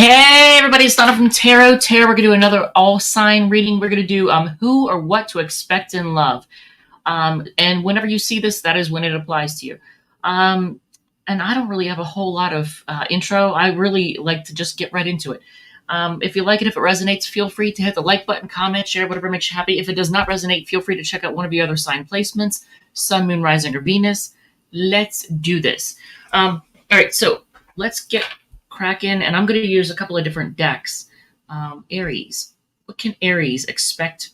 Hey everybody, it's Donna from Tarot. We're going to do another all sign reading. We're going to do who or what to expect in love. And whenever you see this, that is when it applies to you. And I don't really have a whole lot of intro. I really like to just get right into it. If you like it, if it resonates, feel free to hit the like button, comment, share, whatever makes you happy. If it does not resonate, feel free to check out one of the other sign placements, Sun, Moon, Rising, or Venus. Let's do this. All right, so let's get cracking, and I'm going to use a couple of different decks. Aries. What can Aries expect?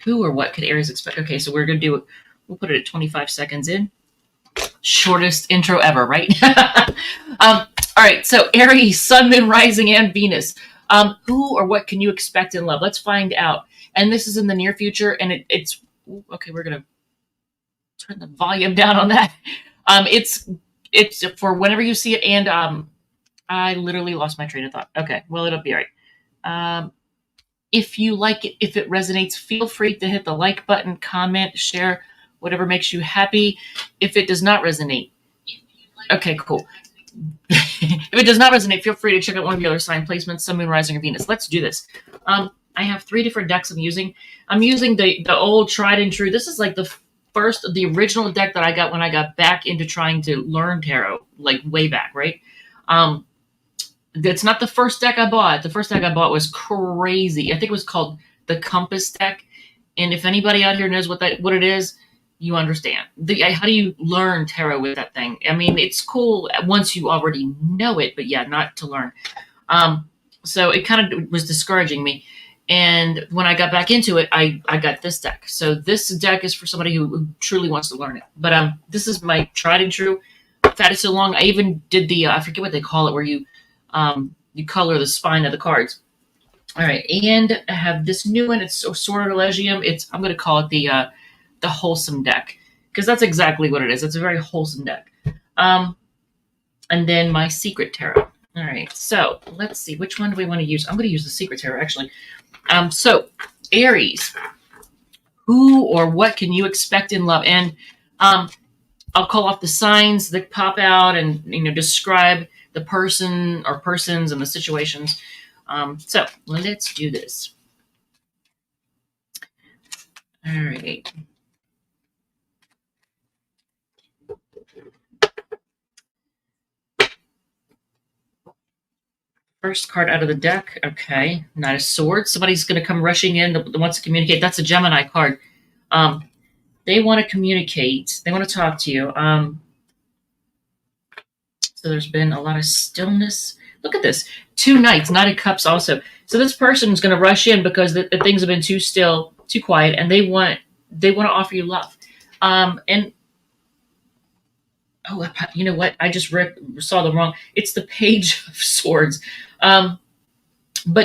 Who or what could Aries expect? Okay, so we're going to do it. We'll put it at 25 seconds in. Shortest intro ever, right? All right, so Aries, Sun, Moon, Rising, and Venus. Who or what can you expect in love? Let's find out. And this is in the near future, and it's okay. We're going to turn the volume down on that. It's for whenever you see it, and I literally lost my train of thought. Okay, well, it'll be all right. If you like it, if it resonates, feel free to hit the like button, comment, share, whatever makes you happy. If it does not resonate, okay, cool. If it does not resonate, feel free to check out one of the other sign placements, Sun, Moon, Rising, or Venus. Let's do this. I have 3 different decks I'm using. I'm using the old tried and true. This is like the original deck that I got when I got back into trying to learn tarot, like way back, right? That's not the first deck I bought. The first deck I bought was crazy. I think it was called the Compass deck. And if anybody out here knows what it is, you understand. How do you learn tarot with that thing? I mean, it's cool once you already know it, but yeah, not to learn. So it kind of was discouraging me. And when I got back into it, I got this deck. So this deck is for somebody who truly wants to learn it. But this is my tried and true. I've had it so long. I even did the I forget what they call it, where you color the spine of the cards. All right, and I have this new one. It's Sortilegium. I'm going to call it the wholesome deck, because that's exactly what it is. It's a very wholesome deck. And then my secret tarot. All right, so let's see, which one do we want to use? I'm going to use the secret tarot, actually. So Aries, who or what can you expect in love? And I'll call off the signs that pop out and describe the person or persons and the situations. So let's do this. All right. First card out of the deck. Okay. Knight of Swords. Somebody's going to come rushing in that wants to communicate. That's a Gemini card. They want to communicate. They want to talk to you. So there's been a lot of stillness. Look at this. 2 Knights, Knight of Cups also. So this person's going to rush in because the things have been too still, too quiet, and they want to offer you love. And oh, you know what? I just saw the wrong. It's the Page of Swords. But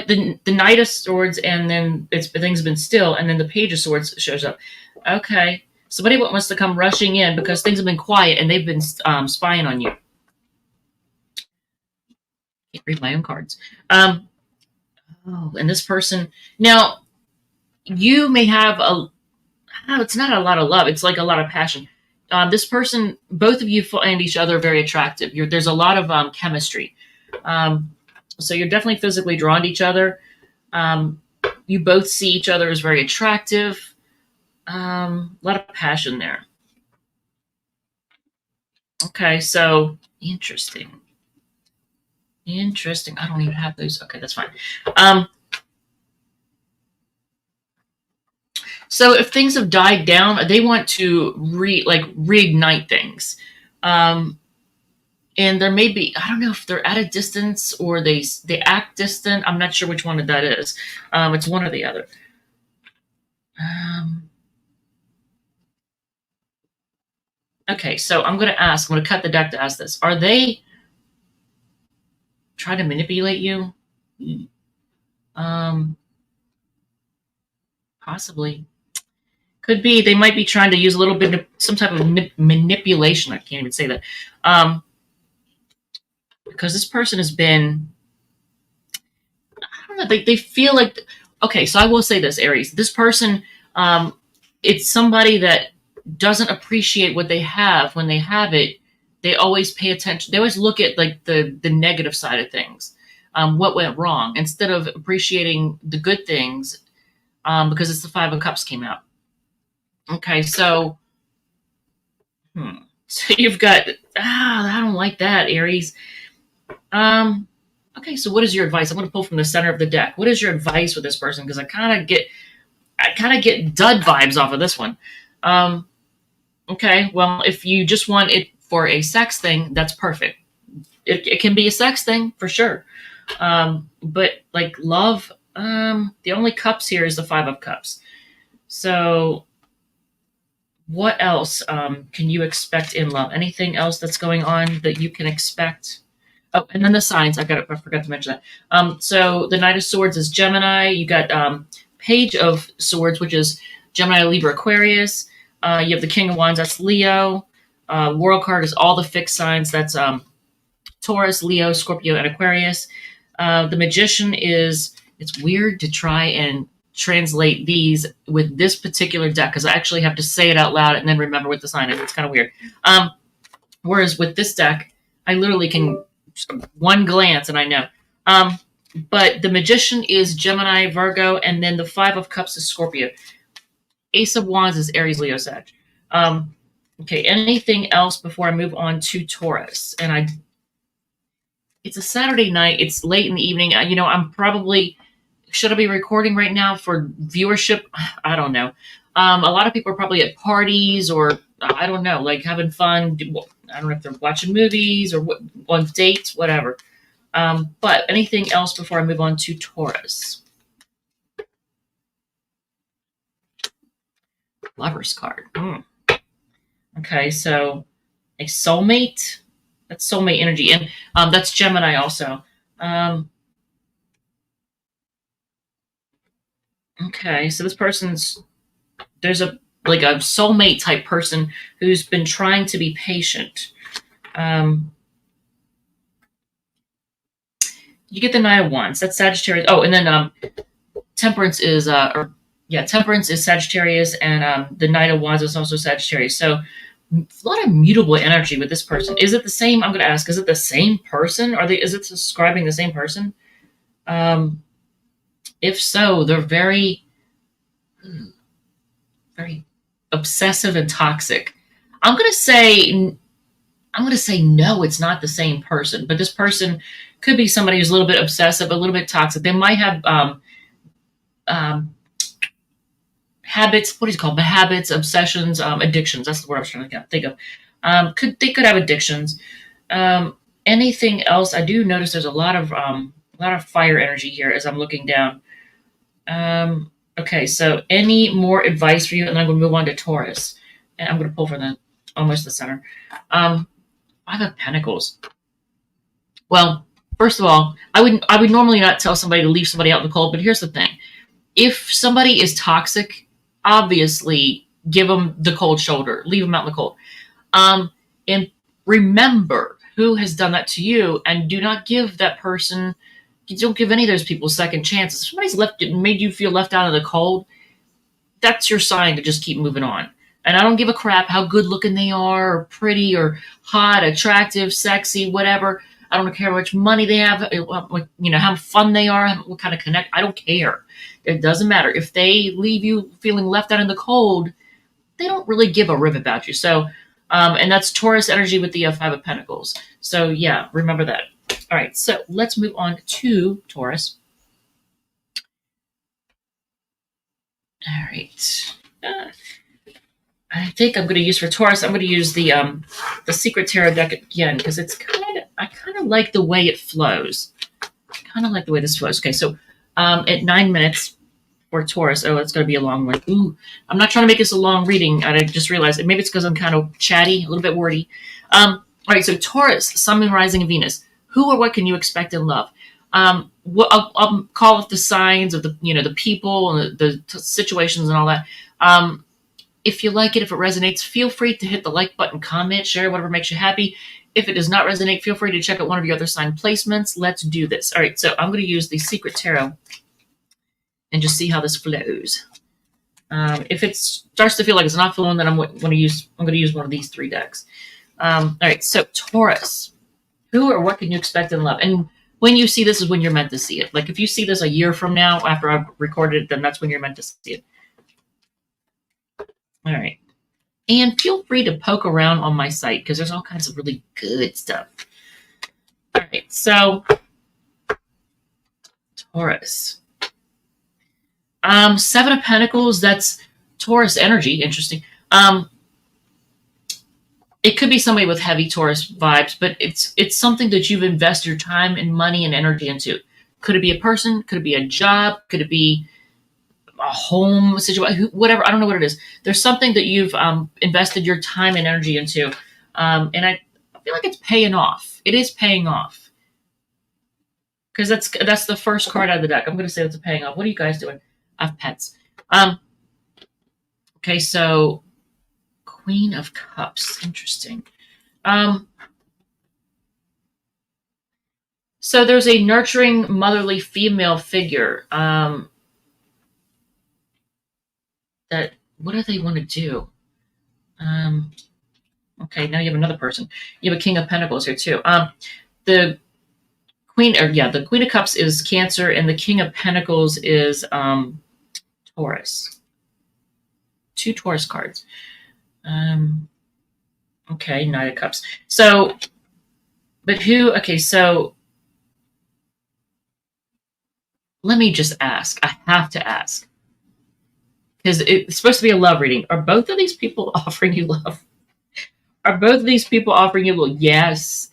the Knight of Swords, and then things have been still, and then the Page of Swords shows up. Okay. Somebody wants to come rushing in because things have been quiet and they've been spying on you. Can't read my own cards. Oh, and this person. Now, you may have it's not a lot of love. It's like a lot of passion. This person, both of you find each other very attractive. There's a lot of chemistry. So you're definitely physically drawn to each other. You both see each other as very attractive. A lot of passion there. Okay, so interesting. Interesting. I don't even have those. Okay, that's fine. So if things have died down, they want to reignite things. And there may be, I don't know if they're at a distance or they act distant. I'm not sure which one that is. It's one or the other. Okay, so I'm going to cut the deck to ask this. Are they trying to manipulate you? Possibly. Could be. They might be trying to use a little bit of some type of manipulation. I can't even say that. Because this person has been, I don't know, they feel like, okay, so I will say this, Aries. This person, it's somebody that doesn't appreciate what they have when they have it. They always pay attention. They always look at like the negative side of things. what went wrong, instead of appreciating the good things, because it's the Five of Cups came out. Okay, so, so you've got, I don't like that, Aries. Okay, so what is your advice? I'm going to pull from the center of the deck. What is your advice with this person? Because I kind of get dud vibes off of this one. Okay, well, if you just want it for a sex thing, that's perfect. It can be a sex thing for sure. But like love, the only cups here is the Five of Cups. So what else can you expect in love? Anything else that's going on that you can expect? Oh, and then the signs. I forgot to mention that. So the Knight of Swords is Gemini. You got Page of Swords, which is Gemini, Libra, Aquarius. You have the King of Wands. That's Leo. World card is all the fixed signs. That's Taurus, Leo, Scorpio, and Aquarius. The Magician is. It's weird to try and translate these with this particular deck because I actually have to say it out loud and then remember what the sign is. It's kind of weird. Whereas with this deck, I literally can one glance and I know. But the Magician is Gemini, Virgo, and then the Five of Cups is Scorpio. Ace of Wands is Aries, Leo, Sag. Okay, anything else before I move on to Taurus? And it's a Saturday night. It's late in the evening. I'm probably, should I be recording right now for viewership? I don't know. A lot of people are probably at parties or I don't know, like having fun. I don't know if they're watching movies or on dates, whatever. But anything else before I move on to Taurus? Lover's card. Okay, so a soulmate. That's soulmate energy. And that's Gemini also. Okay, so this person's, there's a soulmate type person who's been trying to be patient. You get the Knight of Wands. That's Sagittarius. Oh, and then Temperance is Temperance is Sagittarius, and the Knight of Wands is also Sagittarius. So a lot of mutable energy with this person. Is it the same? I'm going to ask. Is it the same person? Is it describing the same person? If so, they're very, very obsessive and toxic. I'm going to say no, it's not the same person, but this person could be somebody who's a little bit obsessive, a little bit toxic. They might have habits. What do you call them? Habits, obsessions, addictions. That's the word I was trying to think of. They could have addictions. Anything else? I do notice there's a lot of fire energy here as I'm looking down. Okay, so any more advice for you? And then I'm going to move on to Taurus. And I'm going to pull from almost the center. Five of Pentacles. Well, first of all, I would normally not tell somebody to leave somebody out in the cold, but here's the thing. If somebody is toxic, obviously give them the cold shoulder. Leave them out in the cold. And remember who has done that to you, and do not give that person, don't give any of those people second chances. If somebody's made you feel left out in the cold, that's your sign to just keep moving on. And I don't give a crap how good looking they are, or pretty, or hot, attractive, sexy, whatever. I don't care how much money they have, how fun they are, what kind of connect. I don't care. It doesn't matter. If they leave you feeling left out in the cold, they don't really give a rip about you. So, and that's Taurus energy with the Five of Pentacles. So yeah, remember that. All right, so let's move on to Taurus. All right. I think I'm going to use for Taurus, I'm going to use the Secret Tarot deck again because I kind of like the way it flows. I kind of like the way this flows. Okay, so at 9 minutes for Taurus. Oh, it's going to be a long one. Ooh, I'm not trying to make this a long reading. I just realized maybe it's because I'm kind of chatty, a little bit wordy. All right, so Taurus, Sun, Moon, Rising, and Venus. Who or what can you expect in love? I'll call it the signs of the people and the situations and all that. If you like it, if it resonates, feel free to hit the like button, comment, share, whatever makes you happy. If it does not resonate, feel free to check out one of your other sign placements. Let's do this. All right, so I'm going to use the Secret Tarot and just see how this flows. If it starts to feel like it's not flowing, then I'm going to use one of these 3 decks. All right, so Taurus, who or what can you expect in love? And when you see this is when you're meant to see it. Like if you see this a year from now after I've recorded it, then that's when you're meant to see it. All right. And feel free to poke around on my site because there's all kinds of really good stuff. All right. So Taurus. Seven of Pentacles, that's Taurus energy. Interesting. It could be somebody with heavy Taurus vibes, but it's something that you've invested your time and money and energy into. Could it be a person? Could it be a job? Could it be a home situation? Whatever. I don't know what it is. There's something that you've invested your time and energy into, and I feel like it's paying off. It is paying off because that's the first card out of the deck. I'm going to say it's paying off. What are you guys doing? I have pets. Okay, so Queen of Cups. Interesting. So there's a nurturing, motherly female figure. That what do they want to do? Okay, now you have another person. You have a King of Pentacles here too. The Queen of Cups is Cancer, and the King of Pentacles is Taurus. Two Taurus cards. Okay, Knight of Cups. So, but who? Okay, so let me just ask. I have to ask because it's supposed to be a love reading. Are both of these people offering you love? Are both of these people offering you love? Yes,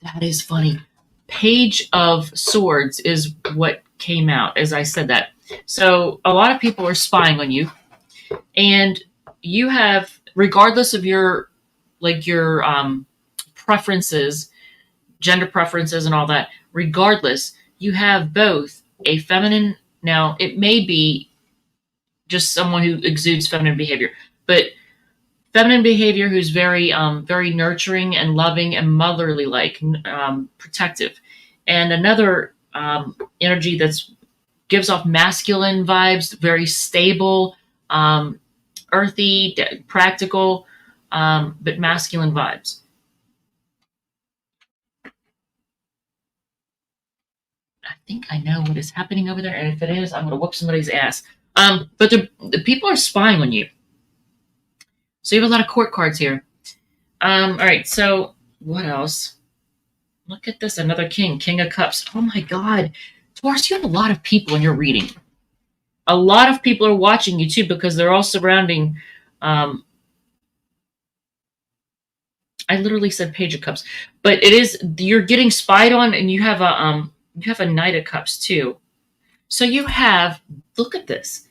that is funny. Page of Swords is what came out as I said that. So a lot of people are spying on you, and you have, regardless of your preferences, gender preferences and all that, regardless, you have both a feminine. Now, it may be just someone who exudes feminine behavior, but feminine behavior who's very, very nurturing and loving and motherly, like protective, and another energy that's gives off masculine vibes, very stable, earthy, practical, but masculine vibes. I think I know what is happening over there, and if it is, I'm going to whoop somebody's ass. But the people are spying on you. So you have a lot of court cards here. All right, so what else? Look at this, another King of Cups. Oh my God. Taurus, you have a lot of people in your reading. A lot of people are watching you too because they're all surrounding. I literally said Page of Cups, but it is, you're getting spied on, and you have a Knight of Cups too. So you have, look at this.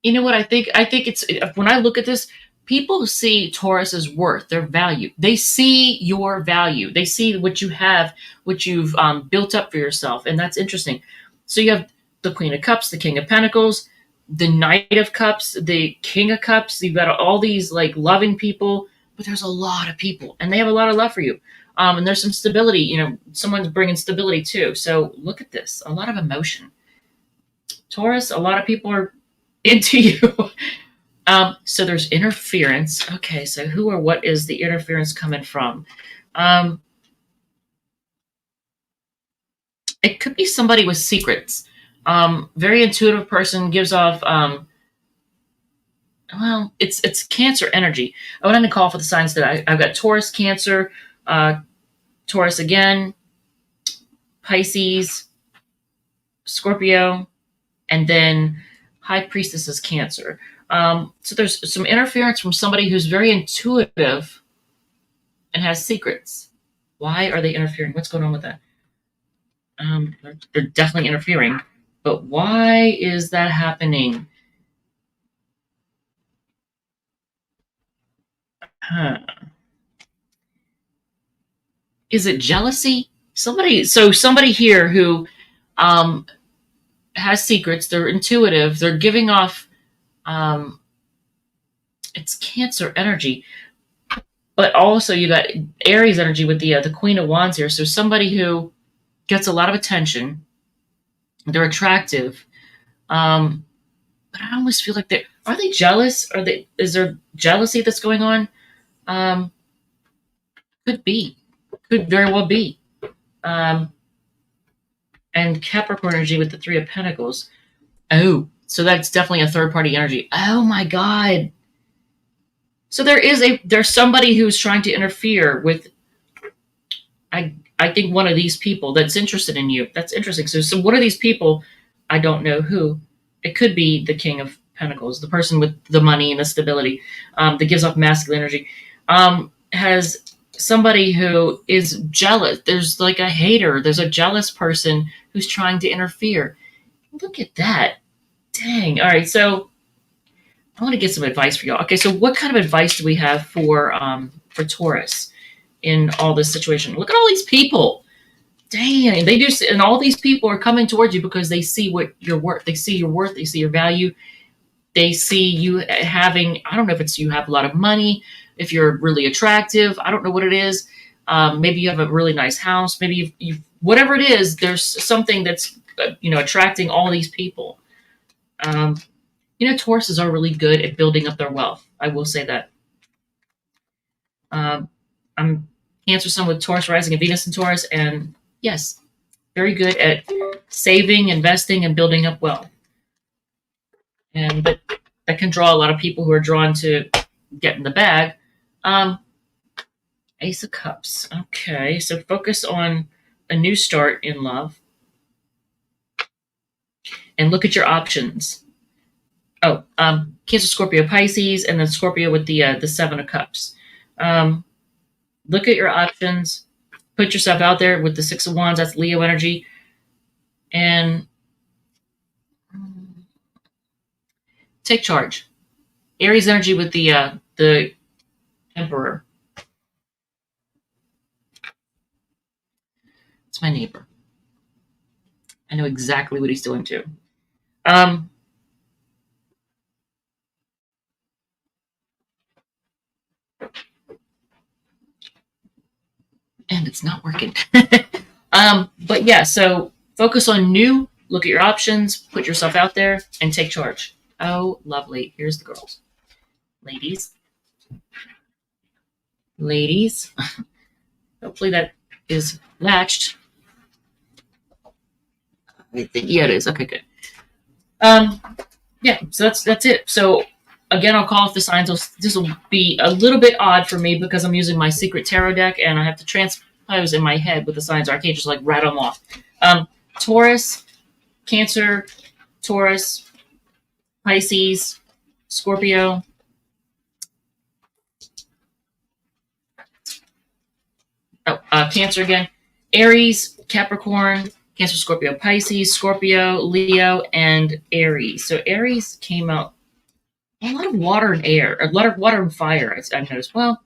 You know what I think? I think it's, when I look at this, people see Taurus's worth, their value. They see your value. They see what you have, what you've built up for yourself, and that's interesting. So you have the Queen of Cups, the King of Pentacles, the Knight of Cups, the King of Cups. You've got all these like loving people, but there's a lot of people, and they have a lot of love for you. And there's some stability. You know, someone's bringing stability too. So look at this, a lot of emotion. Taurus, a lot of people are into you. So there's interference. Okay, so who or what is the interference coming from? It could be somebody with secrets. Very intuitive person, gives off, well, it's Cancer energy. I want to call for the signs that I've got Taurus, Cancer, Taurus again, Pisces, Scorpio, and then High Priestess is Cancer. So there's some interference from somebody who's very intuitive and has secrets. Why are they interfering? What's going on with that? They're definitely interfering, but why is that happening? Is it jealousy? Somebody here who has secrets. They're intuitive. They're giving off. It's Cancer energy, but also you got Aries energy with the Queen of Wands here. So somebody who gets a lot of attention. They're attractive, but I almost feel like are they jealous? Is there jealousy that's going on? Could be, could very well be. Um, and Capricorn energy with the Three of Pentacles. Oh, so that's definitely a third party energy. Oh my God. So there's somebody who's trying to interfere with, I think one of these people that's interested in you. That's interesting. So one of these people, I don't know who. It could be the King of Pentacles, the person with the money and the stability, that gives off masculine energy, has somebody who is jealous. There's like a hater. There's a jealous person who's trying to interfere. Look at that. Dang. All right. So I want to get some advice for y'all. Okay. So what kind of advice do we have for Taurus in all this situation? Look at all these people. Dang. They do. And all these people are coming towards you because they see what you're worth. They see your worth. They see your value. They see you having, I don't know if it's you have a lot of money, if you're really attractive. I don't know what it is. Maybe you have a really nice house. Maybe you whatever it is, there's something that's, attracting all these people. Tauruses are really good at building up their wealth. I will say that. I'm Cancer Sun with Taurus rising and Venus in Taurus. And yes, very good at saving, investing, and building up wealth. But that can draw a lot of people who are drawn to get in the bag. Ace of Cups. Okay, so focus on a new start in love. And look at your options. Oh, Cancer, Scorpio, Pisces, and then Scorpio with the Seven of Cups. Look at your options. Put yourself out there with the Six of Wands. That's Leo energy. And take charge. Aries energy with the Emperor. It's my neighbor. I know exactly what he's doing too. And it's not working. But yeah, so focus on new, look at your options, put yourself out there, and take charge. Oh, lovely. Here's the girls. Ladies. Hopefully that is latched. I think, yeah, it is. Okay, good. Yeah, so that's it. So again, I'll call off the signs. This will be a little bit odd for me because I'm using my secret tarot deck and I have to transpose in my head what the signs are. I can't just like rattle them off. Taurus, Cancer, Taurus, Pisces, Scorpio, Cancer again, Aries, Capricorn, Cancer, Scorpio, Pisces, Scorpio, Leo, and Aries. So Aries came out a lot of water and air, a lot of water and fire. I've noticed. Well,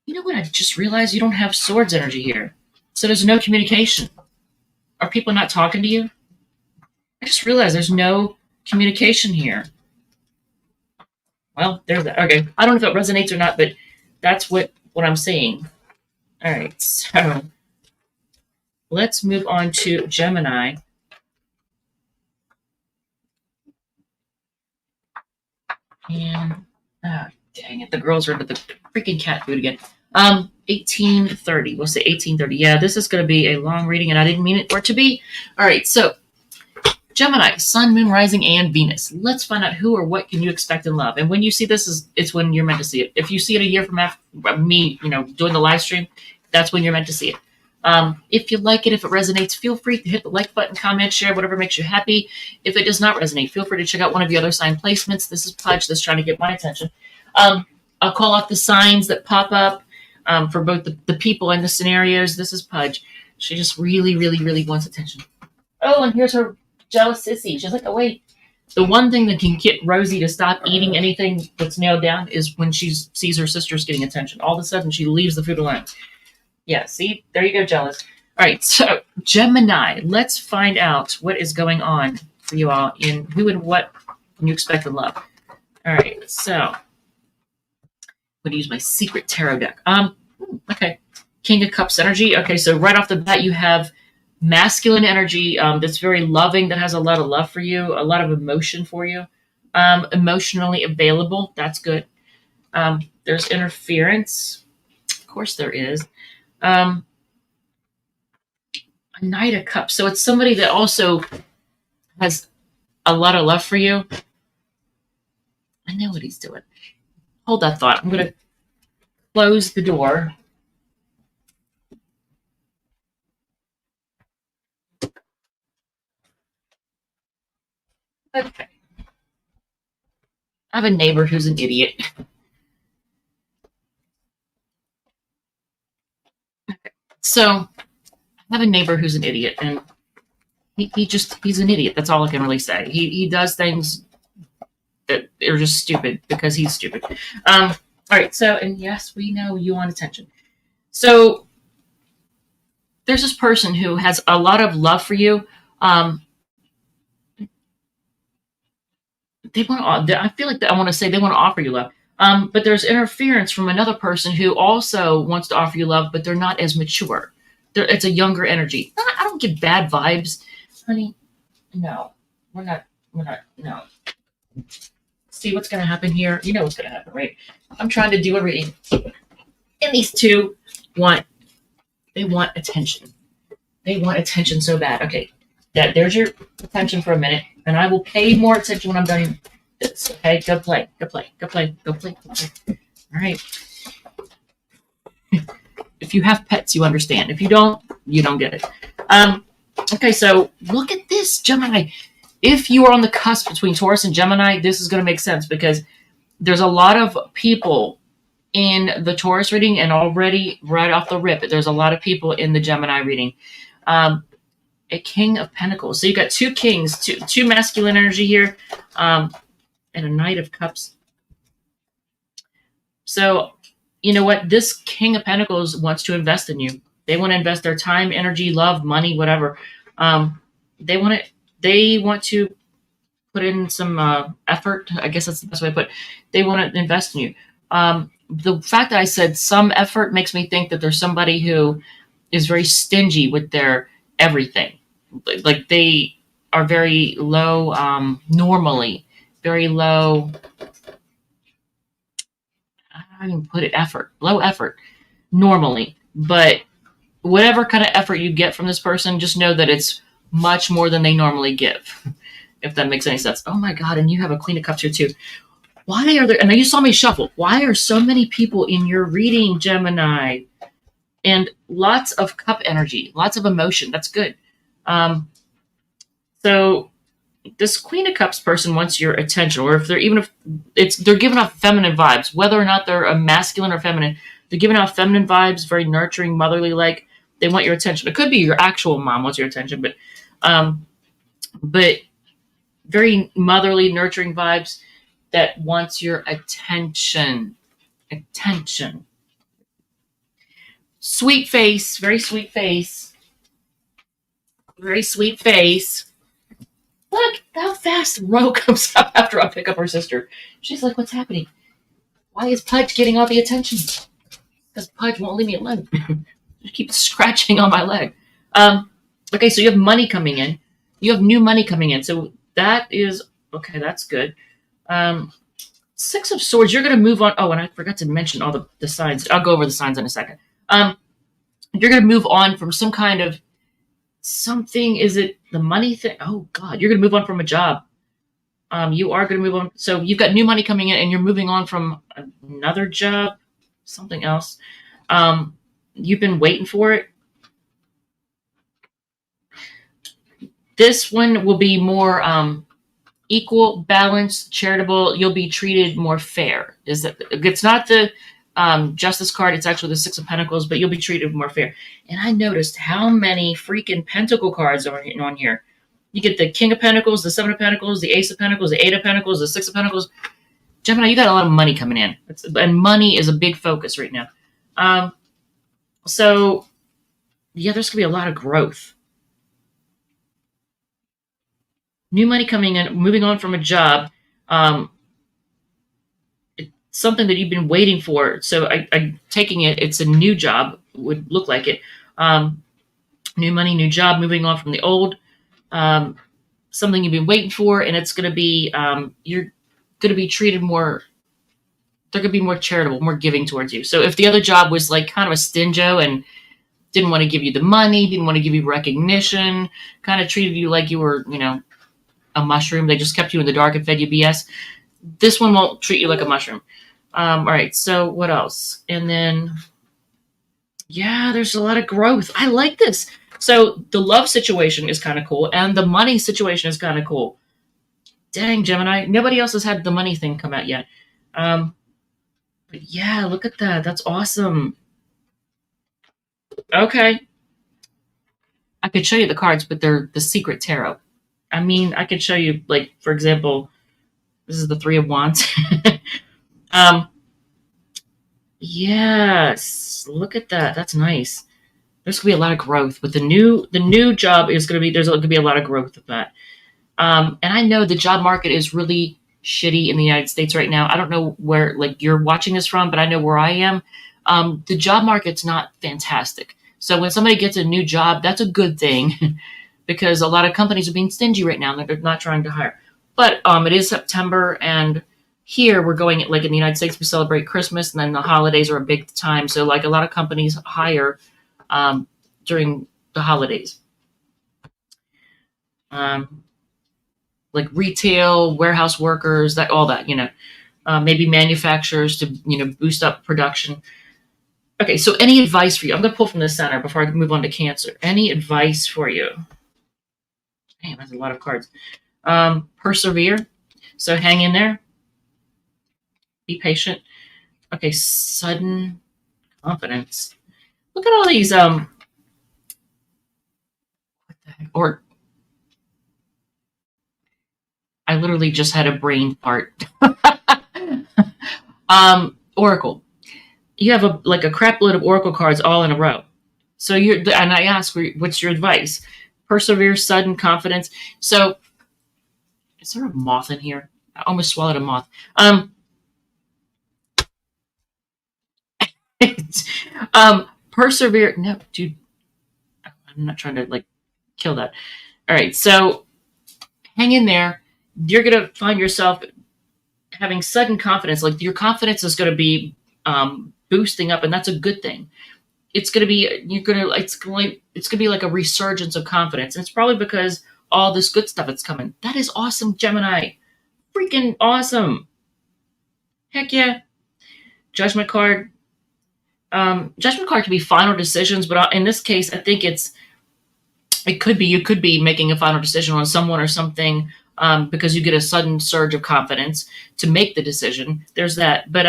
you know what? I just realized you don't have swords energy here. So there's no communication. Are people not talking to you? I just realized there's no communication here. Well, there's that. Okay. I don't know if it resonates or not, but that's what I'm seeing. All right. So let's move on to Gemini. And dang it, the girls are into the freaking cat food again. 1830. We'll say 1830. Yeah, this is going to be a long reading, and I didn't mean it for it to be. All right, so Gemini, Sun, Moon, Rising, and Venus. Let's find out who or what can you expect in love. And when you see this, it's when you're meant to see it. If you see it a year from after me, doing the live stream, that's when you're meant to see it. If you like it, if it resonates, feel free to hit the like button, comment, share, whatever makes you happy. If it does not resonate, feel free to check out one of the other sign placements. This is Pudge that's trying to get my attention. I'll call off the signs that pop up for both the people and the scenarios. This is Pudge. She just really, really, really wants attention. Oh, and here's her jealous sissy. She's like, oh, wait. The one thing that can get Rosie to stop eating anything that's nailed down is when she sees her sisters getting attention. All of a sudden, she leaves the food alone. Yeah, see? There you go, jealous. All right, so Gemini, let's find out what is going on for you all in who and what can you expect in love. All right, so I'm going to use my secret tarot deck. Okay, King of Cups energy. Okay, so right off the bat, you have masculine energy that's very loving, that has a lot of love for you, a lot of emotion for you. Emotionally available, that's good. There's interference. Of course there is. A Knight of Cups. So it's somebody that also has a lot of love for you. I know what he's doing. Hold that thought. I'm going to close the door. Okay. I have a neighbor who's an idiot. Okay. So I have a neighbor who's an idiot, and he's an idiot. That's all I can really say. He does things that are just stupid because he's stupid. All right. So, and yes, we know you want attention. So there's this person who has a lot of love for you. They want to. I feel like I want to say they want to offer you love. But there's interference from another person who also wants to offer you love, but they're not as mature. It's a younger energy. I don't get bad vibes, honey. No, we're not. We're not. No. See what's going to happen here. You know what's going to happen, right? I'm trying to do a reading, and these two want attention. They want attention so bad. Okay, there's your attention for a minute, and I will pay more attention when I'm done this. Okay, go play, go play, go play, go play, go play. All right. If you have pets, you understand. If you don't get it. Okay, so look at this, Gemini. If you are on the cusp between Taurus and Gemini, this is going to make sense because there's a lot of people in the Taurus reading, and already right off the rip, there's a lot of people in the Gemini reading. A King of Pentacles. So you got two kings, two masculine energy here, and a Knight of Cups. So you know what? This King of Pentacles wants to invest in you. They want to invest their time, energy, love, money, whatever. They want to put in some effort. I guess that's the best way to put it. They want to invest in you. The fact that I said some effort makes me think that there's somebody who is very stingy with their everything. Like they are very low, normally very low. I don't even put it low effort normally, but whatever kind of effort you get from this person, just know that it's much more than they normally give, if that makes any sense. Oh my God. And you have a Queen of Cups here too. Why are there, and you saw me shuffle, why are so many people in your reading, Gemini? And lots of cup energy, lots of emotion. That's good. So this Queen of Cups person wants your attention, or if they're giving off feminine vibes, whether or not they're a masculine or feminine, they're giving off feminine vibes, very nurturing, motherly, like they want your attention. It could be your actual mom wants your attention, but very motherly, nurturing vibes that wants your attention. Sweet face, very sweet face. Very sweet face. Look how fast Ro comes up after I pick up her sister. She's like, what's happening? Why is Pudge getting all the attention? Because Pudge won't leave me alone. She keeps scratching on my leg. Okay, so you have money coming in. You have new money coming in. So that is, okay, that's good. Six of Swords, you're going to move on. Oh, and I forgot to mention all the signs. I'll go over the signs in a second. You're going to move on from some kind of something. Is it the money thing? Oh God, you're going to move on from a job. You are going to move on. So you've got new money coming in and you're moving on from another job, something else. You've been waiting for it. This one will be more equal, balanced, charitable. You'll be treated more fair. It's not the Justice card. It's actually the Six of Pentacles, but you'll be treated more fair. And I noticed how many freaking Pentacle cards are on here. You get the King of Pentacles, the Seven of Pentacles, the Ace of Pentacles, the Eight of Pentacles, the Six of Pentacles. Gemini, you got a lot of money coming in. And money is a big focus right now. So, yeah, there's going to be a lot of growth. New money coming in, moving on from a job. It's something that you've been waiting for. So I'm taking it, it's a new job, would look like it. New money, new job, moving on from the old. Something you've been waiting for, and it's going to be, you're going to be treated more, they're going to be more charitable, more giving towards you. So if the other job was like kind of a stingo and didn't want to give you the money, didn't want to give you recognition, kind of treated you like you were, a mushroom. They just kept you in the dark and fed you BS. This one won't treat you like a mushroom. All right, so what else? And then, yeah, there's a lot of growth. I like this. So the love situation is kind of cool, and the money situation is kind of cool. Dang, Gemini. Nobody else has had the money thing come out yet. But yeah, look at that. That's awesome. Okay. I could show you the cards, but they're the secret tarot. I mean, I could show you, like, for example, this is the Three of Wands. Yes, look at that. That's nice. There's gonna be a lot of growth with the new job. Is gonna be There's gonna be a lot of growth with that. And I know the job market is really shitty in the United States right now. I don't know where like you're watching this from, but I know where I am. The job market's not fantastic. So when somebody gets a new job, that's a good thing because a lot of companies are being stingy right now and they're not trying to hire. But it is September, and here we're going, like in the United States, we celebrate Christmas, and then the holidays are a big time. So like a lot of companies hire during the holidays. Like retail, warehouse workers, all that, maybe manufacturers to, boost up production. Okay, so any advice for you? I'm going to pull from the center before I move on to Cancer. Any advice for you? Damn, that's a lot of cards. Persevere. So hang in there. Be patient. Okay, sudden confidence. Look at all these, what the heck? Or I literally just had a brain fart. Oracle. You have a crap load of Oracle cards all in a row. So and I ask, what's your advice? Persevere, sudden confidence. So, is there a moth in here? I almost swallowed a moth. Persevere. No, dude. I'm not trying to kill that. All right. So, hang in there. You're gonna find yourself having sudden confidence. Like your confidence is gonna be boosting up, and that's a good thing. It's gonna be it's gonna be like a resurgence of confidence, and it's probably because all this good stuff that's coming. That is awesome, Gemini. Freaking awesome. Heck yeah. Judgment card. Judgment card can be final decisions, but in this case, I think you could be making a final decision on someone or something because you get a sudden surge of confidence to make the decision. There's that, but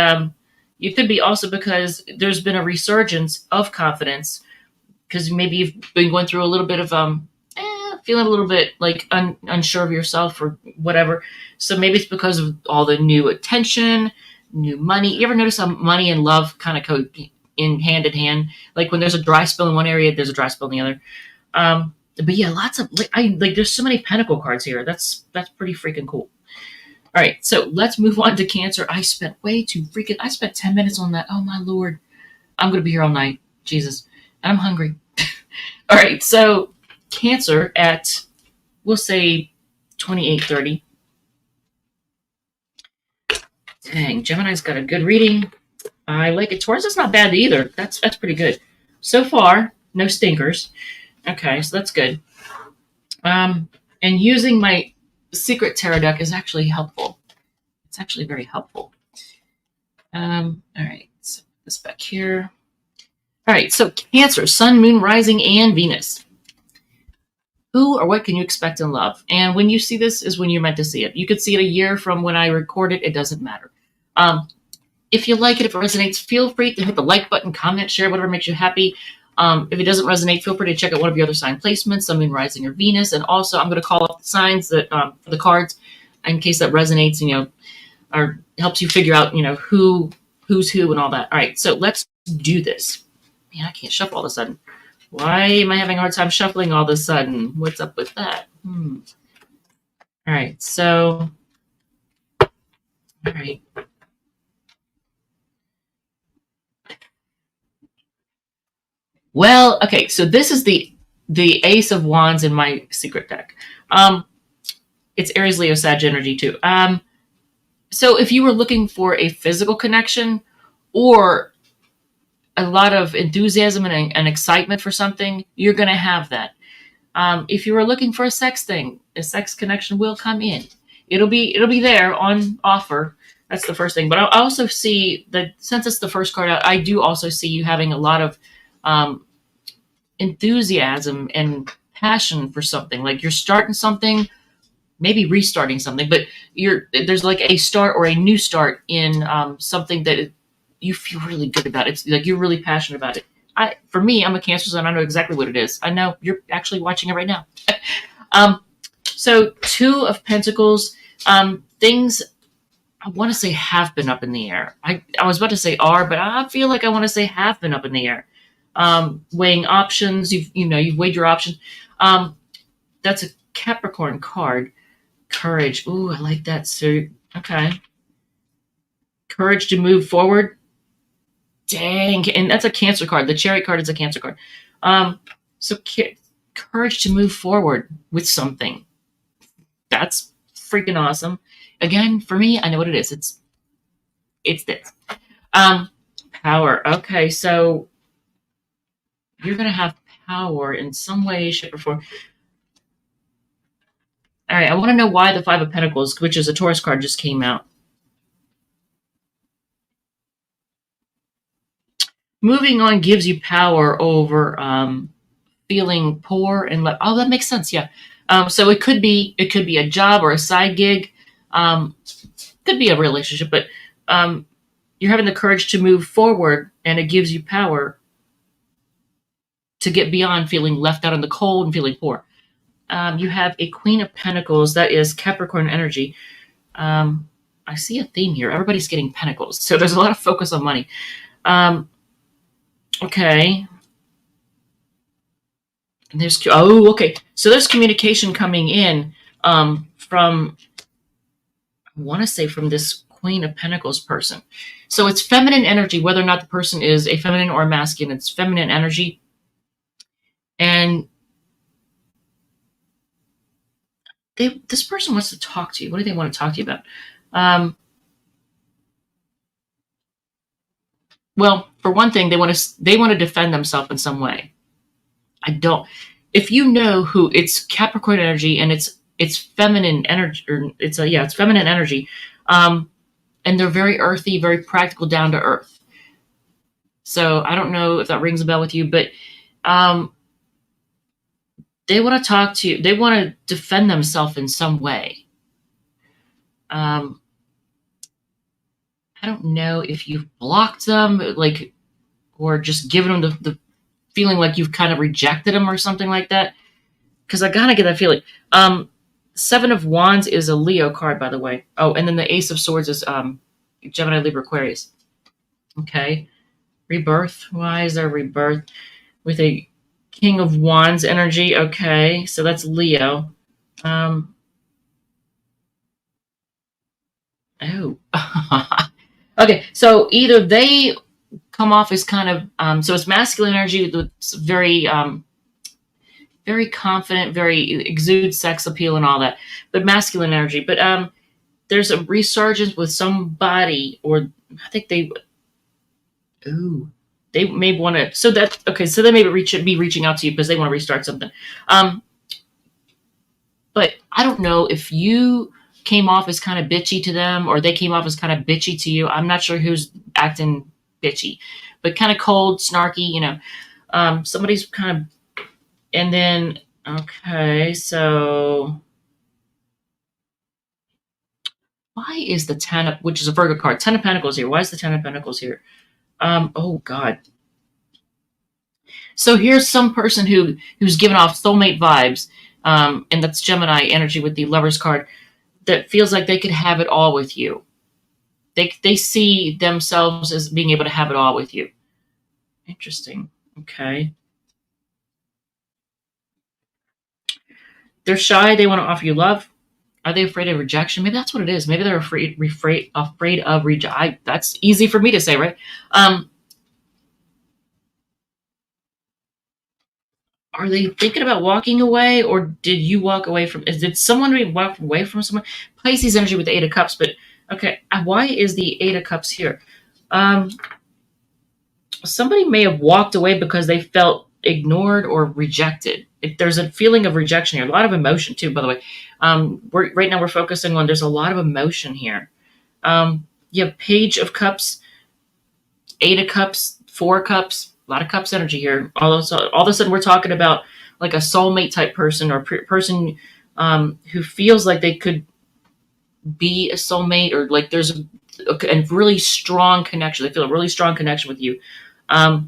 you could be also because there's been a resurgence of confidence because maybe you've been going through a little bit of feeling a little bit like unsure of yourself or whatever. So maybe it's because of all the new attention, new money. You ever notice how money and love kind of go in hand? Like when there's a dry spell in one area, there's a dry spell in the other. But yeah, lots of there's so many pentacle cards here. That's pretty freaking cool. All right, so let's move on to Cancer. I spent 10 minutes on that. Oh my Lord. I'm going to be here all night. Jesus. And I'm hungry. All right, so Cancer at, we'll say 28:30. Dang, Gemini's got a good reading. I like it. Taurus is not bad either. That's pretty good. So far, no stinkers. Okay, so that's good. And using my secret tarot deck is actually helpful. It's actually very helpful. All right, so put this back here. All right, so Cancer, Sun, Moon, Rising, and Venus. Who or what can you expect in love? And when you see this is when you're meant to see it. You could see it a year from when I record it. It doesn't matter. If you like it, if it resonates, feel free to hit the like button, comment, share, whatever makes you happy. If it doesn't resonate, feel free to check out one of your other sign placements, Sun, Moon, Rising, or Venus. And also, I'm going to call up the signs that for the cards in case that resonates, or helps you figure out, who's who and all that. All right, so let's do this. Man, I can't shuffle all of a sudden. Why am I having a hard time shuffling all of a sudden? What's up with that? All right, so, all right. Well, okay, so this is the Ace of Wands in my secret deck. It's Aries, Leo, Sag energy too. So if you were looking for a physical connection or a lot of enthusiasm and excitement for something, you're going to have that. If you were looking for a sex thing, a sex connection will come in. It'll be there on offer. That's the first thing. But I also see that since it's the first card out, I do also see you having a lot of um, enthusiasm and passion for something. Like you're starting something, maybe restarting something, but there's like a start or a new start in something that you feel really good about. It's like you're really passionate about it. For me, I'm a Cancer, so I know exactly what it is. I know you're actually watching it right now. um, so Two of Pentacles, things I want to say have been up in the air. I was about to say are, but I feel like I want to say have been up in the air. Weighing options, you've weighed your options. That's a Capricorn card. Courage. Ooh, I like that suit. Okay. Courage to move forward. Dang. And that's a Cancer card. The Chariot card is a Cancer card. So courage to move forward with something. That's freaking awesome. Again, for me, I know what it is. It's this. Power. Okay, so you're gonna have power in some way, shape, or form. All right, I want to know why the Five of Pentacles, which is a Taurus card, just came out. Moving on gives you power over feeling poor and that makes sense. Yeah. So it could be a job or a side gig. Could be a relationship, but you're having the courage to move forward, and it gives you power to get beyond feeling left out in the cold and feeling poor. You have a Queen of Pentacles. That is Capricorn energy. I see a theme here. Everybody's getting pentacles. So there's a lot of focus on money. Okay. And okay. So there's communication coming in from, I want to say, from this Queen of Pentacles person. So it's feminine energy, whether or not the person is a feminine or a masculine. It's feminine energy. And this person wants to talk to you. What do they want to talk to you about? Well, for one thing, they want to defend themselves in some way. If you know who, it's Capricorn energy, and it's feminine energy, or it's feminine energy, and they're very earthy, very practical, down to earth. So I don't know if that rings a bell with you, but they want to talk to you. They want to defend themselves in some way. I don't know if you've blocked them, or just given them the feeling like you've kind of rejected them or something like that. Because I gotta get that feeling. Seven of Wands is a Leo card, by the way. Oh, and then the Ace of Swords is Gemini, Libra, Aquarius. Okay. Rebirth. Why is there rebirth with a King of Wands energy? Okay, so that's Leo. Okay, so either they come off as kind of so it's masculine energy that's very very confident, very exudes sex appeal and all that, but masculine energy. But there's a resurgence with somebody, or I think they may want to. So that so they may be reaching out to you because they want to restart something. But I don't know if you came off as kind of bitchy to them, or they came off as kind of bitchy to you. I'm not sure who's acting bitchy, but kind of cold, snarky, somebody's kind of, and then, okay, so why is the which is a Virgo card, Ten of Pentacles here? Why is the Ten of Pentacles here? Oh God. So here's some person who's giving off soulmate vibes, and that's Gemini energy with the Lovers card, that feels like they could have it all with you. They see themselves as being able to have it all with you. Interesting. Okay. They're shy. They want to offer you love. Are they afraid of rejection? Maybe that's what it is. Maybe they're afraid of rejection. That's easy for me to say, right? Are they thinking about walking away, or did you walk away from? Did someone walk away from someone? Pisces energy with the Eight of Cups, but okay. Why is the Eight of Cups here? somebody may have walked away because they felt ignored or rejected. There's a feeling of rejection here, a lot of emotion too, by the way. Right now we're focusing on, there's a lot of emotion here. You have Page of Cups, Eight of Cups, Four of Cups, a lot of Cups energy here. All of a sudden we're talking about like a soulmate type person, or person who feels like they could be a soulmate, or like there's a really strong connection. They feel a really strong connection with you. Have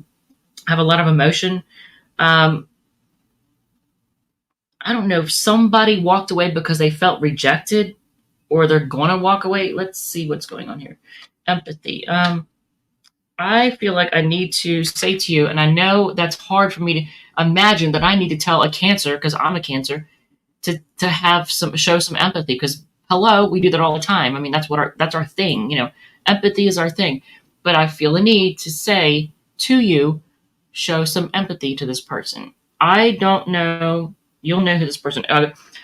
a lot of emotion. I don't know if somebody walked away because they felt rejected, or they're going to walk away. Let's see what's going on here. Empathy. I feel like I need to say to you, and I know that's hard for me to imagine, that I need to tell a Cancer, because I'm a Cancer, to show some empathy, because hello, we do that all the time. I mean, that's our thing, empathy is our thing. But I feel a need to say to you, show some empathy to this person. I don't know, you'll know who this person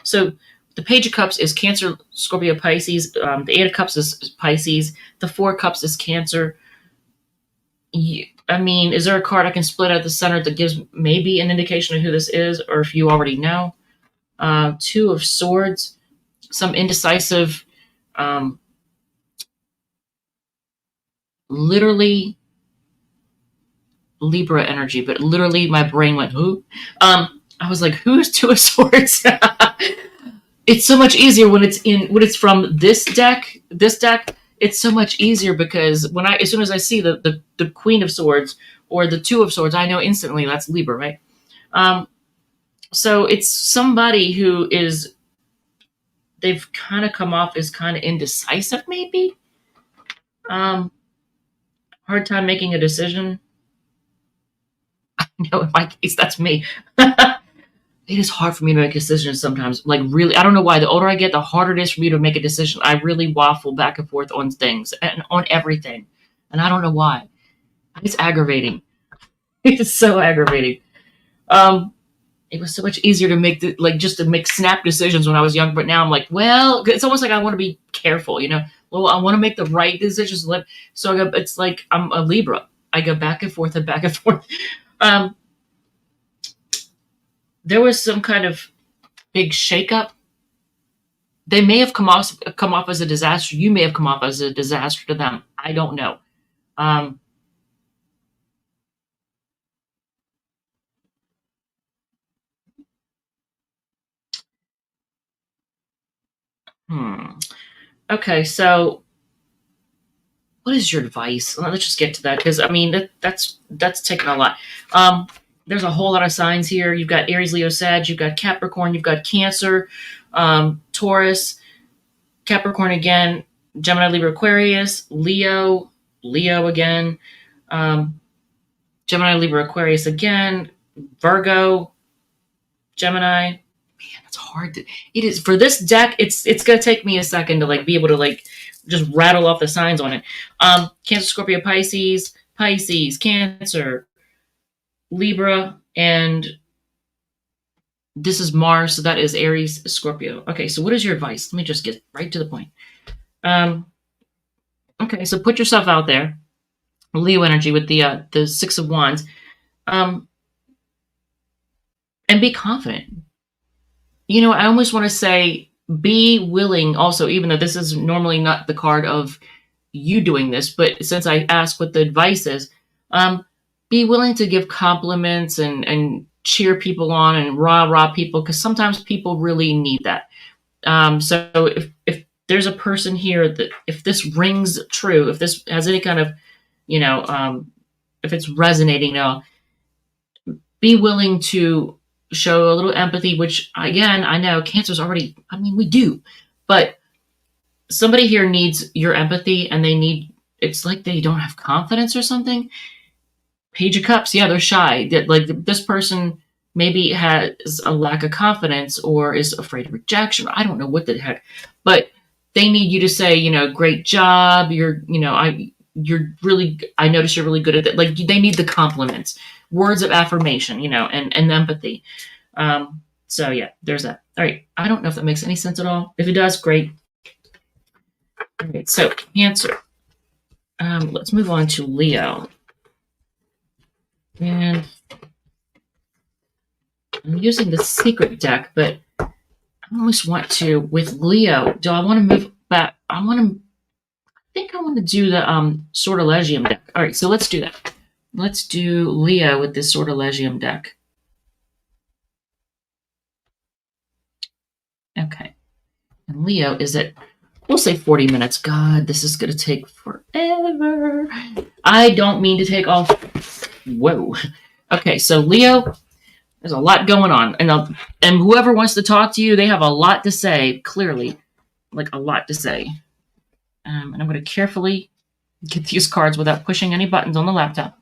so the Page of Cups is Cancer, Scorpio, Pisces. The Eight of Cups is Pisces. The Four of Cups is Cancer. I mean, is there a card I can split at the center that gives maybe an indication of who this is, or if you already know? Two of Swords, some indecisive, literally Libra energy, but literally my brain went, who? I was like, who's Two of Swords? It's so much easier when it's from this deck. It's so much easier because as soon as I see the Queen of Swords or the Two of Swords, I know instantly that's Libra, right? So it's somebody who they've kind of come off as kind of indecisive, maybe. Hard time making a decision. I know in my case, that's me. It is hard for me to make decisions sometimes. Like, really, I don't know why. The older I get, the harder it is for me to make a decision. I really waffle back and forth on things and on everything. And I don't know why. It's aggravating. It's so aggravating. It was so much easier to make just to make snap decisions when I was young. But now I'm like, well, it's almost like I want to be careful, Well, I want to make the right decisions. So it's like I'm a Libra. I go back and forth and back and forth. There was some kind of big shakeup. They may have come off as a disaster. You may have come off as a disaster to them. I don't know. Okay, so what is your advice? Let's just get to that, because I mean that's taking a lot. There's a whole lot of signs here. You've got Aries, Leo, Sag. You've got Capricorn. You've got Cancer, Taurus, Capricorn again, Gemini, Libra, Aquarius, Leo again, Gemini, Libra, Aquarius again, Virgo, Gemini. Man, that's hard. It is for this deck. It's gonna take me a second to be able to just rattle off the signs on it. Cancer, Scorpio, Pisces, Cancer, Libra, and this is Mars, so that is Aries, Scorpio. Okay, so what is your advice? Let me just get right to the point. Okay, so put yourself out there. Leo energy with the Six of Wands. And be confident. I almost want to say be willing also, even though this is normally not the card of you doing this, but since I asked what the advice is, be willing to give compliments and cheer people on and rah people, because sometimes people really need that. So if there's a person here that, if this rings true, if this has any kind of, if it's resonating now, be willing to show a little empathy, which again, I know Cancer's already, we do, but somebody here needs your empathy, and it's like they don't have confidence or something. Page of Cups, yeah, they're shy. This person maybe has a lack of confidence or is afraid of rejection. I don't know what the heck, but they need you to say, great job. You're really, I notice you're really good at it. They need the compliments, words of affirmation, and empathy. So yeah, there's that. All right. I don't know if that makes any sense at all. If it does, great. All right. So Cancer. Let's move on to Leo. And I'm using the secret deck, but I almost want to, with Leo, do I want to move back? I think I want to do the Sortilegium deck. All right, so let's do that. Let's do Leo with this Sortilegium deck. Okay. And Leo is at, we'll say 40 minutes. God, this is going to take forever. I don't mean to take off. Whoa. Okay, so Leo, there's a lot going on. And whoever wants to talk to you, they have a lot to say, clearly. Like a lot to say. And I'm going to carefully get these cards without pushing any buttons on the laptop.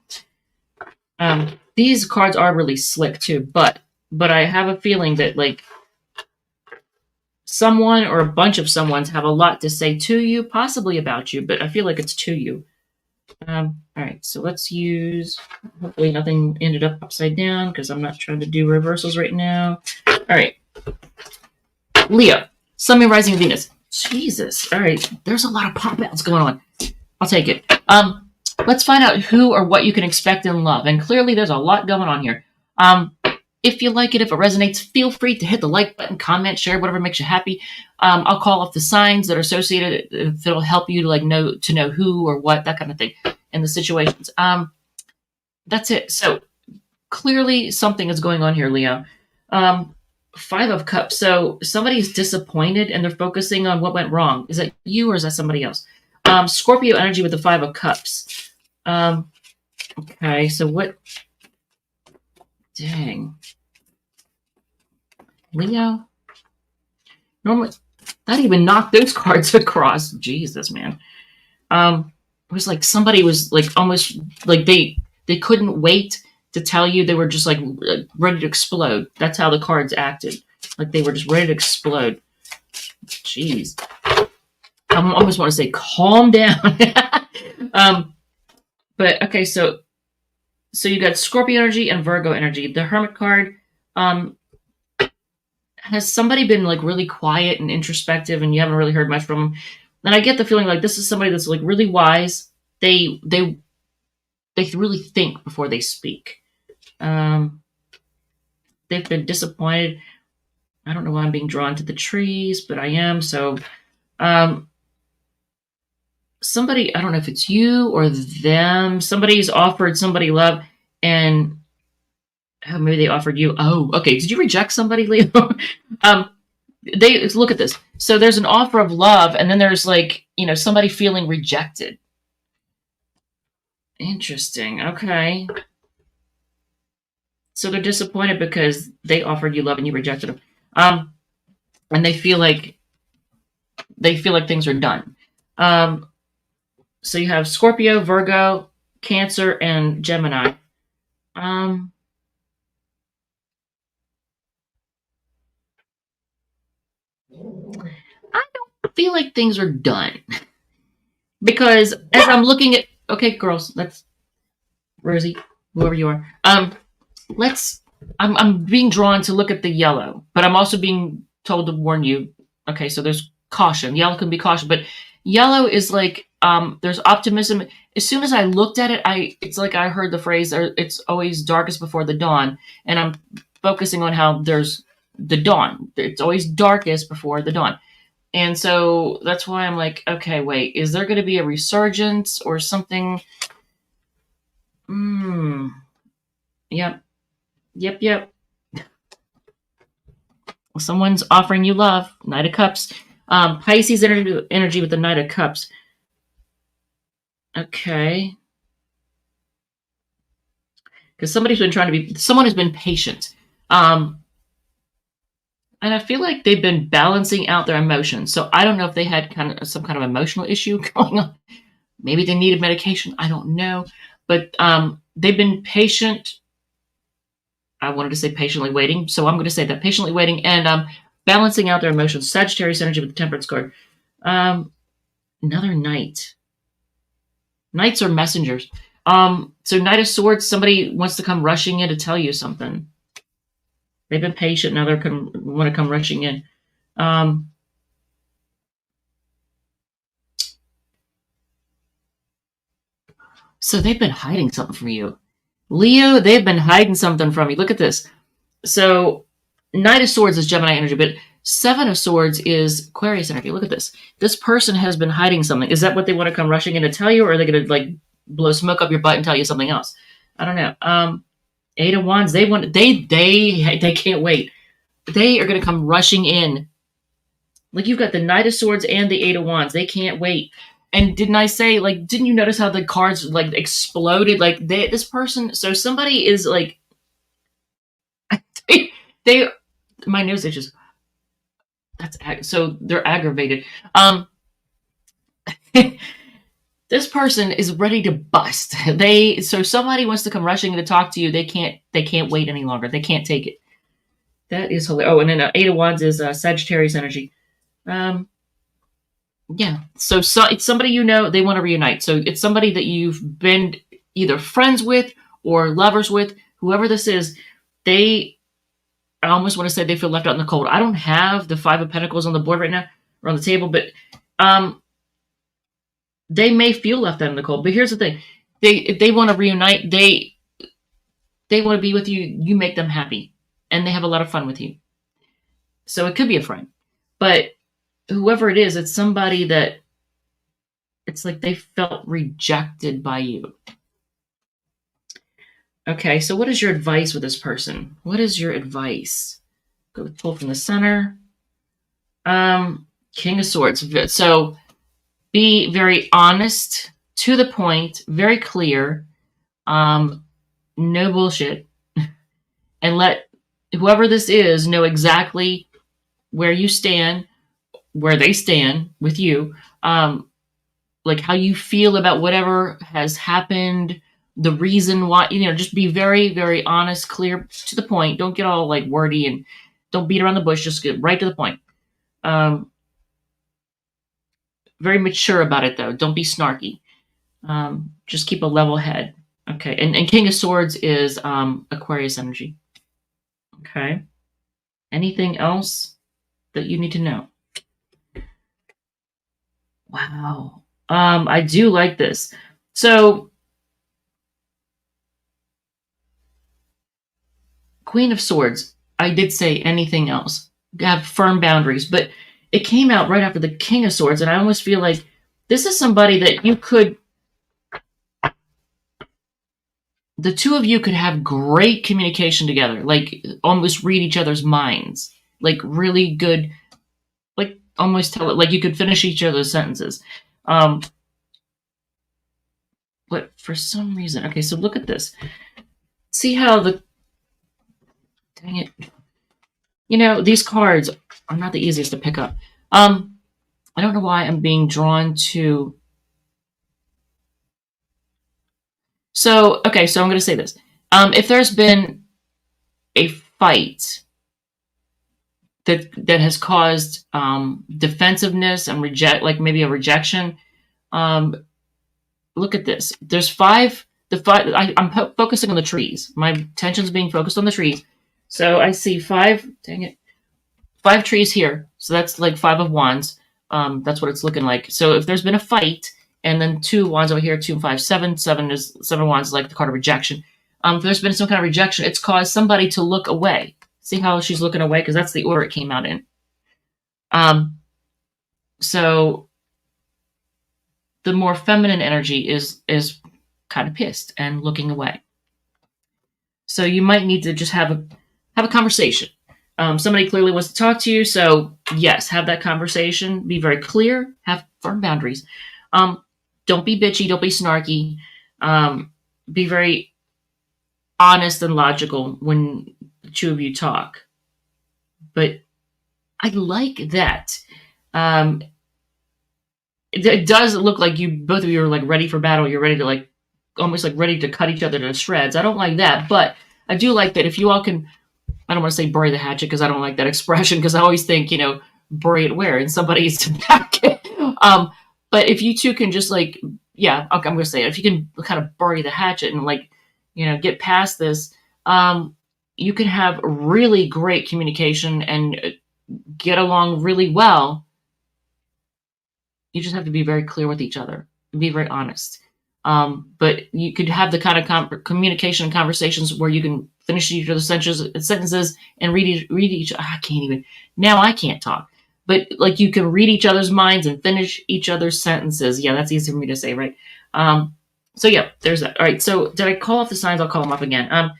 These cards are really slick too, but I have a feeling that like someone or a bunch of someones have a lot to say to you, possibly about you, but I feel like it's to you. All right, so let's use, hopefully nothing ended up upside down because I'm not trying to do reversals right now. All right, Leo, Sun, Moon, Rising, Venus. Jesus, all right, there's a lot of pop-outs going on. I'll take it. Let's find out who or what you can expect in love. And clearly there's a lot going on here. If you like it, if it resonates, feel free to hit the like button, comment, share, whatever makes you happy. I'll call off the signs that are associated if it'll help you to like know who or what, that kind of thing, and the situations. That's it. So clearly something is going on here, Leo. Five of Cups. So somebody's disappointed and they're focusing on what went wrong. Is that you or is that somebody else? Scorpio energy with the Five of Cups. Okay, so what? Dang. Leo? Normally, that even knocked those cards across. Jesus, man. It was like somebody was like almost like they couldn't wait to tell you. They were just like ready to explode. That's how the cards acted. Like they were just ready to explode. Jeez. I almost want to say calm down. But okay, so you got Scorpio energy and Virgo energy. The Hermit card, has somebody been like really quiet and introspective and you haven't really heard much from them? And I get the feeling like this is somebody that's like really wise. They really think before they speak. They've been disappointed. I don't know why I'm being drawn to the trees, but I am. So somebody, I don't know if it's you or them, somebody's offered somebody love and maybe they offered you. Oh, okay. Did you reject somebody, Leo? They look at this. So there's an offer of love and then there's like, somebody feeling rejected. Interesting. Okay. So they're disappointed because they offered you love and you rejected them. And they feel like things are done. So you have Scorpio, Virgo, Cancer, and Gemini. I don't feel like things are done. Because as I'm looking at, okay, girls, that's Rosie, whoever you are. I'm being drawn to look at the yellow, but I'm also being told to warn you. Okay, so there's caution. Yellow can be caution, but yellow is like, there's optimism. As soon as I looked at it, it's like I heard the phrase, it's always darkest before the dawn. And I'm focusing on how there's the dawn. It's always darkest before the dawn. And so that's why I'm like, okay, wait, is there going to be a resurgence or something? Yep. Well, someone's offering you love. Knight of Cups. Pisces energy with the Knight of Cups. Okay. Because someone has been patient. And I feel like they've been balancing out their emotions. So I don't know if they had some kind of emotional issue going on. Maybe they needed medication. I don't know. But they've been patient. I wanted to say patiently waiting. So I'm going to say that patiently waiting and balancing out their emotions. Sagittarius energy with the Temperance card. Another Knight. Knights are messengers. So Knight of Swords, somebody wants to come rushing in to tell you something. They've been patient, now they want to come rushing in. So they've been hiding something from you. Leo, they've been hiding something from you. Look at this. So Knight of Swords is Gemini energy, but Seven of Swords is Aquarius energy. Look at this. This person has been hiding something. Is that what they want to come rushing in to tell you, or are they going to like blow smoke up your butt and tell you something else? I don't know. Eight of Wands. They can't wait. They are going to come rushing in. Like you've got the Knight of Swords and the Eight of Wands. They can't wait. And didn't I say, like, didn't you notice how the cards like exploded? Like this person. So somebody is like, they my nose itches. So they're aggravated. This person is ready to bust. So somebody wants to come rushing to talk to you. They can't wait any longer. They can't take it. That is hilarious. Oh, and then Eight of Wands is Sagittarius energy. Yeah. So it's somebody you know, they want to reunite. So it's somebody that you've been either friends with or lovers with. Whoever this is, I almost want to say they feel left out in the cold. I don't have the Five of Pentacles on the board right now or on the table, but they may feel left out in the cold. But here's the thing. They want to reunite. They want to be with you. You make them happy. And they have a lot of fun with you. So it could be a friend. But whoever it is, it's somebody that it's like they felt rejected by you. Okay, so what is your advice with this person? What is your advice? Go pull from the center. King of Swords. So be very honest, to the point, very clear. No bullshit. And let whoever this is know exactly where you stand, where they stand with you, like how you feel about whatever has happened, the reason why, just be very, very honest, clear, to the point. Don't get all like wordy and don't beat around the bush. Just get right to the point. Very mature about it, though. Don't be snarky. Just keep a level head. Okay. And King of Swords is Aquarius energy. Okay. Anything else that you need to know? Wow. I do like this. So Queen of Swords, I did say anything else. Have firm boundaries, but it came out right after the King of Swords, and I almost feel like this is somebody that you could, the two of you could have great communication together, like almost read each other's minds, like really good, like almost tell it, like you could finish each other's sentences. But for some reason, okay, so look at this. See how dang it. These cards are not the easiest to pick up. I don't know why I'm being drawn to. So, okay, so I'm going to say this. If there's been a fight that has caused defensiveness and maybe a rejection, look at this. There's five. I'm focusing on the trees. My attention's being focused on the trees. So I see five. Dang it. 5 trees here. So that's like 5 of Wands. That's what it's looking like. So if there's been a fight, and then 2 wands over here, 2 and 5, 7. 7 wands is like the card of rejection. If there's been some kind of rejection, it's caused somebody to look away. See how she's looking away? Because that's the order it came out in. So the more feminine energy is kind of pissed and looking away. So you might need to just have a conversation. Somebody clearly wants to talk to you. So yes, have that conversation. Be very clear. Have firm boundaries. Don't be bitchy. Don't be snarky. Be very honest and logical when the two of you talk. But I like that. It does look like both of you are like ready for battle. You're ready to almost like ready to cut each other to shreds. I don't like that, but I do like that if you all can. I don't want to say bury the hatchet because I don't like that expression because I always think bury it where and somebody needs to back it. But if you two can just okay, I'm going to say it. If you can kind of bury the hatchet and get past this, you can have really great communication and get along really well. You just have to be very clear with each other and be very honest. But you could have the kind of communication and conversations where you can finish each other's sentences and read each. I can't even now. I can't talk, but like you can read each other's minds and finish each other's sentences. Yeah, that's easy for me to say, right? So yeah, there's that. All right. So did I call off the signs? I'll call them up again.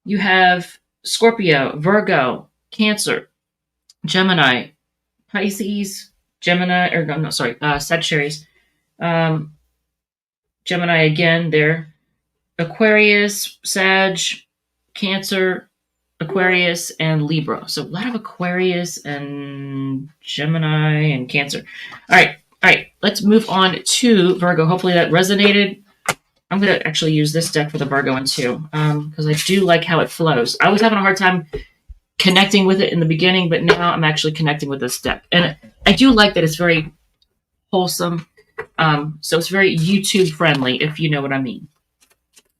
You have Scorpio, Virgo, Cancer, Gemini, Pisces, Gemini, or no, sorry, Sagittarius, Gemini again there, Aquarius, Sag, Cancer, Aquarius, and Libra. So a lot of Aquarius and Gemini and Cancer. All right, let's move on to Virgo. Hopefully that resonated. I'm going to actually use this deck for the Virgo one too, because I do like how it flows. I was having a hard time connecting with it in the beginning, but now I'm actually connecting with this deck. And I do like that it's very wholesome. So it's very YouTube friendly, if you know what I mean.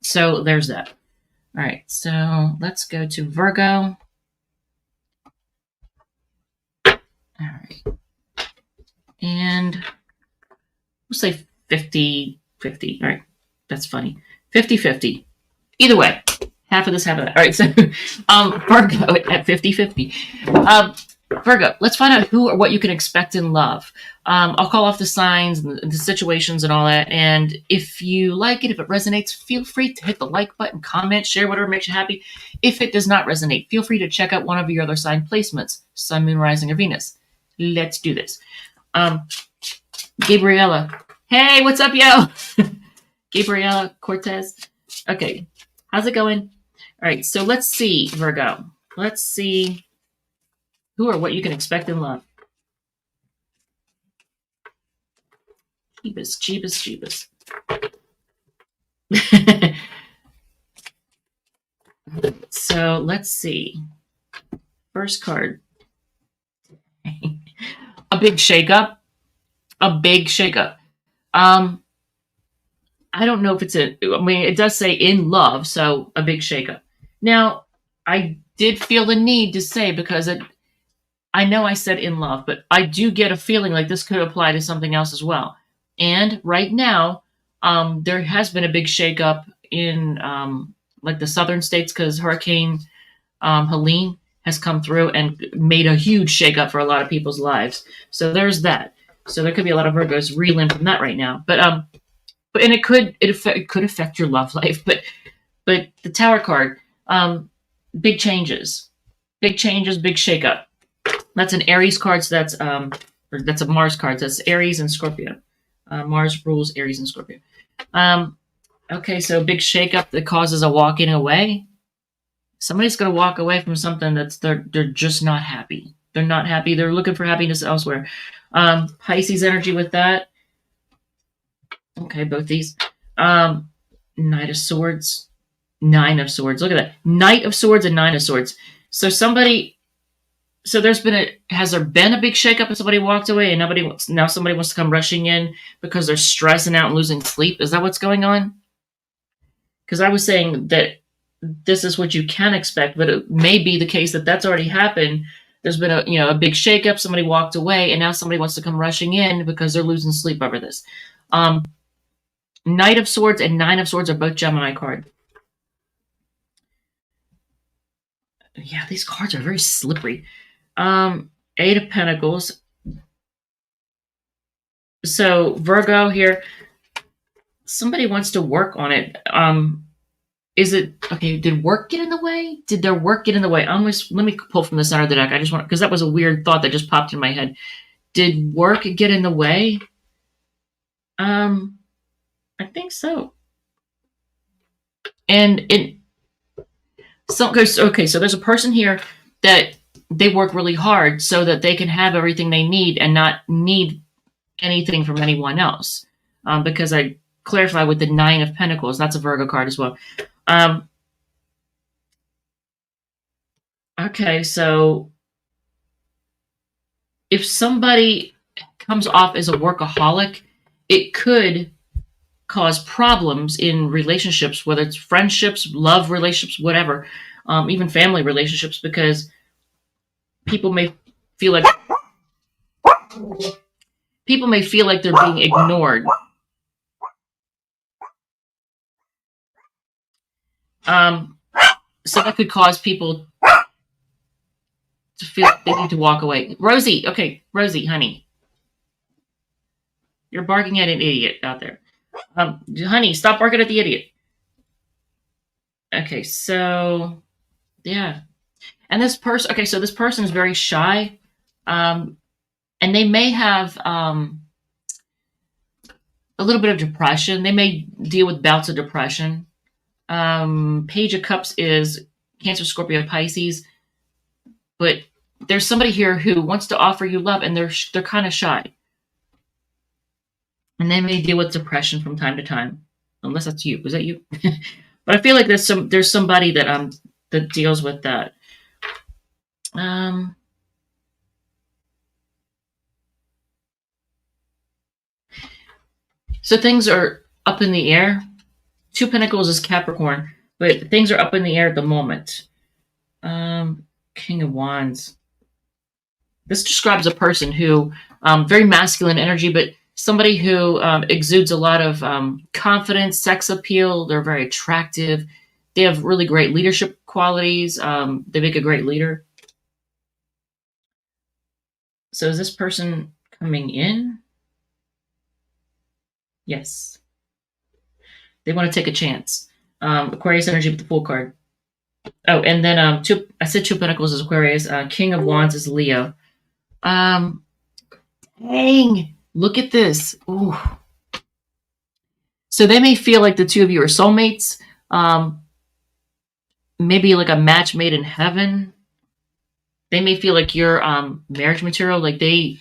So there's that. All right, so let's go to Virgo. All right. And we'll say 50-50. All right. That's funny. 50-50. Either way. Half of this, half of that. All right. So Virgo at 50-50. Virgo, let's find out who or what you can expect in love. I'll call off the signs and the situations and all that. And if you like it, if it resonates, feel free to hit the like button, comment, share, whatever makes you happy. If it does not resonate, feel free to check out one of your other sign placements, Sun, Moon, Rising, or Venus. Let's do this. Gabriella. Hey, what's up, yo? Gabriella Cortez. Okay. How's it going? All right. So let's see, Virgo. Let's see who or what you can expect in love. Jeebus. So let's see. First card. A big shakeup. I don't know if it does say in love, so a big shakeup. Now, I did feel the need to say, because I know I said in love, but I do get a feeling like this could apply to something else as well. And right now, there has been a big shakeup in like the southern states, because Hurricane Helene has come through and made a huge shakeup for a lot of people's lives. So there's that. So there could be a lot of Virgos reeling from that right now. But and it could affect your love life. But the Tower card, big changes, big shakeup. That's an Aries card. So that's a Mars card. So that's Aries and Scorpio. Mars rules Aries and Scorpio. Okay, so big shakeup that causes a walking away. Somebody's going to walk away from something they're just not happy. They're not happy. They're looking for happiness elsewhere. Pisces energy with that. Okay, both these. Knight of Swords, Nine of Swords. Look at that. Knight of Swords and Nine of Swords. So has there been a big shakeup and somebody walked away and now somebody wants to come rushing in because they're stressing out and losing sleep? Is that what's going on? Because I was saying that this is what you can expect, but it may be the case that that's already happened. There's been a big shakeup, somebody walked away, and now somebody wants to come rushing in because they're losing sleep over this. Knight of Swords and Nine of Swords are both Gemini cards. Yeah, these cards are very slippery. Eight of Pentacles. So Virgo here, somebody wants to work on it. Is it okay? Did work get in the way? Did their work get in the way? Let me pull from the center of the deck. I just want, because that was a weird thought that just popped in my head. Did work get in the way? I think so. So there's a person here that they work really hard so that they can have everything they need and not need anything from anyone else. Because I clarify with the Nine of Pentacles, that's a Virgo card as well. Okay, so if somebody comes off as a workaholic, it could cause problems in relationships, whether it's friendships, love relationships, whatever, even family relationships, because people may feel like they're being ignored. Um, so that could cause people to feel like they need to walk away. Rosie, okay, Rosie, honey, you're barking at an idiot out there. Honey, stop barking at the idiot. Okay, so yeah, and this person. Okay, so this person is very shy, and they may have a little bit of depression. They may deal with bouts of depression. Page of Cups is Cancer, Scorpio, Pisces, but there's somebody here who wants to offer you love, and they're kind of shy, and they may deal with depression from time to time. Unless that's you, was that you? But I feel like there's somebody that deals with that. So things are up in the air. Two Pentacles is Capricorn, but things are up in the air at the moment. King of Wands. This describes a person who, very masculine energy, but somebody who exudes a lot of confidence, sex appeal. They're very attractive. They have really great leadership qualities. They make a great leader. So is this person coming in? Yes. They want to take a chance. Aquarius energy with the Fool card. Oh, and then I said Two Pentacles is Aquarius. King of Wands is Leo. Dang! Look at this. Ooh. So they may feel like the two of you are soulmates. Maybe like a match made in heaven. They may feel like you're marriage material. Like they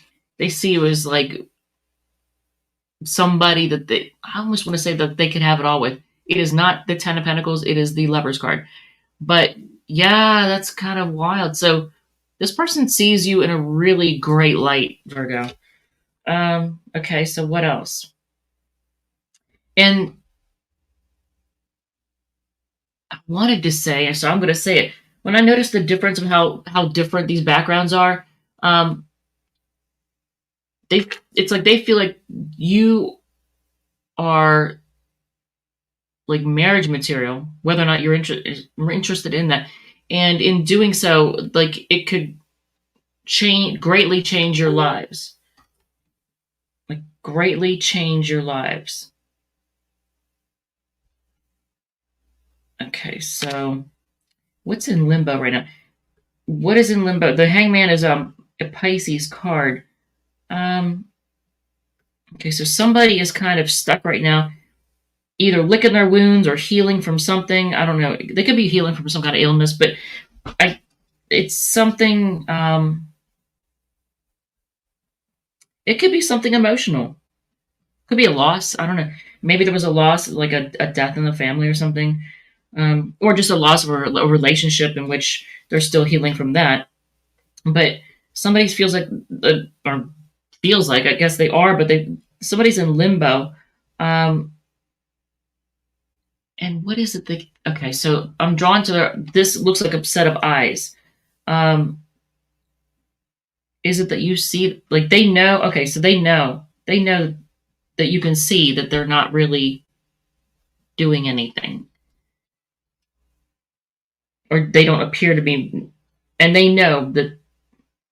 see you as like somebody that I almost want to say that they could have it all with. It is not the Ten of Pentacles. It is the Lover's card. But yeah, that's kind of wild. So this person sees you in a really great light, Virgo. Okay, so what else? And I wanted to say, so I'm going to say it. When I noticed the difference of how different these backgrounds are, it's like they feel like you are like marriage material, whether or not you're interested in that. And in doing so, like it could greatly change your lives. Like greatly change your lives. Okay, so what's in limbo right now? What is in limbo? The Hangman is a Pisces card. Okay, so somebody is kind of stuck right now, either licking their wounds or healing from something. I don't know. They could be healing from some kind of illness, but it's something. It could be something emotional. Could be a loss. I don't know. Maybe there was a loss, like a death in the family or something, or just a loss of a relationship in which they're still healing from that. But somebody feels like, or feels like, I guess they are, but somebody's in limbo. And what is it? Okay, so I'm drawn to this. Looks like a set of eyes. Is it that you see, like they know? Okay, so they know that you can see that they're not really doing anything, or they don't appear to be, and they know that.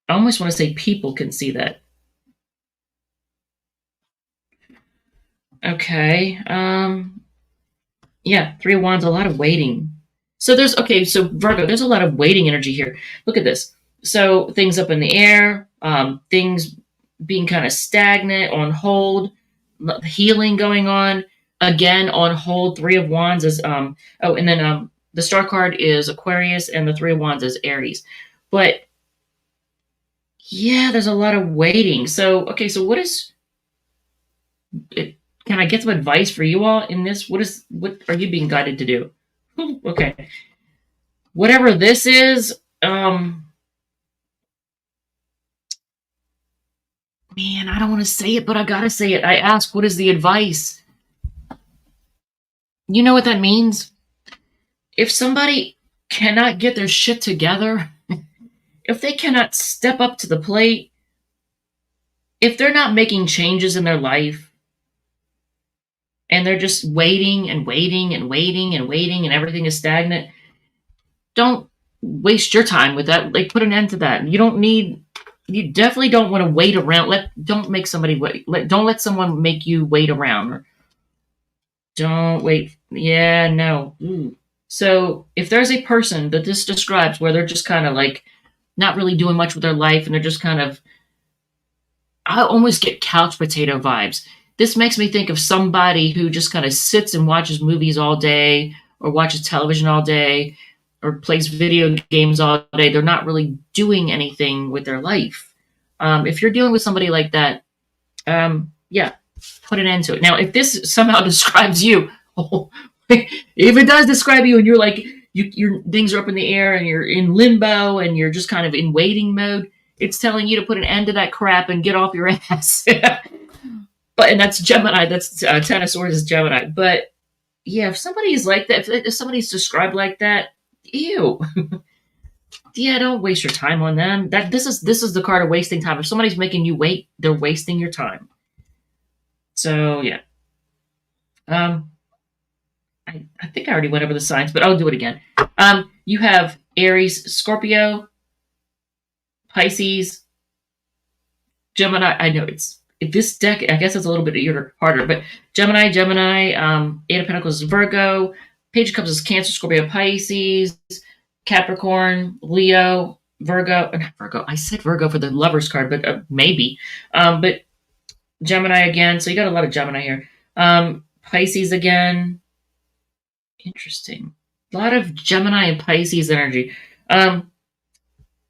I almost want to say people can see that. Okay. Yeah, Three of Wands, a lot of waiting. So so Virgo, there's a lot of waiting energy here. Look at this. So things up in the air, things being kind of stagnant, on hold, healing going on, again on hold. Three of Wands is and then the star card is Aquarius, and the Three of Wands is Aries. But yeah, there's a lot of waiting. So okay, so what is it? Can I get some advice for you all in this? What are you being guided to do? Okay. Whatever this is, man, I don't want to say it, but I gotta say it. I ask, what is the advice? You know what that means? If somebody cannot get their shit together, if they cannot step up to the plate, if they're not making changes in their life, and they're just waiting and waiting and waiting and waiting, and everything is stagnant. Don't waste your time with that. Like, put an end to that. You definitely don't want to wait around. Don't make somebody wait. Don't let someone make you wait around. Don't wait. Yeah, no. Ooh. So if there's a person that this describes where they're just kind of like not really doing much with their life, and they're just kind of, I almost get couch potato vibes. This makes me think of somebody who just kind of sits and watches movies all day, or watches television all day, or plays video games all day. They're not really doing anything with their life. If you're dealing with somebody like that, yeah, put an end to it. Now, if this somehow describes you, if it does describe you, and you're like, your things are up in the air and you're in limbo and you're just kind of in waiting mode, it's telling you to put an end to that crap and get off your ass. And that's Gemini. That's 10 of Swords is Gemini. But yeah, if somebody's like that, if somebody's described like that, ew. Yeah, don't waste your time on them. This is the card of wasting time. If somebody's making you wait, they're wasting your time. So yeah. I think I already went over the signs, but I'll do it again. You have Aries, Scorpio, Pisces, Gemini. I know this deck, I guess it's a little bit harder, but Gemini, Eight of Pentacles is Virgo, Page of Cups is Cancer, Scorpio, Pisces, Capricorn, Leo, Virgo. Not Virgo. I said Virgo for the Lovers card, but maybe. But Gemini again. So you got a lot of Gemini here. Pisces again. Interesting. A lot of Gemini and Pisces energy.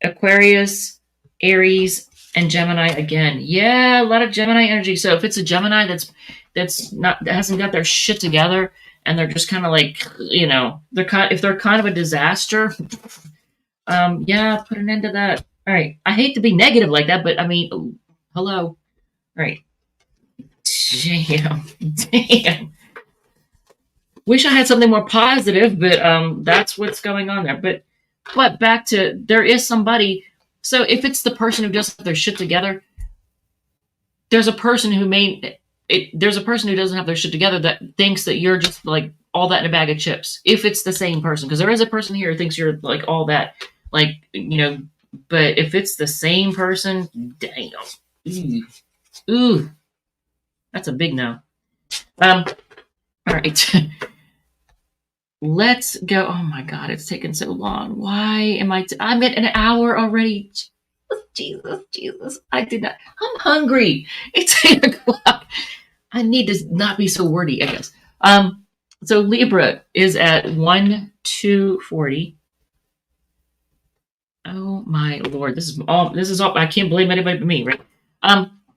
Aquarius, Aries, and Gemini again. Yeah, a lot of Gemini energy. So if it's a Gemini that hasn't got their shit together, and they're just kind of like, if they're kind of a disaster, yeah, put an end to that. All right. I hate to be negative like that, but I mean, hello. All right. Damn. Wish I had something more positive, but that's what's going on there. But back to, there is somebody. So if it's the person who doesn't have their shit together, there's a person who doesn't have their shit together that thinks that you're just like all that in a bag of chips. If it's the same person, because there is a person here who thinks you're like all that, but if it's the same person, damn. Ooh. That's a big no. All right. Let's go. Oh my God, it's taken so long. Why am I'm at an hour already. Jesus. I did not. I'm hungry. It's 8 o'clock. I need to not be so wordy, I guess. So Libra is at 1-240. Oh my Lord. This is all, I can't blame anybody but me, right?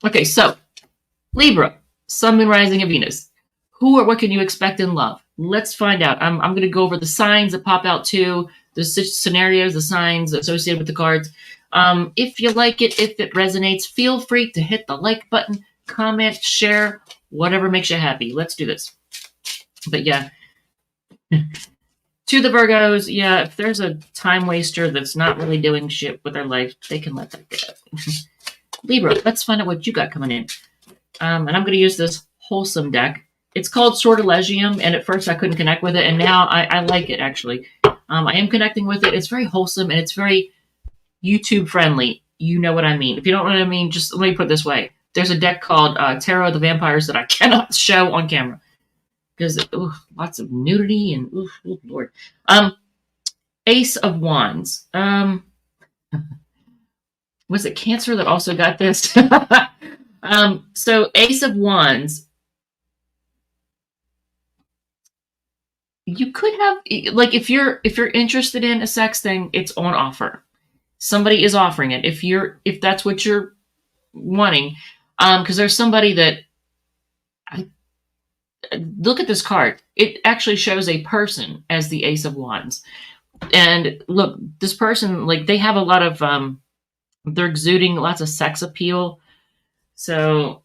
Okay, so Libra, Sun, Moon, Rising, and Venus. Who or what can you expect in love? Let's find out. I'm going to go over the signs that pop out too, the scenarios, the signs associated with the cards. If you like it, if it resonates, feel free to hit the like button, comment, share, whatever makes you happy. Let's do this. But yeah, to the Virgos, yeah, if there's a time waster that's not really doing shit with their life, they can let that go. Libra, let's find out what you got coming in. And I'm going to use this wholesome deck. It's called Sortilegium, and at first I couldn't connect with it, and now I like it, actually. I am connecting with it. It's very wholesome, and it's very YouTube-friendly. You know what I mean. If you don't know what I mean, just let me put it this way. There's a deck called Tarot of the Vampires that I cannot show on camera. Because, lots of nudity, and, oh, Lord. Ace of Wands. Was it Cancer that also got this? So Ace of Wands. You could have, like, if you're interested in a sex thing, it's on offer. Somebody is offering it. If that's what you're wanting, because there's somebody that, look at this card. It actually shows a person as the Ace of Wands, and look, this person, like, they have a lot of, they're exuding lots of sex appeal. So,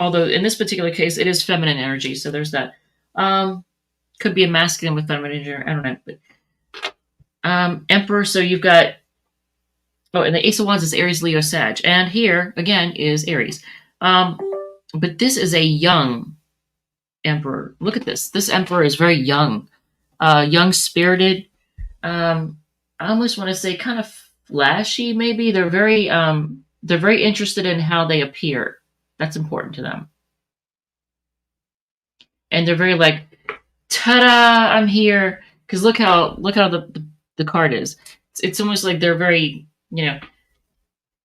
although in this particular case, it is feminine energy, so there's that. Could be a masculine with feminine energy. I don't know. But, Emperor, so you've got... Oh, and the Ace of Wands is Aries, Leo, Sag. And here, again, is Aries. But this is a young Emperor. Look at this. This Emperor is very young, young spirited. I almost want to say kind of flashy. Maybe they're very interested in how they appear. That's important to them, and they're very like, ta-da! I'm here. Because look how the card is. It's almost like they're very,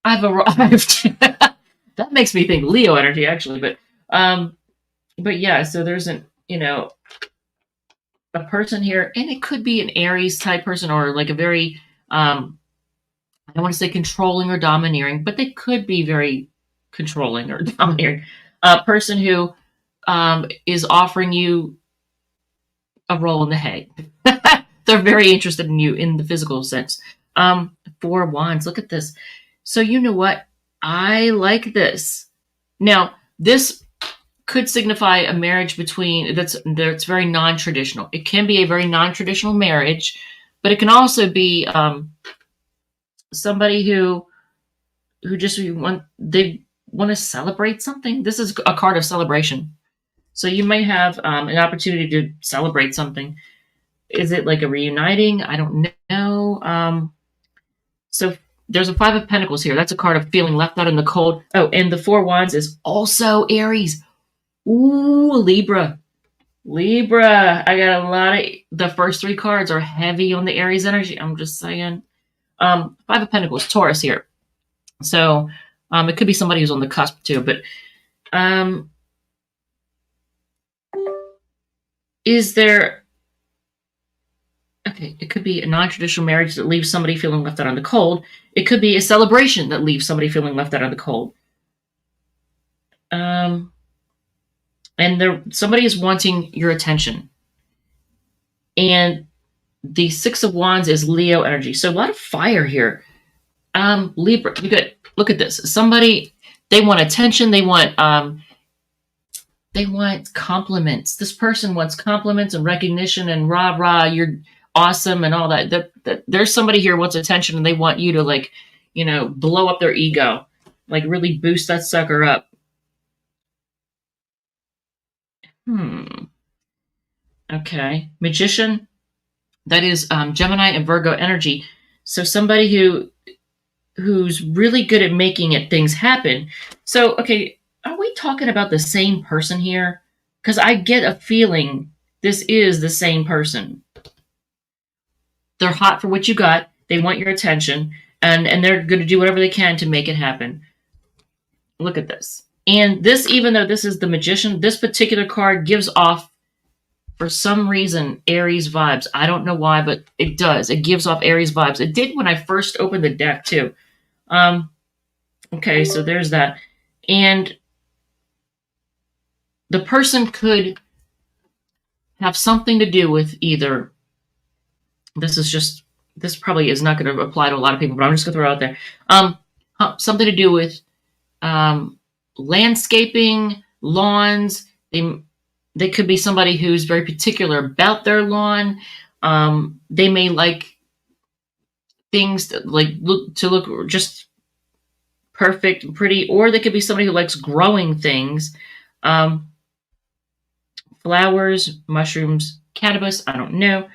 I've arrived. That makes me think Leo energy actually, but yeah. So there's a person here, and it could be an Aries type person or like a very I don't want to say controlling or domineering, but they could be very controlling or domineering. A person who is offering you a roll in the hay. They're very interested in you in the physical sense. 4 wands. Look at this. So you know what? I like this. Now, this could signify a marriage between that's very non-traditional. It can be a very non-traditional marriage, but it can also be somebody who just want to celebrate something. This is a card of celebration. So you may have an opportunity to celebrate something. Is it like a reuniting? I don't know. So there's a 5 of Pentacles here. That's a card of feeling left out in the cold. Oh, and the 4 wands is also Aries. Ooh, Libra. Libra. I got a lot of, the first 3 cards are heavy on the Aries energy. I'm just saying. 5 of Pentacles, Taurus here. So it could be somebody who's on the cusp too. But is there... Okay, it could be a non-traditional marriage that leaves somebody feeling left out in the cold. It could be a celebration that leaves somebody feeling left out in the cold. And somebody is wanting your attention. And the 6 of Wands is Leo energy. So a lot of fire here. Libra, look at this. Somebody, they want attention. They want compliments. This person wants compliments and recognition and rah, rah, you're awesome and all that. There's somebody here who wants attention and they want you to blow up their ego, like really boost that sucker up. Okay. Magician, that is Gemini and Virgo energy. So somebody who's really good at making things happen. So, okay, are we talking about the same person here? Because I get a feeling this is the same person. They're hot for what you got. They want your attention. And they're going to do whatever they can to make it happen. Look at this. And this, even though this is the Magician, this particular card gives off, for some reason, Aries vibes. I don't know why, but it does. It gives off Aries vibes. It did when I first opened the deck, too. Okay, so there's that. And the person could have something to do with either... This probably is not going to apply to a lot of people, but I'm just going to throw it out there. Something to do with landscaping, lawns. They could be somebody who's very particular about their lawn. They may like things that look just perfect and pretty, or they could be somebody who likes growing things. Flowers, mushrooms, cannabis, I don't know.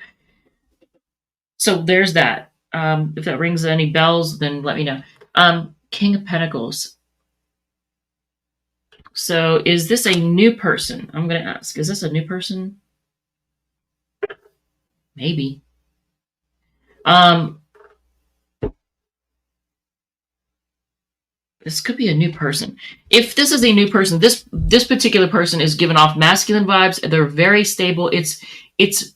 So there's that. If that rings any bells, then let me know. King of Pentacles. So is this a new person? I'm going to ask. Is this a new person? Maybe. This could be a new person. If this is a new person, this particular person is giving off masculine vibes. They're very stable. It's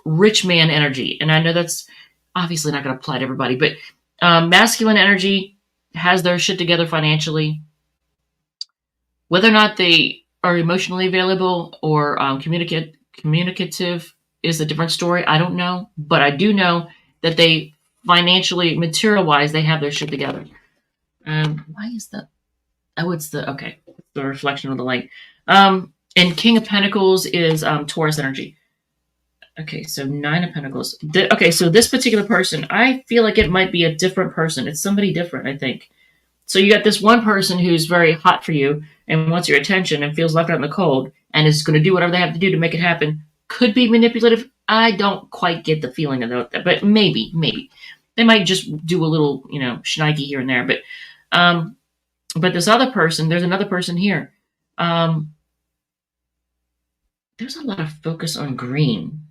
rich man energy. And I know that's obviously not going to apply to everybody, but masculine energy has their shit together financially. Whether or not they are emotionally available or communicative is a different story. I don't know, but I do know that they financially, material-wise, they have their shit together. Why is that? Oh, it's the reflection of the light. And King of Pentacles is Taurus energy. Okay, so 9 of Pentacles. Okay, so this particular person, I feel like it might be a different person. It's somebody different, I think. So you got this one person who's very hot for you and wants your attention and feels left out in the cold. and is going to do whatever they have to do to make it happen. Could be manipulative. I don't quite get the feeling about that, but maybe they might just do a little, schnikey here and there. But this other person, there's another person here. There's a lot of focus on green.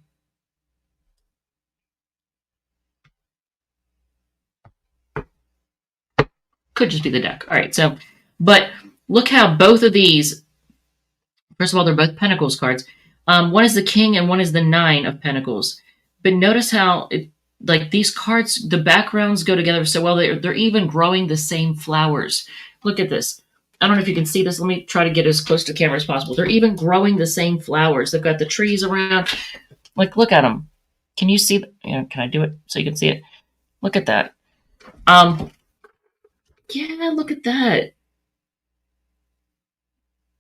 Could just be the deck. All right, so, but look how both of these, first of all, they're both Pentacles cards. One is the King and one is the Nine of Pentacles. But notice how, like these cards, the backgrounds go together so well. They're even growing the same flowers. Look at this. I don't know if you can see this. Let me try to get as close to camera as possible. They're even growing the same flowers. They've got the trees around. Like, look at them. Can you see? Can I do it so you can see it? Look at that. Yeah, look at that.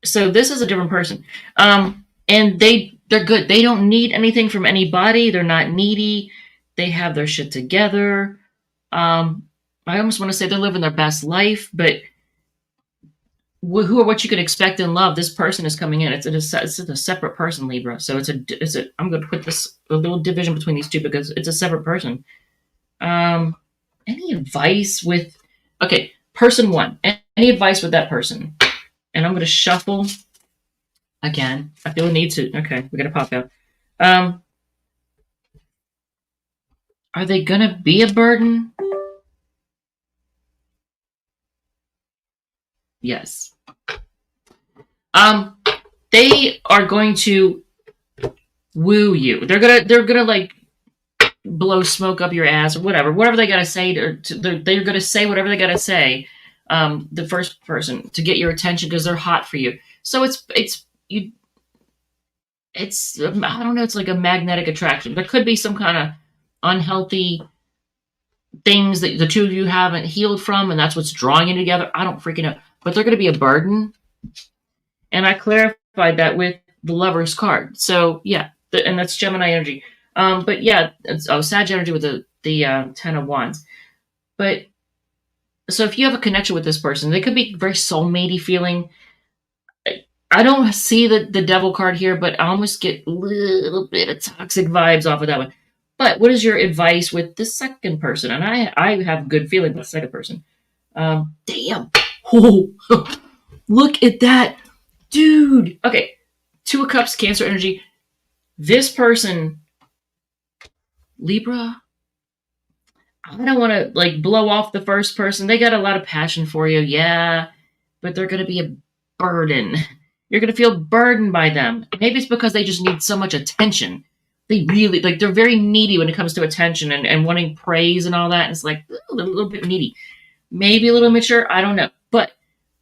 So this is a different person. And they're good. They don't need anything from anybody. They're not needy. They have their shit together. I almost want to say they're living their best life, but who or what you could expect in love, this person is coming in. It's a separate person, Libra. So I'm going to put a little division between these two because it's a separate person. Any advice with, okay, person one, any advice with that person? And I'm going to shuffle again. I feel a need to, okay, we're going to pop out. Are they going to be a burden? Yes. They are going to woo you. They're gonna like blow smoke up your ass or whatever they gotta say. They're gonna say whatever they gotta say. The first person to get your attention because they're hot for you. So it's I don't know. It's like a magnetic attraction. There could be some kind of unhealthy things that the two of you haven't healed from, and that's what's drawing you together. I don't freaking know. But they're going to be a burden. And I clarified that with the Lover's card. So, yeah, and that's Gemini energy. But, yeah, it's Sag energy with the Ten of Wands. But, so if you have a connection with this person, they could be very soulmate-y feeling. I don't see the Devil card here, but I almost get a little bit of toxic vibes off of that one. But what is your advice with the second person? And I have a good feeling about the second person. Damn. Oh, look at that. Dude. Okay. Two of Cups, Cancer energy. This person, Libra, I don't want to like blow off the first person. They got a lot of passion for you. Yeah. But they're going to be a burden. You're going to feel burdened by them. Maybe it's because they just need so much attention. They really, like, they're very needy when it comes to attention and wanting praise and all that. And it's like a little bit needy. Maybe a little mature. I don't know. But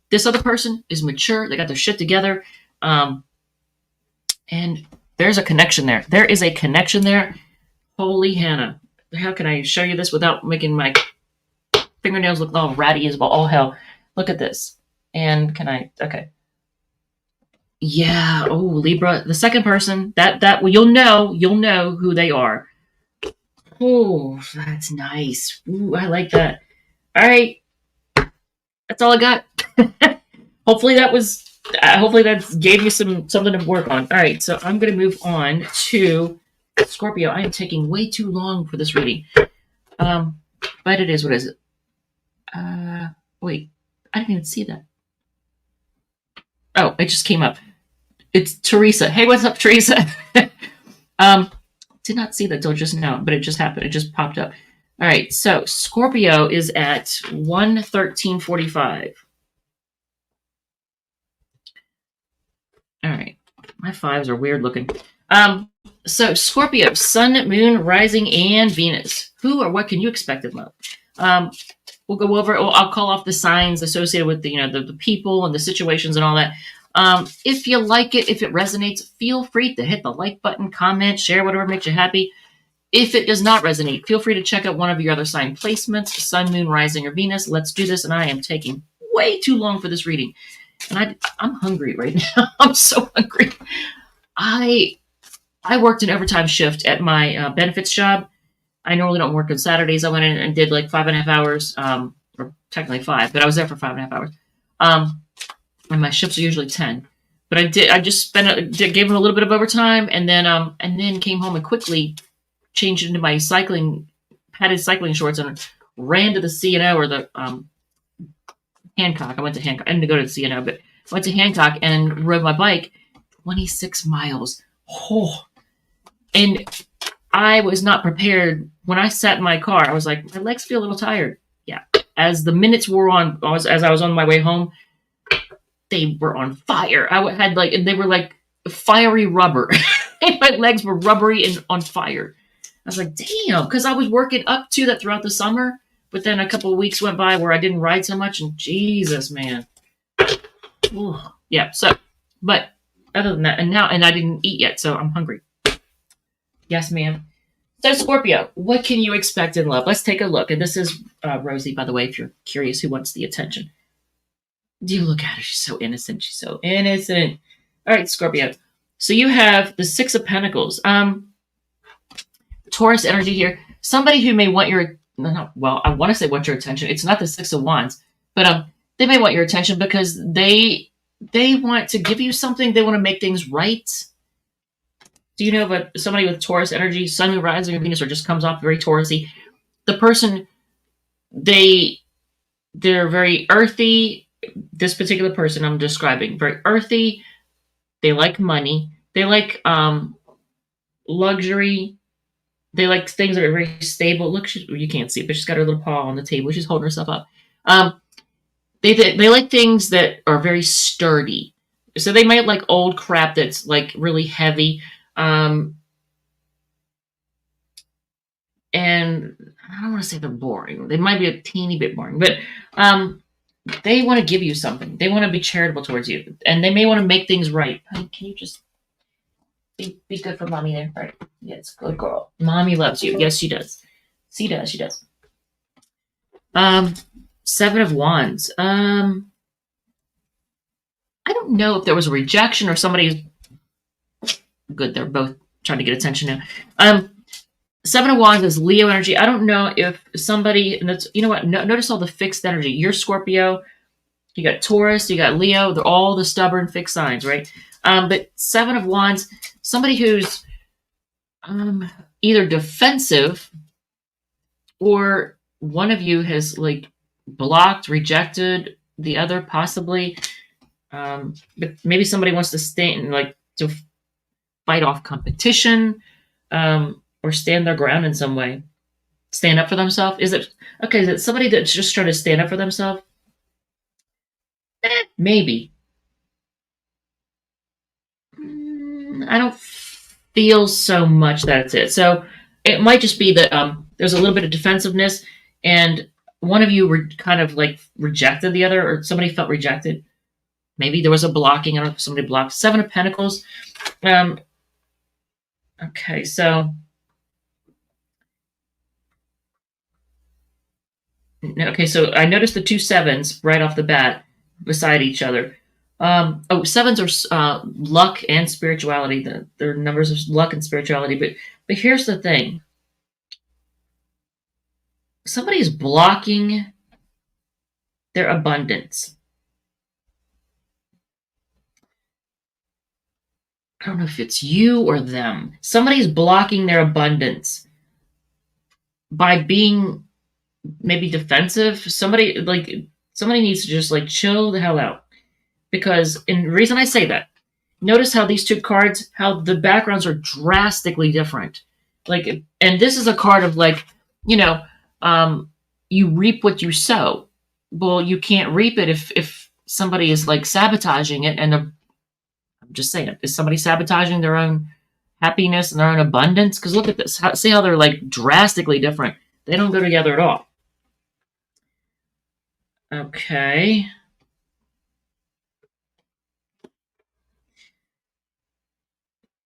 this other person is mature. They got their shit together. And there's a connection there. There is a connection there. Holy Hannah. How can I show you this without making my fingernails look all ratty as well? Oh, hell. Look at this. And can I, okay. Yeah. Oh, Libra. The second person, well, you'll know who they are. Oh, that's nice. Ooh, I like that. All right. That's all I got. Hopefully that gave you something to work on. All right. So I'm going to move on to Scorpio. I am taking way too long for this reading. But it is, what is it? Wait, I didn't even see that. Oh, it just came up. It's Teresa. Hey, what's up, Teresa? Did not see that till just now, but it just happened. It just popped up. All right, so Scorpio is at 113.45. All right, my fives are weird looking. So Scorpio, Sun, Moon, Rising, and Venus. Who or what can you expect in love? We'll go over. I'll call off the signs associated with the people and the situations and all that. If you like it, if it resonates, feel free to hit the like button, comment, share, whatever makes you happy. If it does not resonate, feel free to check out one of your other sign placements, Sun, Moon, Rising, or Venus. Let's do this. And I am taking way too long for this reading. And I'm hungry right now. I'm so hungry. I worked an overtime shift at my benefits job. I normally don't work on Saturdays. I went in and did like 5.5 hours, or technically 5, but I was there for 5.5 hours. And my shifts are usually 10. But I just gave him a little bit of overtime, and then came home and quickly changed into my padded cycling shorts and ran to the CNO or the Hancock. I went to Hancock. I didn't go to the CNO, but went to Hancock and rode my bike 26 miles. Oh, and I was not prepared. When I sat in my car, I was like, my legs feel a little tired. Yeah. As the minutes wore on, as I was on my way home, they were on fire. They were like fiery rubber. My legs were rubbery and on fire. I was like, damn, because I was working up to that throughout the summer, but then a couple of weeks went by where I didn't ride so much, and Jesus, man. Ooh. Yeah, so, but other than that, and I didn't eat yet, so I'm hungry. Yes, ma'am. So, Scorpio, what can you expect in love? Let's take a look. And this is Rosie, by the way, if you're curious who wants the attention. Do you look at her? She's so innocent. She's so innocent. All right, Scorpio. So you have the Six of Pentacles. Taurus energy here. Somebody who may want your, well, I want to say want your attention. It's not the Six of Wands, but they may want your attention because they want to give you something. They want to make things right. Do you know of somebody with Taurus energy, Sun, Moon, rising, or Venus, or just comes off very Taurusy? The person, they're very earthy. This particular person I'm describing, very earthy. They like money. They like luxury. They like things that are very stable. Look, you can't see it, but she's got her little paw on the table. She's holding herself up. They like things that are very sturdy. So they might like old crap that's like really heavy. And I don't want to say they're boring. They might be a teeny bit boring, but they want to give you something. They want to be charitable towards you, and they may want to make things right. Honey, can you just be good for mommy there? All right. Yes, good girl. Mommy loves you. Yes, she does. She does. Seven of Wands. I don't know if there was a rejection or somebody's good. They're both trying to get attention now. Seven of Wands is Leo energy. I don't know if somebody, and that's, you know what? Notice all the fixed energy. You're Scorpio. You got Taurus. You got Leo. They're all the stubborn fixed signs, right? But Seven of Wands, somebody who's either defensive or one of you has like blocked, rejected the other, possibly. But maybe somebody wants to to fight off competition, or stand their ground in some way. Stand up for themselves. Is it somebody that's just trying to stand up for themselves? Maybe. I don't feel so much that it's it. So it might just be that there's a little bit of defensiveness, and one of you were kind of like rejected the other, or somebody felt rejected. Maybe there was a blocking. I don't know if somebody blocked. Seven of Pentacles. Okay, so I noticed the two sevens right off the bat beside each other. Sevens are luck and spirituality. They're numbers of luck and spirituality. But here's the thing. Somebody is blocking their abundance. I don't know if it's you or them. Somebody's blocking their abundance by being maybe defensive. Somebody needs to just like chill the hell out. Because, and the reason I say that, notice how these two cards, how the backgrounds are drastically different. Like, and this is a card of like, you reap what you sow. Well, you can't reap it if somebody is like sabotaging it, and I'm just saying, is somebody sabotaging their own happiness and their own abundance? Because look at this. See how they're like drastically different. They don't go together at all. Okay.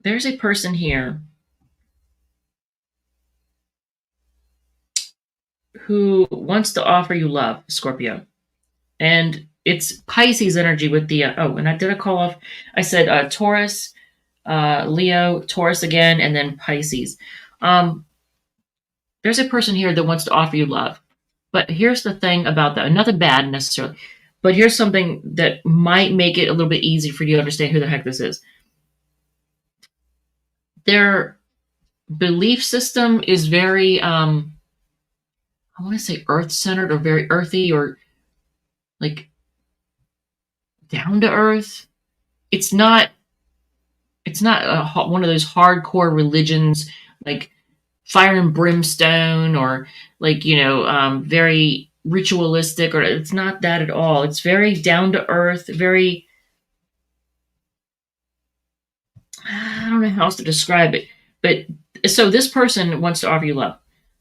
There's a person here who wants to offer you love, Scorpio. And it's Pisces energy with the, and I did a call off. I said Taurus, Leo, Taurus again, and then Pisces. There's a person here that wants to offer you love. But here's the thing about that. Nothing bad necessarily. But here's something that might make it a little bit easy for you to understand who the heck this is. Their belief system is very, I want to say earth centered or very earthy or like down to earth. It's not. It's not one of those hardcore religions like fire and brimstone or like very ritualistic, or it's not that at all. It's very down to earth, very, I don't know how else to describe it. But so this person wants to offer you love,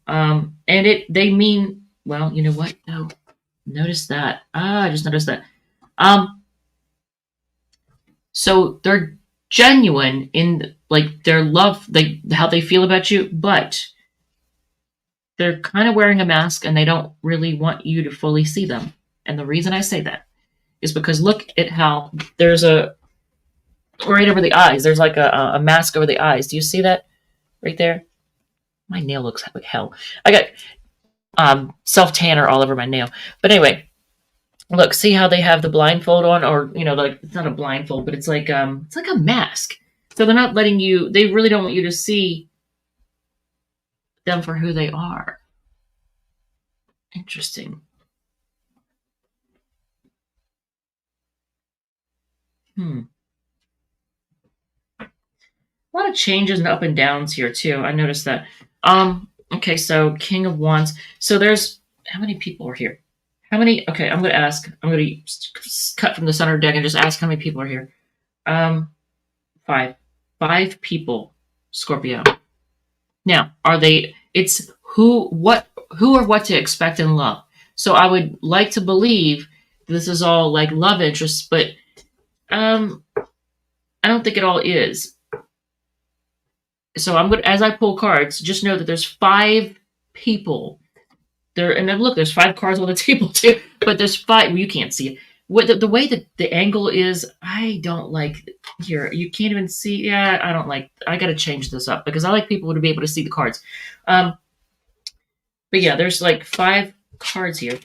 and they mean well. You know what? Oh, notice that. I just noticed that. So they're genuine in like their love, like how they feel about you, but they're kind of wearing a mask and they don't really want you to fully see them. And the reason I say that is because look at how there's a right over the eyes. There's like a mask over the eyes. Do you see that right there? My nail looks like hell. I got self tanner all over my nail. But anyway, look, see how they have the blindfold on, or like it's not a blindfold, but it's like a mask. So they're not letting you. They really don't want you to see them for who they are. Interesting. A lot of changes and up and downs here too. I noticed that. Okay, so King of Wands. So there's how many people are here? How many? Okay, I'm going to ask. I'm going to cut from the center deck and just ask how many people are here. Five. 5 people, Scorpio. Now, are they? It's who or what to expect in love. So I would like to believe this is all like love interests, but I don't think it all is. So I'm going to, as I pull cards, just know that there's 5 people there, and then look, there's 5 cards on the table too. But there's 5. Well, you can't see it. The way that the angle is, I don't like here. You can't even see. Yeah, I don't like. I got to change this up because I like people to be able to see the cards. But yeah, there's like 5 cards here.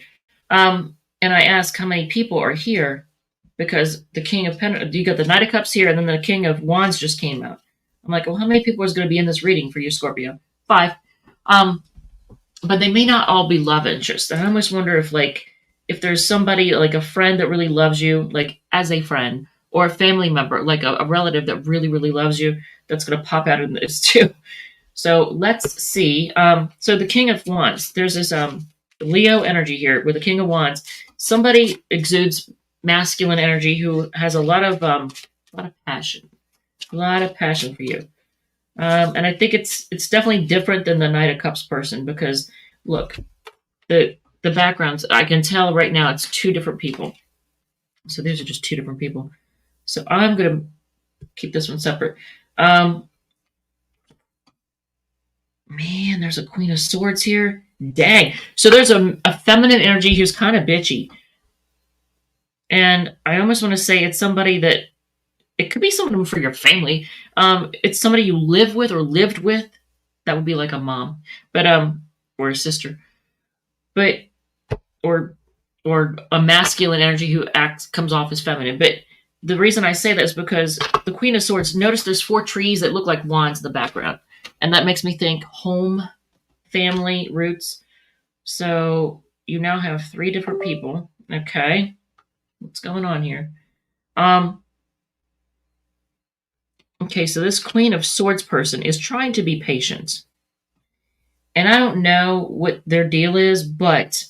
And I ask how many people are here because the King of Pentacles, you got the Knight of Cups here, and then the King of Wands just came out. I'm like, well, how many people is going to be in this reading for you, Scorpio? 5. But they may not all be love interests. And I almost wonder if there's somebody like a friend that really loves you, like as a friend, or a family member, like a relative that really, really loves you, that's going to pop out in this too. So let's see. So the King of Wands, there's this Leo energy here with the King of Wands. Somebody exudes masculine energy who has a lot of passion, for you. And I think it's definitely different than the Knight of Cups person because look, the backgrounds, I can tell right now it's 2 different people. So these are just 2 different people. So I'm going to keep this one separate. Man, there's a Queen of Swords here. Dang. So there's a feminine energy who's kind of bitchy. And I almost want to say it's somebody that, it could be someone for your family. It's somebody you live with or lived with. That would be like a mom, but or a sister. But or a masculine energy who comes off as feminine. But the reason I say that is because the Queen of Swords, notice there's 4 trees that look like wands in the background. And that makes me think home, family, roots. So you now have 3 different people. Okay. What's going on here? Okay, so this Queen of Swords person is trying to be patient. And I don't know what their deal is, but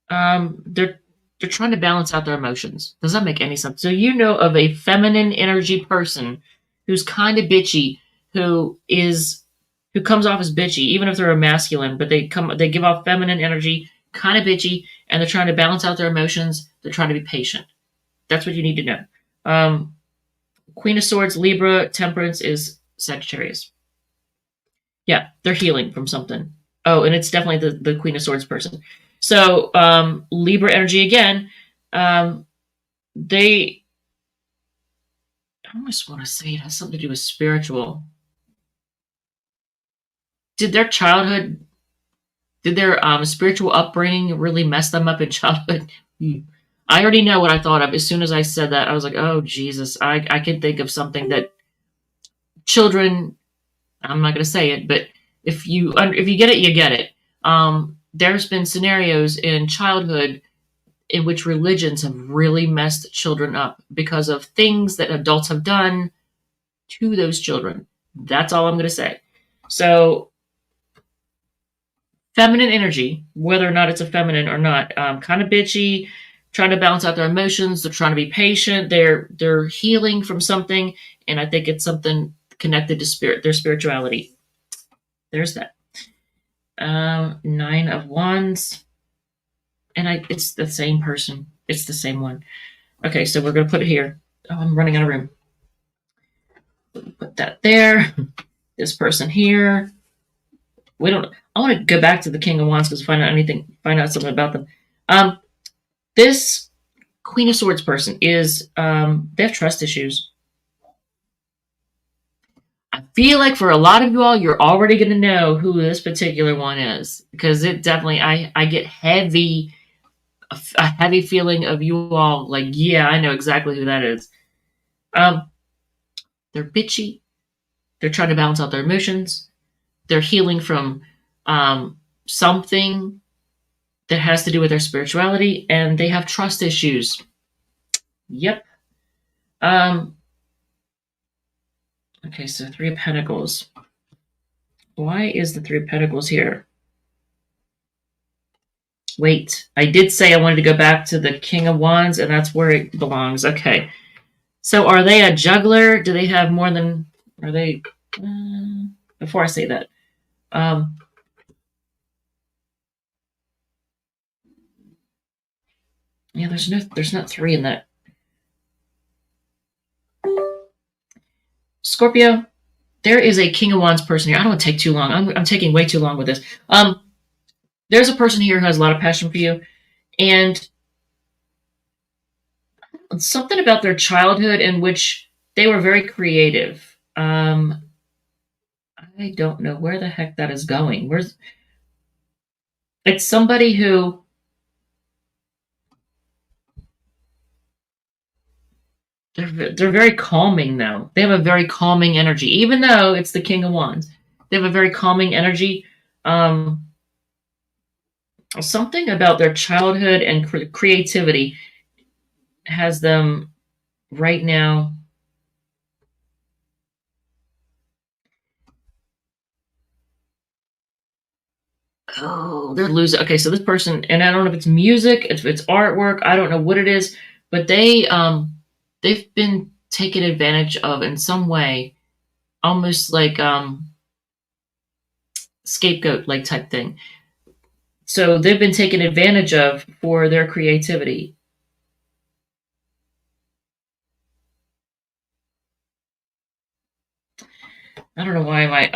they're trying to balance out their emotions. Does that make any sense? So you know of a feminine energy person who's kind of bitchy, who comes off as bitchy, even if they're a masculine, but they give off feminine energy, kind of bitchy, and they're trying to balance out their emotions. They're trying to be patient. That's what you need to know. Queen of Swords, Libra, Temperance is Sagittarius. Yeah, they're healing from something. Oh, and it's definitely the Queen of Swords person. So Libra energy again. They, I almost want to say it has something to do with spiritual. Did their spiritual upbringing really mess them up in childhood? I already know what I thought of. As soon as I said that, I was like, oh, Jesus, I can think of something that children, I'm not going to say it, but if you get it, you get it. There's been scenarios in childhood in which religions have really messed children up because of things that adults have done to those children. That's all I'm going to say. So, feminine energy, whether or not it's a feminine or not, kind of bitchy, trying to balance out their emotions. They're trying to be patient. They're healing from something, and I think it's something connected to spirit, their spirituality. There's that. Nine of Wands, and it's the same person. It's the same one. Okay, so we're gonna put it here. Oh, I'm running out of room. Put that there. This person here. We don't. I want to go back to the King of Wands because find out something about them. This Queen of Swords person is they have trust issues. I feel like for a lot of you all, you're already going to know who this particular one is because it definitely I get a heavy feeling of you all like, yeah, I know exactly who that is. They're bitchy. They're trying to balance out their emotions. They're healing from something that has to do with their spirituality, and they have trust issues. Yep. Okay, so Three of Pentacles. Why is the Three of Pentacles here? Wait, I did say I wanted to go back to the King of Wands, and that's where it belongs. Okay. So are they a juggler? Do they have more than... Are they... before I say that. Yeah, there's not three in that. Scorpio, there is a King of Wands person here. I don't want to take too long. I'm taking way too long with this. There's a person here who has a lot of passion for you, and something about their childhood in which they were very creative. I don't know where the heck that is going. It's somebody who they're very calming though. They have a very calming energy, even though it's the King of Wands. They have a very calming energy. Something about their childhood and creativity has them right now. Oh, they're losing. Okay, so this person, and I don't know if it's music, if it's artwork, I don't know what it is, but they've been taken advantage of in some way, almost like scapegoat like type thing. So they've been taken advantage of for their creativity. I don't know why my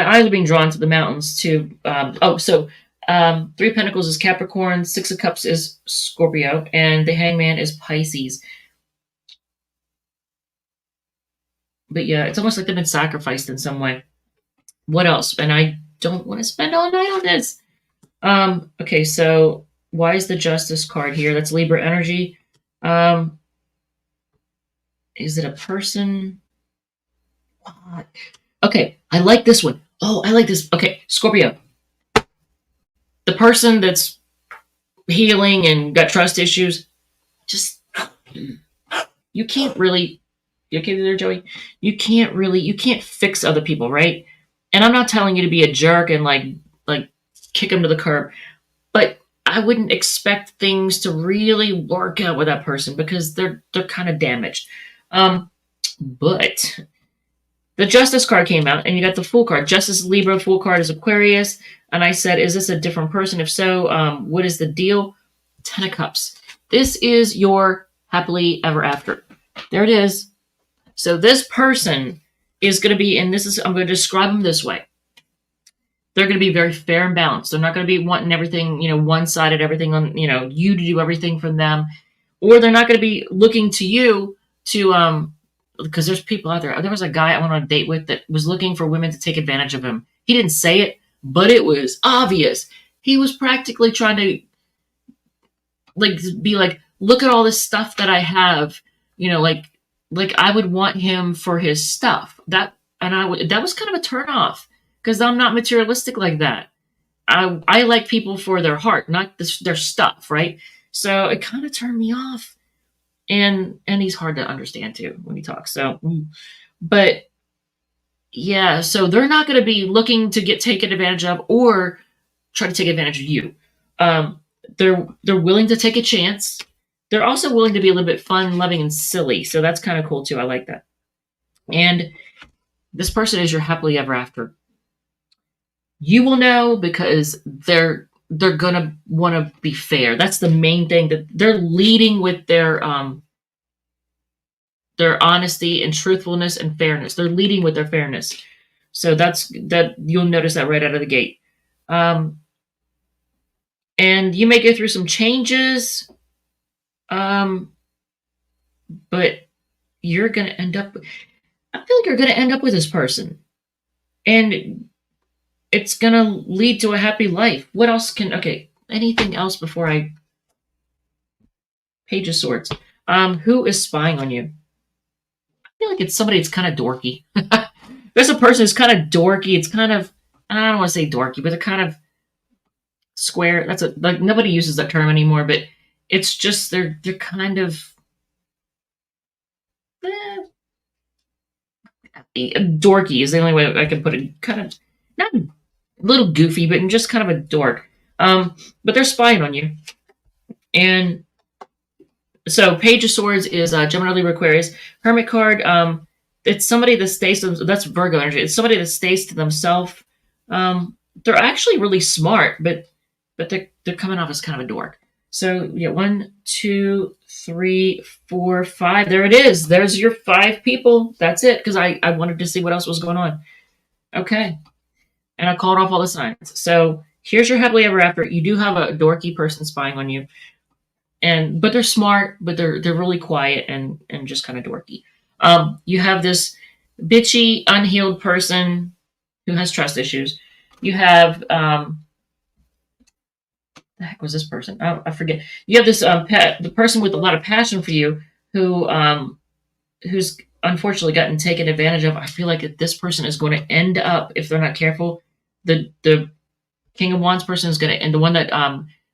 eyes are being drawn to the mountains too. Three of Pentacles is Capricorn, Six of Cups is Scorpio, and the Hangman is Pisces. But yeah, it's almost like they've been sacrificed in some way. What else? And I don't want to spend all night on this. Okay, so why is the Justice card here? That's Libra energy. Is it a person? What? Okay, I like this one. Oh, I like this. Okay, Scorpio. The person that's healing and got trust issues, just you can't really. You okay there, Joey? You can't fix other people, right? And I'm not telling you to be a jerk and like kick them to the curb, but I wouldn't expect things to really work out with that person because they're kind of damaged. But the Justice card came out, and you got the Fool card. Justice Libra, Fool card is Aquarius, and I said, is this a different person? If so, what is the deal? Ten of Cups. This is your happily ever after. There it is. So this person is going to be, and I'm going to describe them this way. They're going to be very fair and balanced. They're not going to be wanting everything, one-sided, everything on, you to do everything from them. Or they're not going to be looking to you to, because there's people out there. There was a guy I went on a date with that was looking for women to take advantage of him. He didn't say it, but it was obvious. He was practically trying to be like, look at all this stuff that I have, you know, like I would want him for his stuff. That was kind of a turn off because I'm not materialistic like that. I like people for their heart, not their stuff, right? So it kind of turned me off. And he's hard to understand too when he talks. So, but yeah, so they're not going to be looking to get taken advantage of or try to take advantage of you. Um, they're willing to take a chance. They're also willing to be a little bit fun, loving, and silly. So that's kind of cool too. I like that. And this person is your happily ever after. You will know because they're gonna want to be fair. That's the main thing, that they're leading with their honesty and truthfulness and fairness. They're leading with their fairness. So that you'll notice that right out of the gate. And you may go through some changes, but you're gonna end up. I feel like you're gonna end up with this person, and it's gonna lead to a happy life. What else can? Okay, anything else before I? Page of Swords. Who is spying on you? I feel like it's somebody that's kind of dorky. There's a person who's kind of dorky. It's kind of, I don't want to say dorky, but they're kind of square. Like nobody uses that term anymore, but it's just they're kind of dorky is the only way I can put it. Kind of not a little goofy, but just kind of a dork. But they're spying on you, and so Page of Swords is Gemini, Libra, Aquarius. Hermit card. It's somebody that stays to them. That's Virgo energy. It's somebody that stays to themselves. They're actually really smart, but they're coming off as kind of a dork. So yeah, 1, 2, 3, 4, 5. There it is. There's your 5 people. That's it. Because I wanted to see what else was going on. Okay, and I called off all the signs. So here's your happily ever after. You do have a dorky person spying on you. But they're smart, but they're really quiet and just kind of dorky. You have this bitchy, unhealed person who has trust issues. You have the heck was this person? Oh, I forget. You have this the person with a lot of passion for you who's unfortunately gotten taken advantage of. I feel like this person is going to end up, if they're not careful, the King of Wands person is going to end, the one that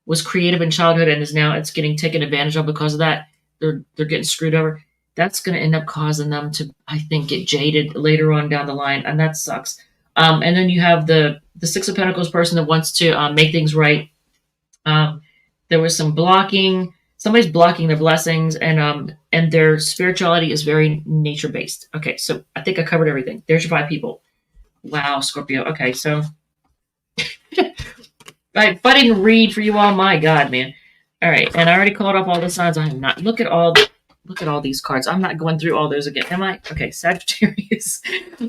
was creative in childhood and is now it's getting taken advantage of because of that. They're getting screwed over. That's going to end up causing them to, I think, get jaded later on down the line, and that sucks. And then you have the Six of Pentacles person that wants to make things right. There was some blocking. Somebody's blocking their blessings, and their spirituality is very nature based. Okay, so I think I covered everything. There's your 5 people. Wow, Scorpio. Okay, so. If I didn't read for you all, my God, man. All right, and I already called off all the signs. I am not. Look at all these cards. I'm not going through all those again, am I? Okay, Sagittarius,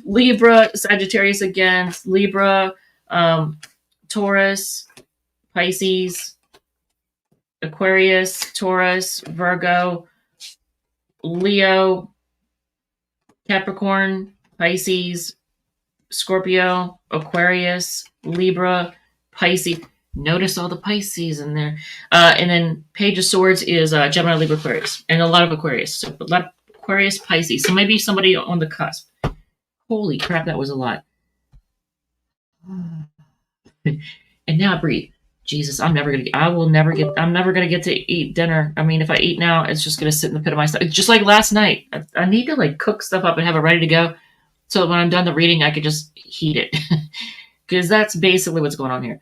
Libra, Sagittarius again, Libra, Taurus, Pisces, Aquarius, Taurus, Virgo, Leo, Capricorn, Pisces, Scorpio, Aquarius, Libra, Pisces. Notice all the Pisces in there. And then Page of Swords is Gemini, Libra, Aquarius. And a lot of Aquarius. So a lot of Aquarius, Pisces. So maybe somebody on the cusp. Holy crap, that was a lot. And now breathe. Jesus, I'm never gonna get to eat dinner. I mean, if I eat now, it's just gonna sit in the pit of my stomach. Just like last night. I need to like cook stuff up and have it ready to go. So that when I'm done the reading, I could just heat it. Because that's basically what's going on here.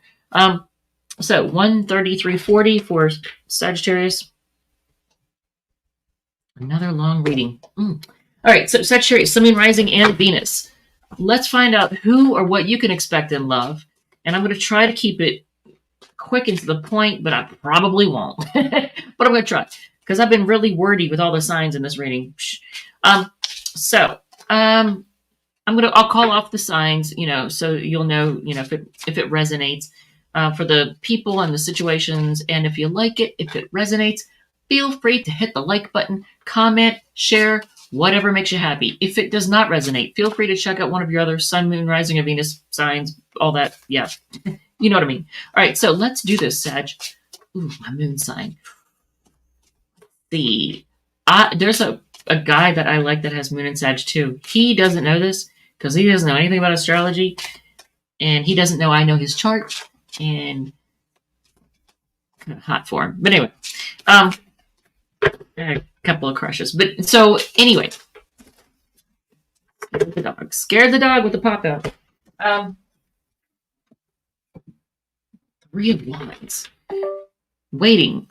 So 133.40 for Sagittarius. Another long reading. All right, so Sagittarius, Sun, Moon, Rising, and Venus. Let's find out who or what you can expect in love. And I'm going to try to keep it quick and to the point, but I probably won't. But I'm going to try because I've been really wordy with all the signs in this reading. I'll call off the signs, so you'll know, if it resonates. For the people and the situations. And if you like it, if it resonates, feel free to hit the like button, comment, share, whatever makes you happy. If it does not resonate, feel free to check out one of your other Sun, Moon, Rising, and Venus signs, all that. Yeah, you know what I mean. All right, so let's do this, Sag. Ooh, my moon sign. see. There's a guy that I like that has Moon and Sag too. He doesn't know this because he doesn't know anything about astrology, and he doesn't know I know his chart, and kind of hot for him. But anyway, a couple of crushes. But so anyway, scared the dog with the pop out. 3 of Wands. Waiting.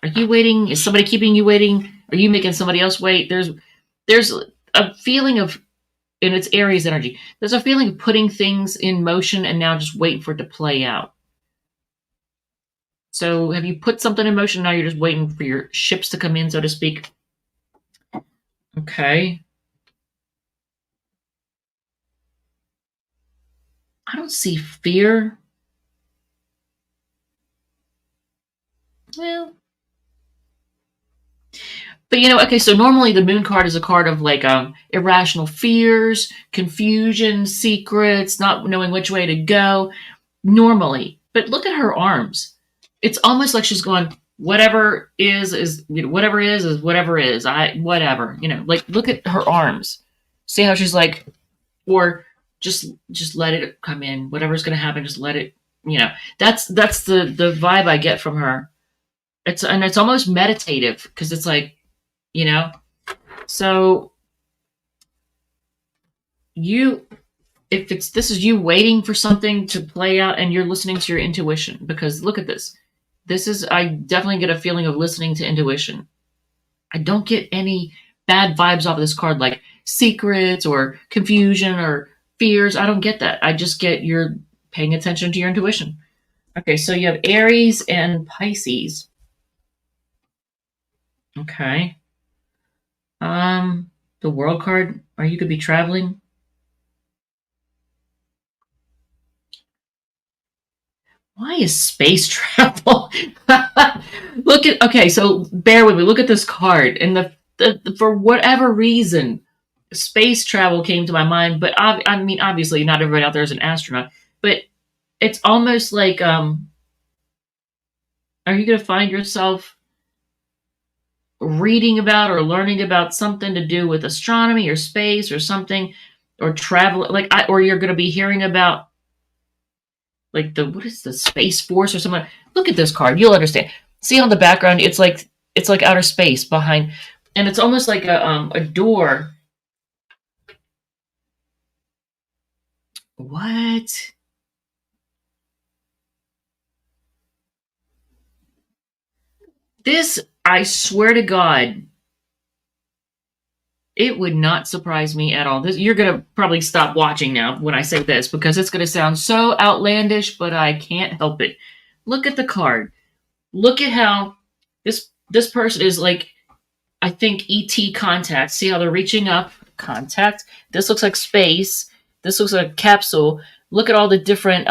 Are you waiting? Is somebody keeping you waiting? Are you making somebody else wait? There's a feeling of, and it's Aries energy. There's a feeling of putting things in motion and now just waiting for it to play out. So have you put something in motion? Now you're just waiting for your ships to come in, so to speak. Okay. I don't see fear. Well, but okay, so normally the moon card is a card of like irrational fears, confusion, secrets, not knowing which way to go, normally. But look at her arms. It's almost like she's going, whatever is whatever is whatever is. Whatever. Like look at her arms. See how she's like, or just let it come in. Whatever's gonna happen, just let it, that's the vibe I get from her. It's almost meditative because it's like, so this is you waiting for something to play out and you're listening to your intuition, because look at this. I definitely get a feeling of listening to intuition. I don't get any bad vibes off of this card, like secrets or confusion or fears. I don't get that. I just get you're paying attention to your intuition. Okay, so you have Aries and Pisces. Okay. The World card, or you could be traveling. Why is space travel? Okay, so bear with me. Look at this card, and for whatever reason, space travel came to my mind. But I mean, obviously, not everybody out there is an astronaut. But it's almost like, are you going to find yourself reading about or learning about something to do with astronomy or space or something, or travel, or you're going to be hearing about like what is the Space Force or something? Look at this card, you'll understand. See on the background, it's like outer space behind, and it's almost like a door. What? This, I swear to God, it would not surprise me at all. You're going to probably stop watching now when I say this, because it's going to sound so outlandish, but I can't help it. Look at the card. Look at how this person is like, I think, ET contact. See how they're reaching up? Contact. This looks like space. This looks like a capsule. Look at all the different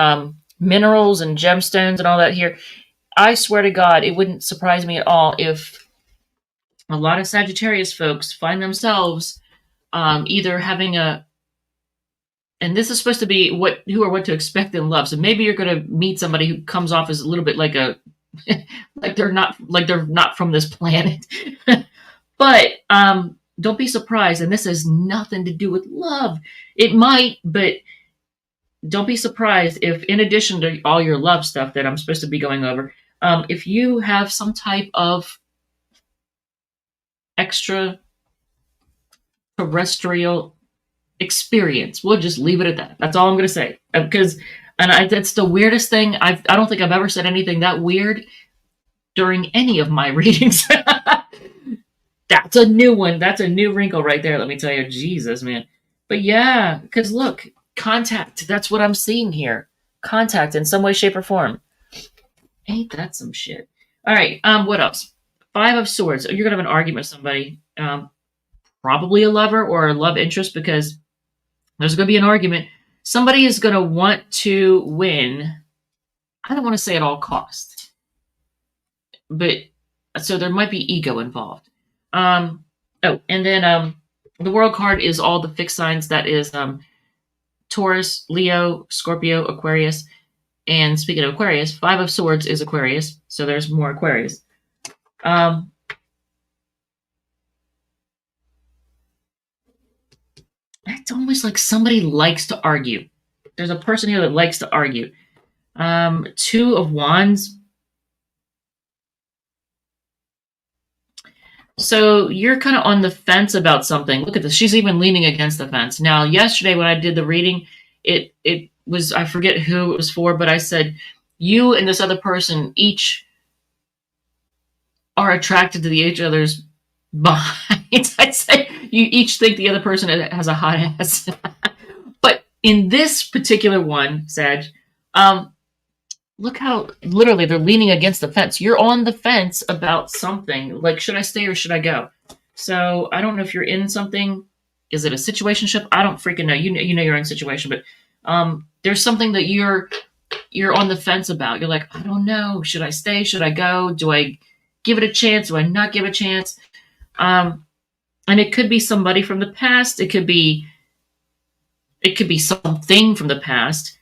minerals and gemstones and all that here. I swear to God, it wouldn't surprise me at all if a lot of Sagittarius folks find themselves either having and this is supposed to be what to expect in love. So maybe you're going to meet somebody who comes off as a little bit like like they're not from this planet. But don't be surprised. And this has nothing to do with love. It might, but don't be surprised if, in addition to all your love stuff that I'm supposed to be going over, if you have some type of extraterrestrial experience. We'll just leave it at that. That's all I'm going to say. That's the weirdest thing. I don't think I've ever said anything that weird during any of my readings. That's a new one. That's a new wrinkle right there. Let me tell you, Jesus, man. But yeah, because look, contact. That's what I'm seeing here. Contact in some way, shape, or form. Ain't that some shit? All right. What else? 5 of Swords. You're gonna have an argument with somebody. Probably a lover or a love interest, because there's gonna be an argument. Somebody is gonna want to win. I don't want to say at all costs, but so there might be ego involved. And then the World card is all the fixed signs. That is Taurus, Leo, Scorpio, Aquarius. And speaking of Aquarius, 5 of Swords is Aquarius. So there's more Aquarius. it's almost like somebody likes to argue. There's a person here that likes to argue. Two of Wands. So you're kind of on the fence about something. Look at this. She's even leaning against the fence. Now, yesterday when I did the reading, it was, I forget who it was for, but I said, you and this other person each are attracted to each other's behinds. I'd say you each think the other person has a hot ass. But in this particular one, Sag, look how literally they're leaning against the fence. You're on the fence about something. Like, should I stay or should I go? So I don't know if you're in something. Is it a situationship? I don't freaking know. You know you're in a situation, but there's something that you're on the fence about. You're like, I don't know. Should I stay? Should I go? Do I give it a chance? Do I not give a chance? And it could be somebody from the past. It could be something from the past.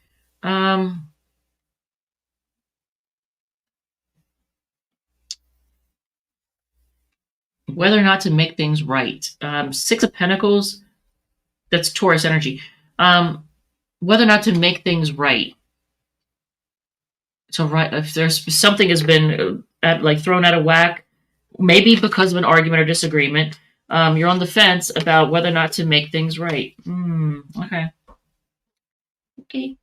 Whether or not to make things right. Six of Pentacles, that's Taurus energy. Whether or not to make things right. So, right, if there's something has been thrown out of whack, maybe because of an argument or disagreement, you're on the fence about whether or not to make things right. Okay.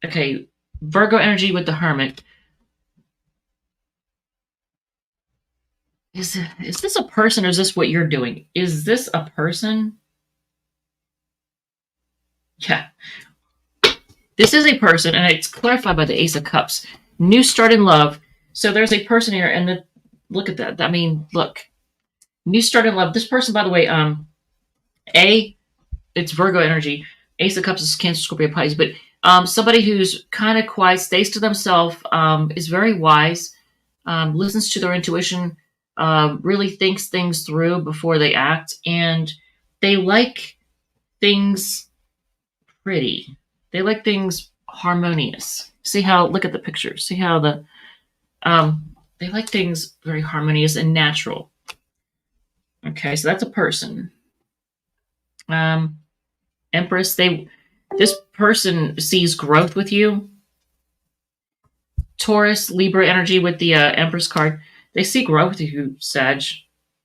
Okay. Virgo energy with the Hermit. Is this a person or is this what you're doing? Is this a person? Yeah. This is a person, and it's clarified by the Ace of Cups. New start in love. So there's a person here, and look at that. I mean, look. New start in love. This person, by the way, it's Virgo energy. Ace of Cups is Cancer, Scorpio, Pisces. But somebody who's kind of quiet, stays to themselves, is very wise, listens to their intuition, really thinks things through before they act, and they like things pretty. They like things harmonious. See how, look at the picture. See how they like things very harmonious and natural. Okay, so that's a person. Empress, this person sees growth with you. Taurus, Libra energy with the Empress card. They see growth with you, Sag.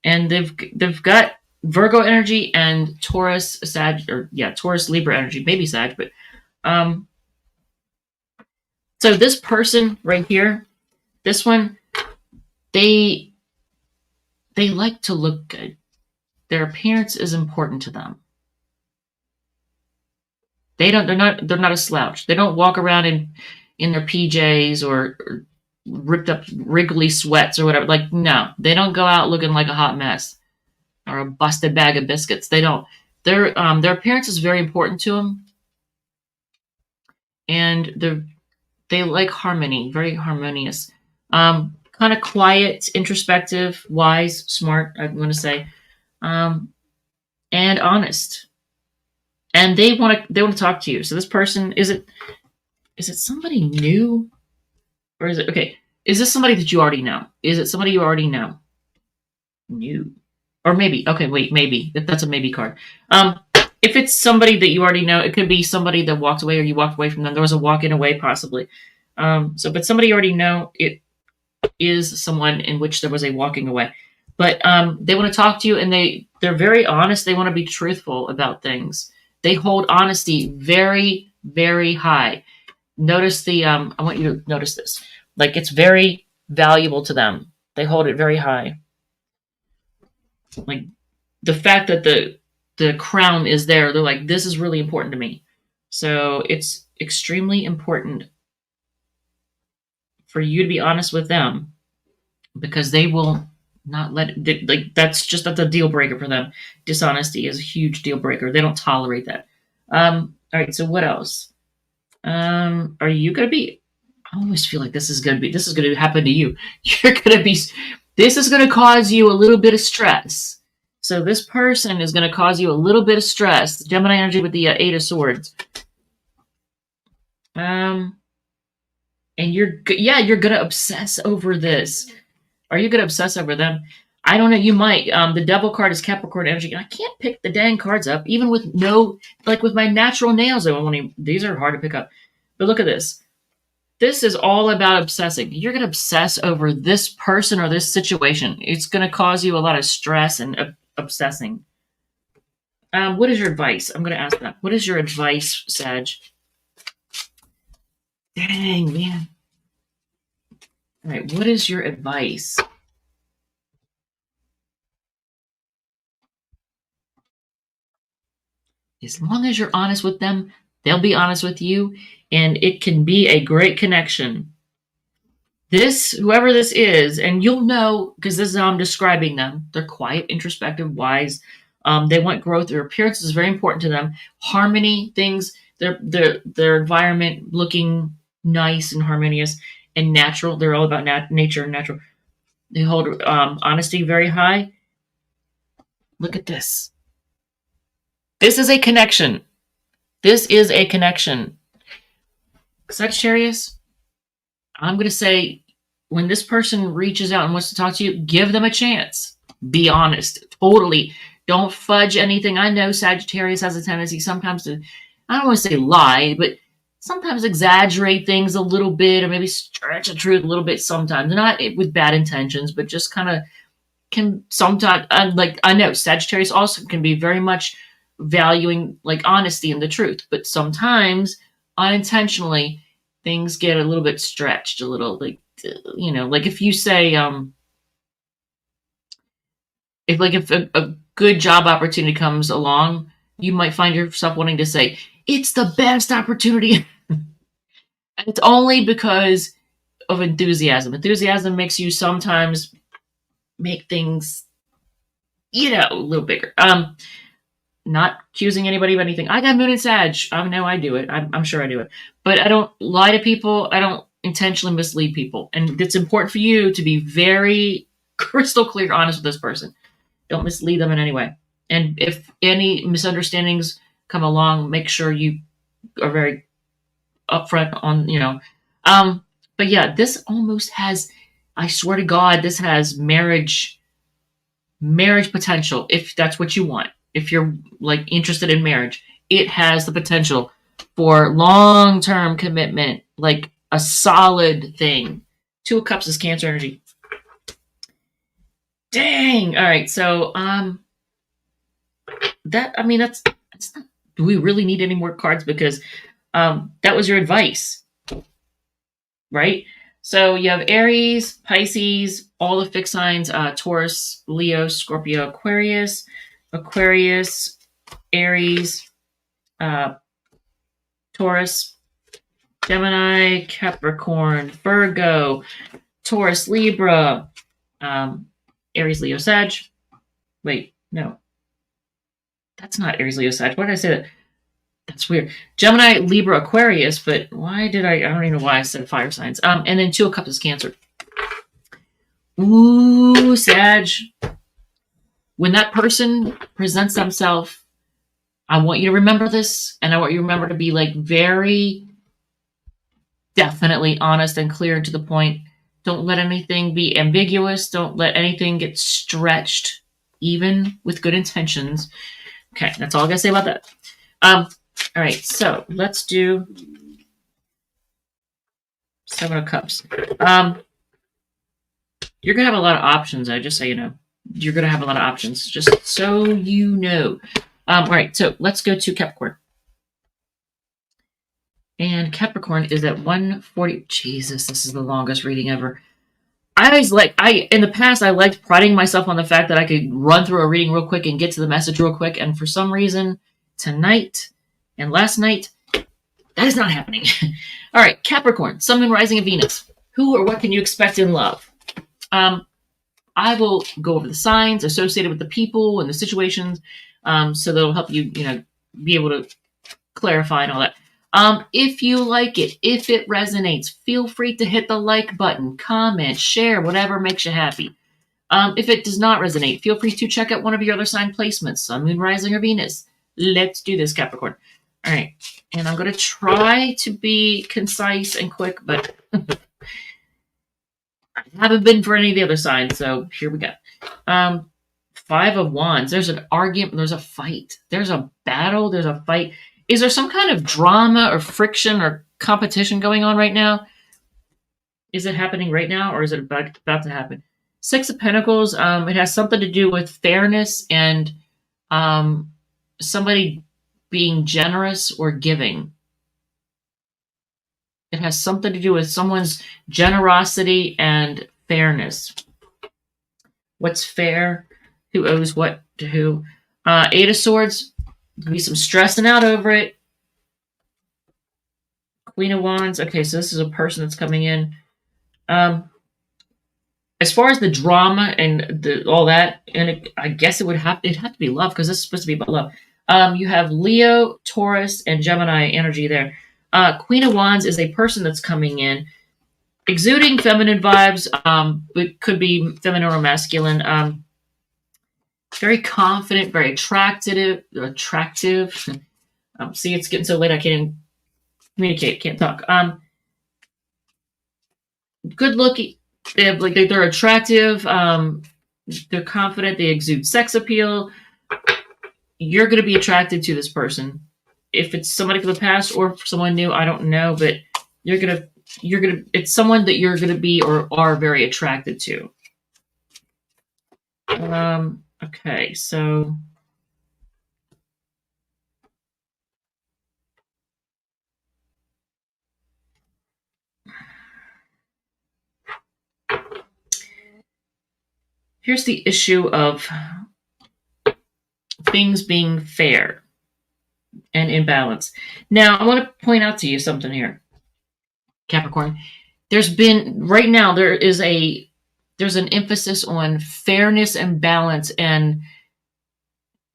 And they've got Virgo energy and Taurus, Taurus, Libra energy, maybe Sag, but so this person right here, this one, they like to look good. Their appearance is important to them. They're not a slouch. They don't walk around in their PJs or ripped up wriggly sweats or whatever. Like, no, they don't go out looking like a hot mess or a busted bag of biscuits. They don't. Their appearance is very important to them. And they like harmony, very harmonious. Kind of quiet, introspective, wise, smart, I'm going to say. And honest. And they want to talk to you. So this person, is it somebody new? Or is it, okay, is this somebody that you already know? Is it somebody you already know? New. Or maybe, okay, wait, maybe. That's a maybe card. If it's somebody that you already know, it could be somebody that walked away or you walked away from them. There was a walking away possibly. But somebody you already know, it is someone in which there was a walking away. But they want to talk to you, and they're very honest. They want to be truthful about things. They hold honesty very, very high. Notice I want you to notice this. Like, it's very valuable to them. They hold it very high. Like, the fact that the crown is there, they're like, this is really important to me. So it's extremely important for you to be honest with them, because they will not let it, like, that's a deal breaker for them. Dishonesty is a huge deal breaker. They don't tolerate that. All right, so what else? Are you going to be, I always feel like this is going to happen to you. This is going to cause you a little bit of stress. So this person is going to cause you a little bit of stress. Gemini energy with the Eight of Swords. And you're going to obsess over this. Are you going to obsess over them? I don't know. You might. The devil card is Capricorn energy. I can't pick the dang cards up, even with no, like with my natural nails. These are hard to pick up. But look at this. This is all about obsessing. You're going to obsess over this person or this situation. It's going to cause you a lot of stress and obsessing. What is your advice? I'm going to ask that. What is your advice, Sag? Dang, man. All right. What is your advice? As long as you're honest with them, they'll be honest with you, and it can be a great connection. Whoever this is, and you'll know because this is how I'm describing them. They're quiet, introspective, wise. They want growth. Their appearance is very important to them. Harmony, things, their environment looking nice and harmonious and natural. They're all about nature and natural. They hold honesty very high. Look at this. This is a connection. This is a connection. Sagittarius, I'm going to say when this person reaches out and wants to talk to you, give them a chance. Be honest. Totally. Don't fudge anything. I know Sagittarius has a tendency sometimes to, I don't want to say lie, but sometimes exaggerate things a little bit or maybe stretch the truth a little bit sometimes. Not with bad intentions, but just kind of can sometimes, like I know Sagittarius also can be very much valuing like honesty and the truth, but sometimes unintentionally things get a little bit stretched, a little like, like if you say, if a good job opportunity comes along, you might find yourself wanting to say, it's the best opportunity. And it's only because of enthusiasm. Enthusiasm makes you sometimes make things, a little bigger. Not accusing anybody of anything. I got Moon and Sag. I know I do it. I'm sure I do it. But I don't lie to people. I don't intentionally mislead people. And it's important for you to be very crystal clear, honest with this person. Don't mislead them in any way. And if any misunderstandings come along, make sure you are very upfront on, But yeah, this almost has, I swear to God, this has marriage potential, if that's what you want. If you're like interested in marriage, it has the potential for long-term commitment, like a solid thing. Two of Cups is Cancer energy. Dang. All right. So, that's not, do we really need any more cards? Because, that was your advice, right? So you have Aries, Pisces, all the fixed signs, Taurus, Leo, Scorpio, Aquarius, Aries, Taurus, Gemini, Capricorn, Virgo, Taurus, Libra, Aries, Leo, Sag. Wait, no. That's not Aries, Leo, Sag. Why did I say that? That's weird. Gemini, Libra, Aquarius, but why did I don't even know why I said fire signs. And then Two of Cups is Cancer. Ooh, Sag. When that person presents themselves, I want you to remember this, and I want you to remember to be like very definitely honest and clear and to the point. Don't let anything be ambiguous. Don't let anything get stretched, even with good intentions. Okay, that's all I gotta say about that. All right, so let's do Seven of Cups. You're gonna have a lot of options. Just so you know, you're gonna have a lot of options. Just so you know. All right, so let's go to Capricorn. And Capricorn is at 140. Jesus, this is the longest reading ever. In the past, I liked priding myself on the fact that I could run through a reading real quick and get to the message real quick. And for some reason, tonight and last night, that is not happening. All right, Capricorn, Sun, Moon, Rising, and Venus. Who or what can you expect in love? I will go over the signs associated with the people and the situations, so that'll help you, be able to clarify and all that. If you like it, if it resonates, feel free to hit the like button, comment, share, whatever makes you happy. If it does not resonate, feel free to check out one of your other sign placements, Sun, Moon, Rising, or Venus. Let's do this, Capricorn. All right. And I'm going to try to be concise and quick, but I haven't been for any of the other signs, so here we go. Um, Five of Wands. There's an argument. There's a fight. There's a battle. There's a fight. Is there some kind of drama or friction or competition going on right now? Is it happening right now, or is it about to happen? Six of Pentacles. It has something to do with fairness and somebody being generous or giving. It has something to do with someone's generosity and fairness. What's fair? Who owes what to who? Eight of Swords. There'll be some stressing out over it. Queen of Wands. Okay, so this is a person that's coming in. As far as the drama and all that, and I guess it'd have to be love, because this is supposed to be about love. You have Leo, Taurus, and Gemini energy there. Queen of Wands is a person that's coming in, exuding feminine vibes. It could be feminine or masculine. Very confident, very attractive. See, it's getting so late I can't even communicate, can't talk. Good looking. They're attractive. They're confident. They exude sex appeal. You're going to be attracted to this person. If it's somebody from the past or someone new, I don't know, but it's someone that you're going to be or are very attracted to. Okay, so here's the issue of things being fair and in balance. Now, I want to point out to you something here, Capricorn. There's an emphasis on fairness and balance and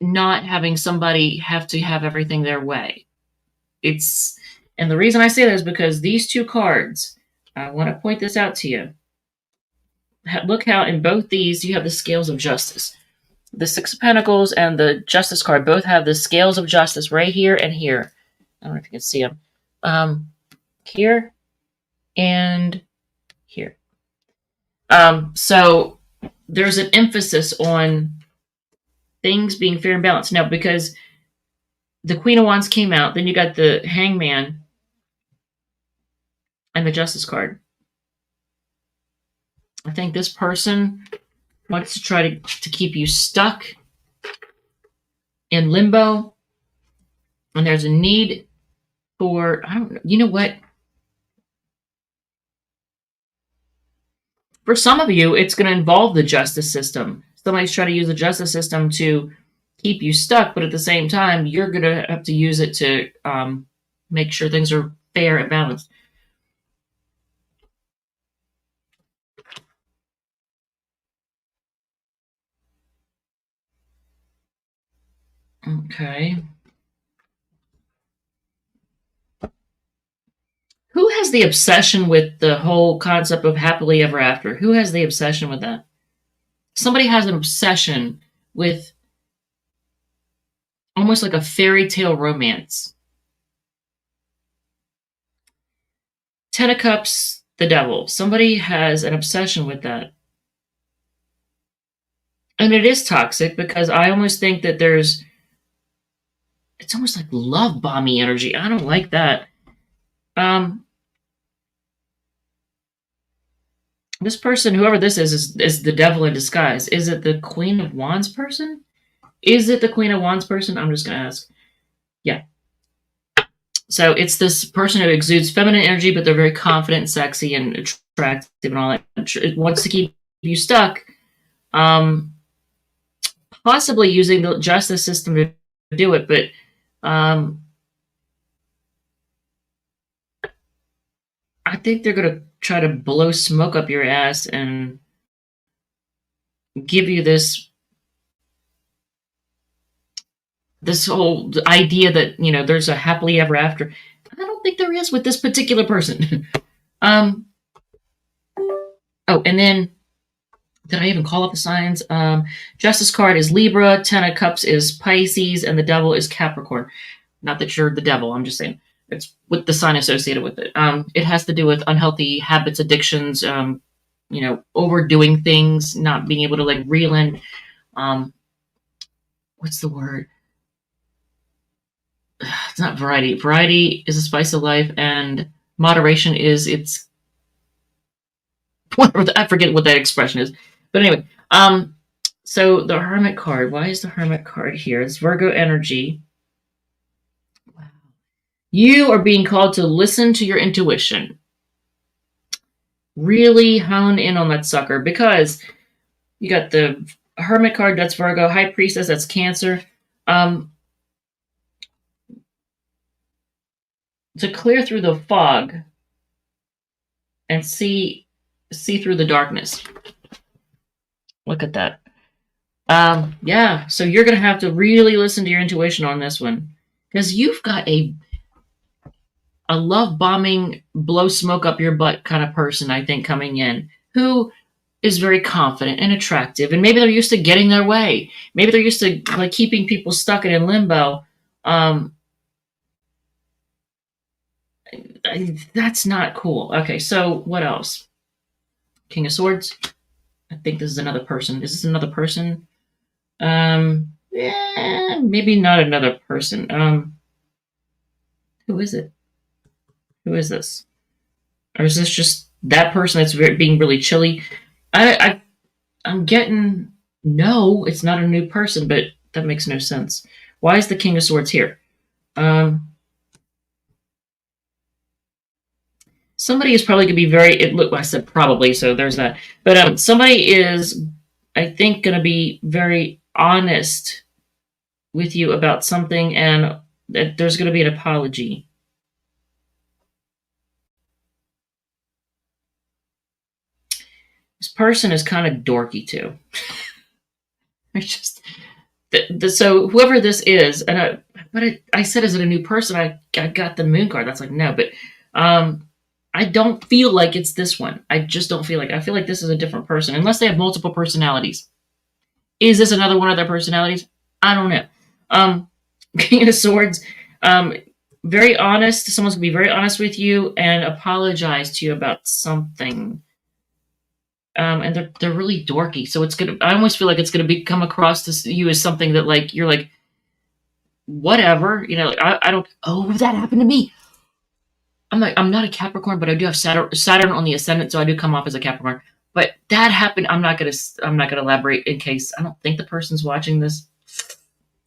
not having somebody have to have everything their way. And the reason I say that is because these two cards, I want to point this out to you. Look how in both these you have the scales of justice. The Six of Pentacles and the Justice card both have the scales of justice right here and here. I don't know if you can see them. Here and here. So there's an emphasis on things being fair and balanced. Now, because the Queen of Wands came out, then you got the Hangman and the Justice card. I think this person wants to try to keep you stuck in limbo. And there's a need for, you know what? For some of you, it's going to involve the justice system. Somebody's trying to use the justice system to keep you stuck, but at the same time, you're going to have to use it to make sure things are fair and balanced. Okay. Who has the obsession with the whole concept of happily ever after? Who has the obsession with that? Somebody has an obsession with almost like a fairy tale romance. Ten of Cups, the Devil. Somebody has an obsession with that. And it is toxic because I almost think that it's almost like love bomby energy. I don't like that. This person, whoever this is the devil in disguise. Is it the Queen of Wands person? Is it the Queen of Wands person? I'm just going to ask. Yeah. So it's this person who exudes feminine energy, but they're very confident, sexy, and attractive and all that. It wants to keep you stuck. Possibly using the justice system to do it, but I think they're going to try to blow smoke up your ass and give you this whole idea that, there's a happily ever after. I don't think there is with this particular person. Oh, and then, did I even call up the signs? Justice card is Libra, Ten of Cups is Pisces, and the Devil is Capricorn. Not that you're the devil, I'm just saying. It's with the sign associated with it. It has to do with unhealthy habits, addictions, overdoing things, not being able to like reel in, what's the word? It's not variety. Variety is a spice of life, and moderation is its whatever. I forget what that expression is. But anyway, so the Hermit card. Why is the Hermit card here? It's Virgo energy. Wow. You are being called to listen to your intuition. Really hone in on that sucker, because you got the Hermit card, that's Virgo. High Priestess, that's Cancer. To clear through the fog and see through the darkness. Look at that. Yeah, so you're going to have to really listen to your intuition on this one, because you've got a love bombing, blow smoke up your butt kind of person, I think, coming in, who is very confident and attractive, and maybe they're used to getting their way. Maybe they're used to like keeping people stuck in limbo. That's not cool. Okay, so what else? King of Swords. I think this is another person. Is this another person? Maybe not another person. Who is it? Who is this? Or is this just that person that's being really chilly? I'm getting, no, it's not a new person, but that makes no sense. Why is the King of Swords here? Somebody is probably going to be I said probably, so there's that. But somebody is, I think, going to be very honest with you about something, and that there's going to be an apology. This person is kind of dorky too. It's just so whoever this is, and I said, is it a new person? I got the Moon card. That's like no, but I don't feel like it's this one. I just don't feel like. I feel like this is a different person, unless they have multiple personalities. Is this another one of their personalities? I don't know. King of Swords, very honest. Someone's gonna be very honest with you and apologize to you about something. And they're really dorky, so it's gonna. I almost feel like it's gonna come across to you as something that like you're like, whatever, like, I don't. Oh, that happened to me. I'm not a Capricorn, but I do have Saturn on the ascendant, so I do come off as a Capricorn. But that happened. I'm not gonna elaborate in case I don't think the person's watching this.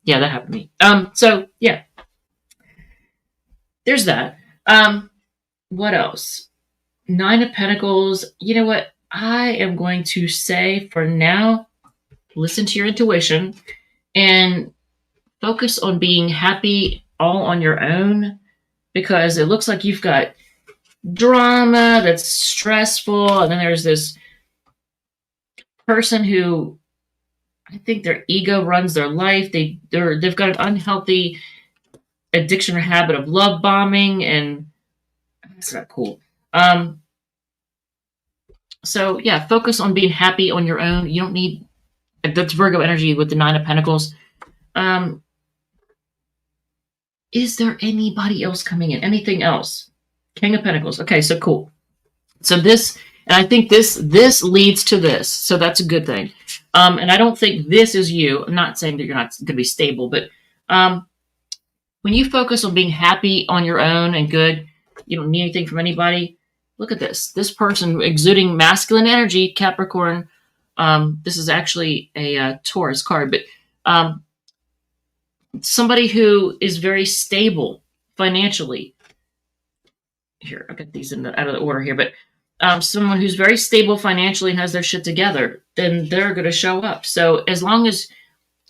Yeah, that happened to me. So yeah, there's that. What else? Nine of Pentacles. You know what? I am going to say for now, listen to your intuition and focus on being happy all on your own, because it looks like you've got drama that's stressful, and then there's this person who I think their ego runs their life. They've got an unhealthy addiction or habit of love bombing, and that's not cool. So yeah, focus on being happy on your own. You don't need, that's Virgo energy with the Nine of Pentacles. Is there anybody else coming in? Anything else? King of Pentacles. Okay, so cool. So this, and I think this leads to this. So that's a good thing. And I don't think this is you. I'm not saying that you're not going to be stable, but when you focus on being happy on your own and good, you don't need anything from anybody. Look at this. This person exuding masculine energy, Capricorn. This is actually a Taurus card, but somebody who is very stable financially. Here, I'll get these out of the order here, but someone who's very stable financially and has their shit together, then they're going to show up. So as long as,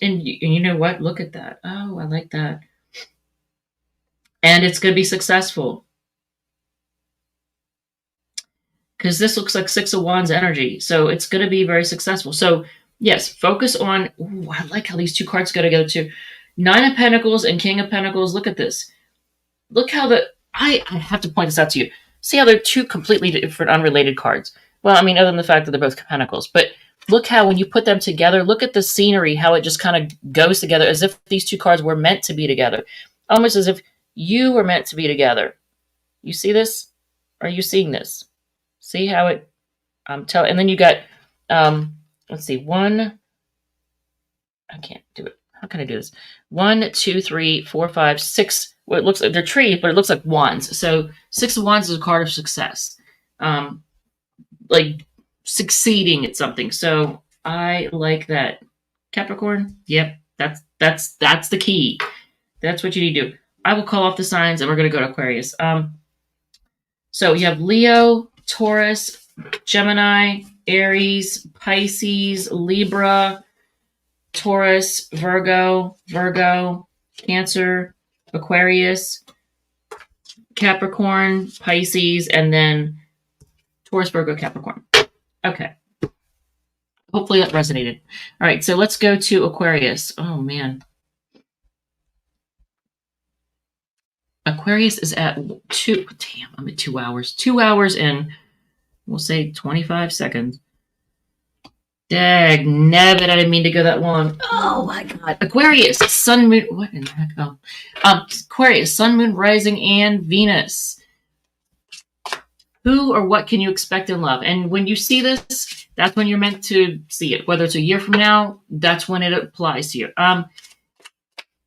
and you know what? Look at that. Oh, I like that. And it's going to be successful. Because this looks like Six of Wands energy. So it's going to be very successful. So yes, focus on, ooh, I like how these two cards go together too. Nine of Pentacles and King of Pentacles. Look at this. Look how I have to point this out to you. See how they're two completely different, unrelated cards. Well, I mean, other than the fact that they're both Pentacles. But look how when you put them together, look at the scenery, how it just kind of goes together as if these two cards were meant to be together. Almost as if you were meant to be together. You see this? Are you seeing this? See how And then you got, let's see, one. I can't do it. How can I do this? 1, 2, 3, 4, 5, 6. Well, it looks like they're trees, but it looks like wands. So 6 of Wands is a card of success, like succeeding at something. So I like that. Capricorn. Yep, that's the key. That's what you need to do. I will call off the signs, and we're going to go to Aquarius. So you have Leo, Taurus, Gemini, Aries, Pisces, Libra, Taurus, Virgo, Cancer, Aquarius, Capricorn, Pisces, and then Taurus, Virgo, Capricorn. Okay. Hopefully that resonated. All right, so let's go to Aquarius. Oh, man. Aquarius is at 2. Damn, I'm at 2 hours. 2 hours and we'll say 25 seconds. Dag nabbit, I didn't mean to go that long. Oh my god. Aquarius, Sun, Moon. What in the heck? Oh. Aquarius, Sun, Moon, Rising, and Venus. Who or what can you expect in love? And when you see this, that's when you're meant to see it. Whether it's a year from now, that's when it applies to you.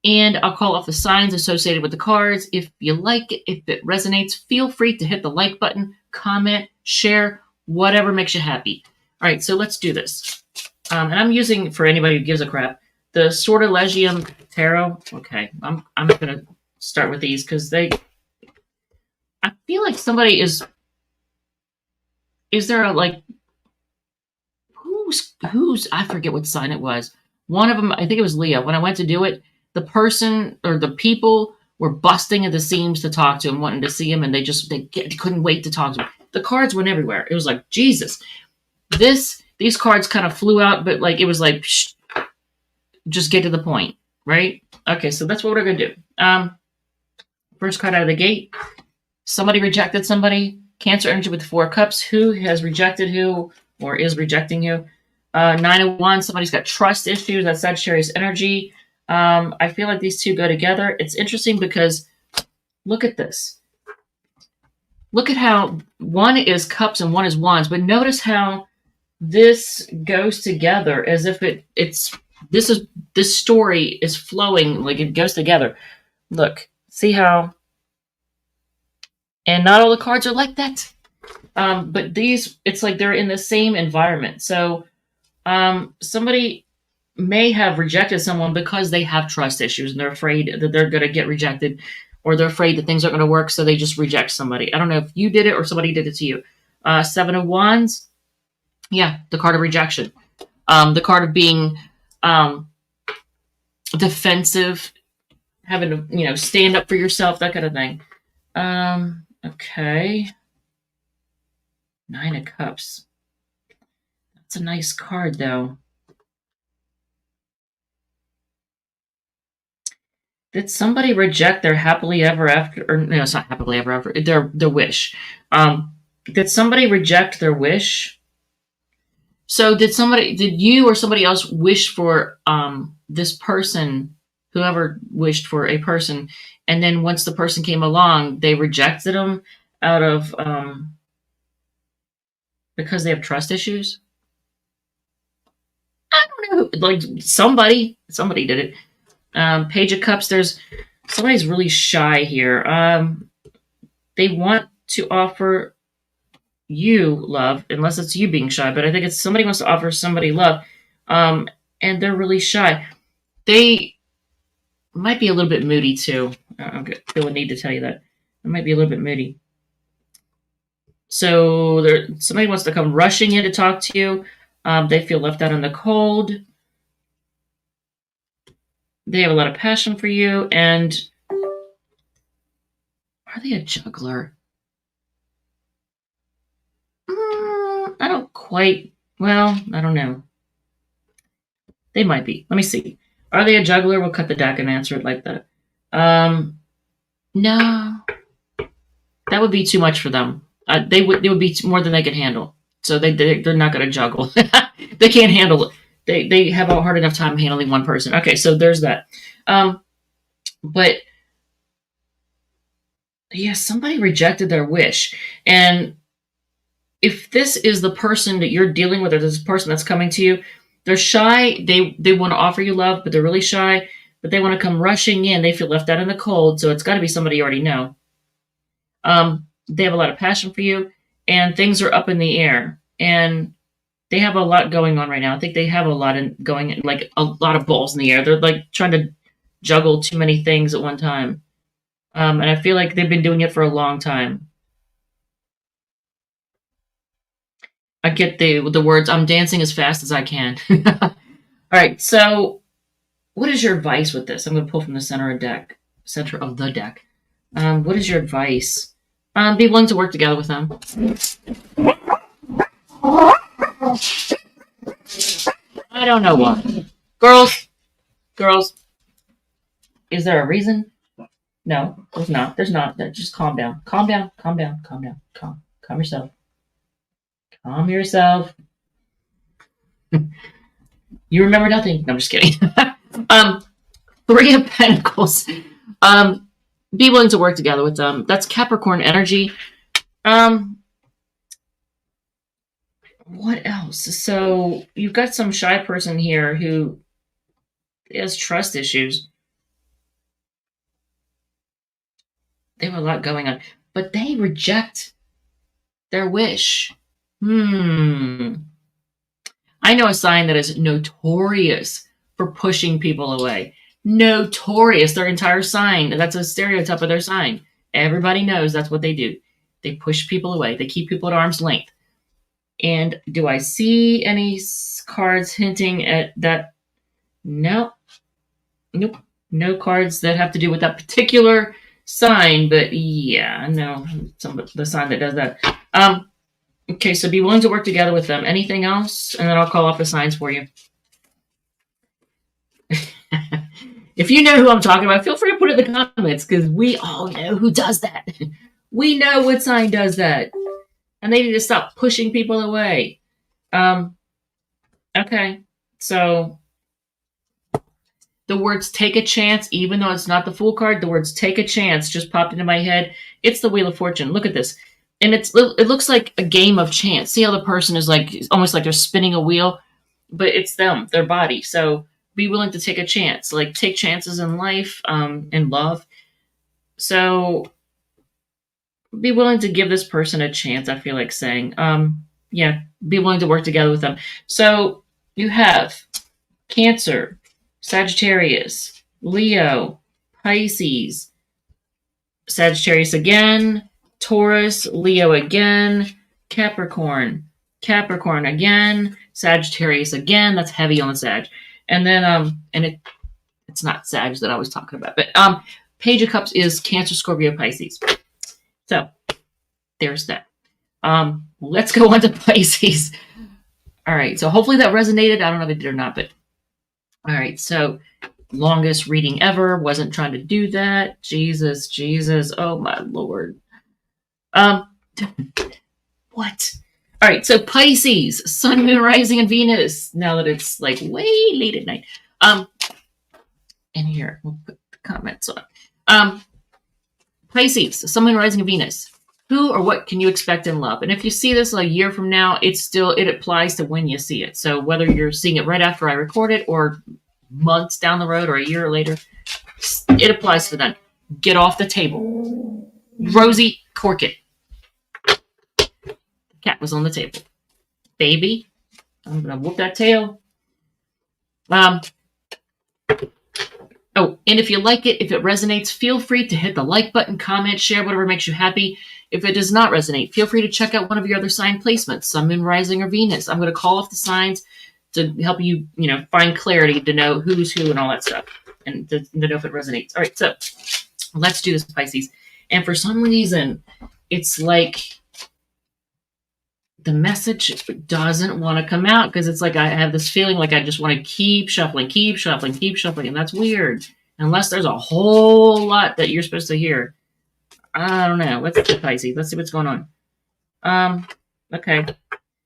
And I'll call off the signs associated with the cards. If you like it, if it resonates, feel free to hit the like button, comment, share, whatever makes you happy. All right, so let's do this. And I'm using, for anybody who gives a crap, the Sortilegium Tarot. Okay, I'm going to start with these because I feel like somebody is there a, like, who's, I forget what sign it was. One of them, I think it was Leo. When I went to do it, the person or the people were busting at the seams to talk to him, wanting to see him, and they couldn't wait to talk to him. The cards went everywhere. It was like, Jesus. These cards kind of flew out, but like it was like, shh, just get to the point, right? Okay, so that's what we're going to do. First card out of the gate. Somebody rejected somebody. Cancer energy with the 4 cups. Who has rejected who or is rejecting who? 9 of Wands. Somebody's got trust issues. That's Sagittarius energy. I feel like these two go together. It's interesting because look at this. Look at how one is cups and one is wands, but notice how this goes together as if this story is flowing, like it goes together. Look, see how, and not all the cards are like that. But these, it's like they're in the same environment. So somebody may have rejected someone because they have trust issues and they're afraid that they're going to get rejected, or they're afraid that things aren't going to work, so they just reject somebody. I don't know if you did it or somebody did it to you. 7 of Wands. Yeah, the card of rejection. The card of being defensive, having to, stand up for yourself, that kind of thing. Okay. 9 of Cups. That's a nice card, though. Did somebody reject their happily ever after? Or no, it's not happily ever after. Their wish. Did somebody reject their wish? So did you or somebody else wish for this person, whoever wished for a person, and then once the person came along, they rejected them out of because they have trust issues? I don't know. Like somebody did it. Page of Cups, somebody's really shy here. They want to offer you love, unless it's you being shy, but I think it's somebody wants to offer somebody love, and they're really shy. They might be a little bit moody too. I feel a need to tell you that. They might be a little bit moody. So somebody wants to come rushing in to talk to you. They feel left out in the cold. They have a lot of passion for you, and are they a juggler? I don't quite, well, I don't know. They might be. Let me see. Are they a juggler? We'll cut the deck and answer it like that. No. That would be too much for them. They would be more than they could handle. So they're not going to juggle. They can't handle it. They have a hard enough time handling one person. Okay, so there's that. But yeah, somebody rejected their wish, and if this is the person that you're dealing with, or this person that's coming to you, they're shy. They want to offer you love, but they're really shy. But they want to come rushing in. They feel left out in the cold, so it's got to be somebody you already know. They have a lot of passion for you, and things are up in the air, and they have a lot going on right now. I think they have a lot like a lot of balls in the air. They're like trying to juggle too many things at one time, and I feel like they've been doing it for a long time. I get the words. I'm dancing as fast as I can. All right. So, what is your advice with this? I'm going to pull from the center of the deck. What is your advice? Be willing to work together with them. I don't know why. Girls, is there a reason? No, there's not. There's not. Just calm down. Calm down. Calm down. Calm down. Calm yourself. Calm yourself. You remember nothing. No, I'm just kidding. Three of Pentacles. Be willing to work together with them. That's Capricorn energy. What else? So you've got some shy person here who has trust issues. They have a lot going on, but they reject their wish. I know a sign that is notorious for pushing people away. Notorious, their entire sign. That's a stereotype of their sign. Everybody knows that's what they do. They push people away. They keep people at arm's length. And do I see any cards hinting at that? No. Nope. No cards that have to do with that particular sign, but yeah, no, the sign that does that. Okay, so be willing to work together with them. Anything else? And then I'll call off the signs for you. If you know who I'm talking about, feel free to put it in the comments, because we all know who does that. We know what sign does that. And they need to stop pushing people away. Okay, so the words take a chance, even though it's not the Fool card, the words take a chance just popped into my head. It's the Wheel of Fortune. Look at this. And it looks like a game of chance. See how the person is like, almost like they're spinning a wheel, but it's them, their body. So be willing to take a chance, like take chances in life, in love. So be willing to give this person a chance, I feel like saying. Yeah, be willing to work together with them. So you have Cancer, Sagittarius, Leo, Pisces, Sagittarius again, Taurus, Leo again, Capricorn, Capricorn again, Sagittarius again. That's heavy on the Sag. And then, and it's not Sag that I was talking about, but Page of Cups is Cancer, Scorpio, Pisces. So there's that. Let's go on to Pisces. All right. So hopefully that resonated. I don't know if it did or not, but all right. So longest reading ever. Wasn't trying to do that. Jesus. Oh my Lord. What? All right. So Pisces, Sun, Moon, Rising, and Venus. Now that it's like way late at night. And here we'll put the comments on. Pisces, Sun, Moon, Rising, and Venus. Who or what can you expect in love? And if you see this a year from now, it applies to when you see it. So whether you're seeing it right after I record it, or months down the road, or a year later, it applies to them. Get off the table. Rosie, cork it. The cat was on the table. Baby, I'm going to whoop that tail. Oh, and if you like it, if it resonates, feel free to hit the like button, comment, share, whatever makes you happy. If it does not resonate, feel free to check out one of your other sign placements, Sun, Moon, Rising, or Venus. I'm going to call off the signs to help you, find clarity, to know who's who and all that stuff, and to know if it resonates. All right, so let's do this, Pisces. And for some reason, it's like the message doesn't want to come out, because it's like I have this feeling like I just want to keep shuffling, and that's weird. Unless there's a whole lot that you're supposed to hear. I don't know. Let's get Pisces. Let's see what's going on. Okay.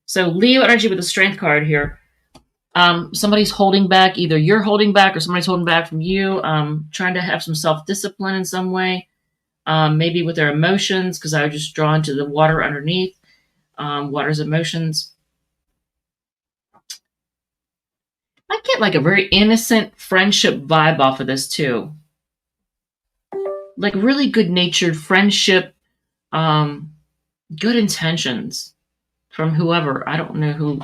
So Leo energy with the Strength card here. Somebody's holding back. Either you're holding back or somebody's holding back from you. Trying to have some self-discipline in some way. Maybe with their emotions, because I was just drawn to the water underneath. Water's emotions. I get like a very innocent friendship vibe off of this too. Like really good natured friendship, good intentions from whoever. I don't know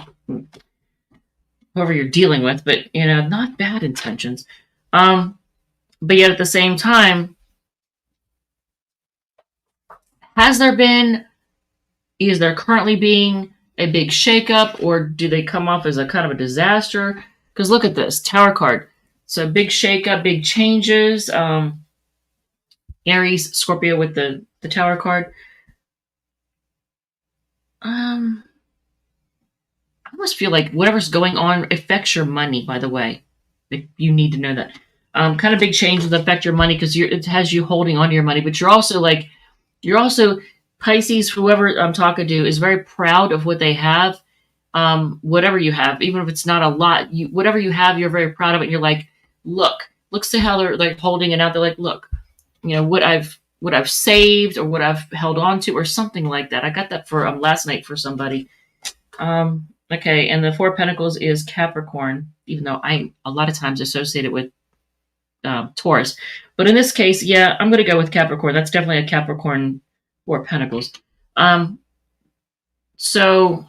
whoever you're dealing with, but not bad intentions. But yet at the same time, is there currently being a big shakeup, or do they come off as a kind of a disaster? Because look at this Tower card. So big shakeup, big changes. Aries, Scorpio with the Tower card. I almost feel like whatever's going on affects your money, by the way. If you need to know that. Kind of big changes affect your money because it has you holding on to your money, but you're also Pisces, whoever I'm talking to, is very proud of what they have. Whatever you have, even if it's not a lot, whatever you have, you're very proud of it. And you're like, look to how they're like holding it out. They're like, look, what I've saved or what I've held on to or something like that. I got that for last night for somebody. Okay, and the Four of Pentacles is Capricorn, even though I a lot of times associate it with Taurus. But in this case, yeah, I'm going to go with Capricorn. That's definitely a Capricorn Four of Pentacles. So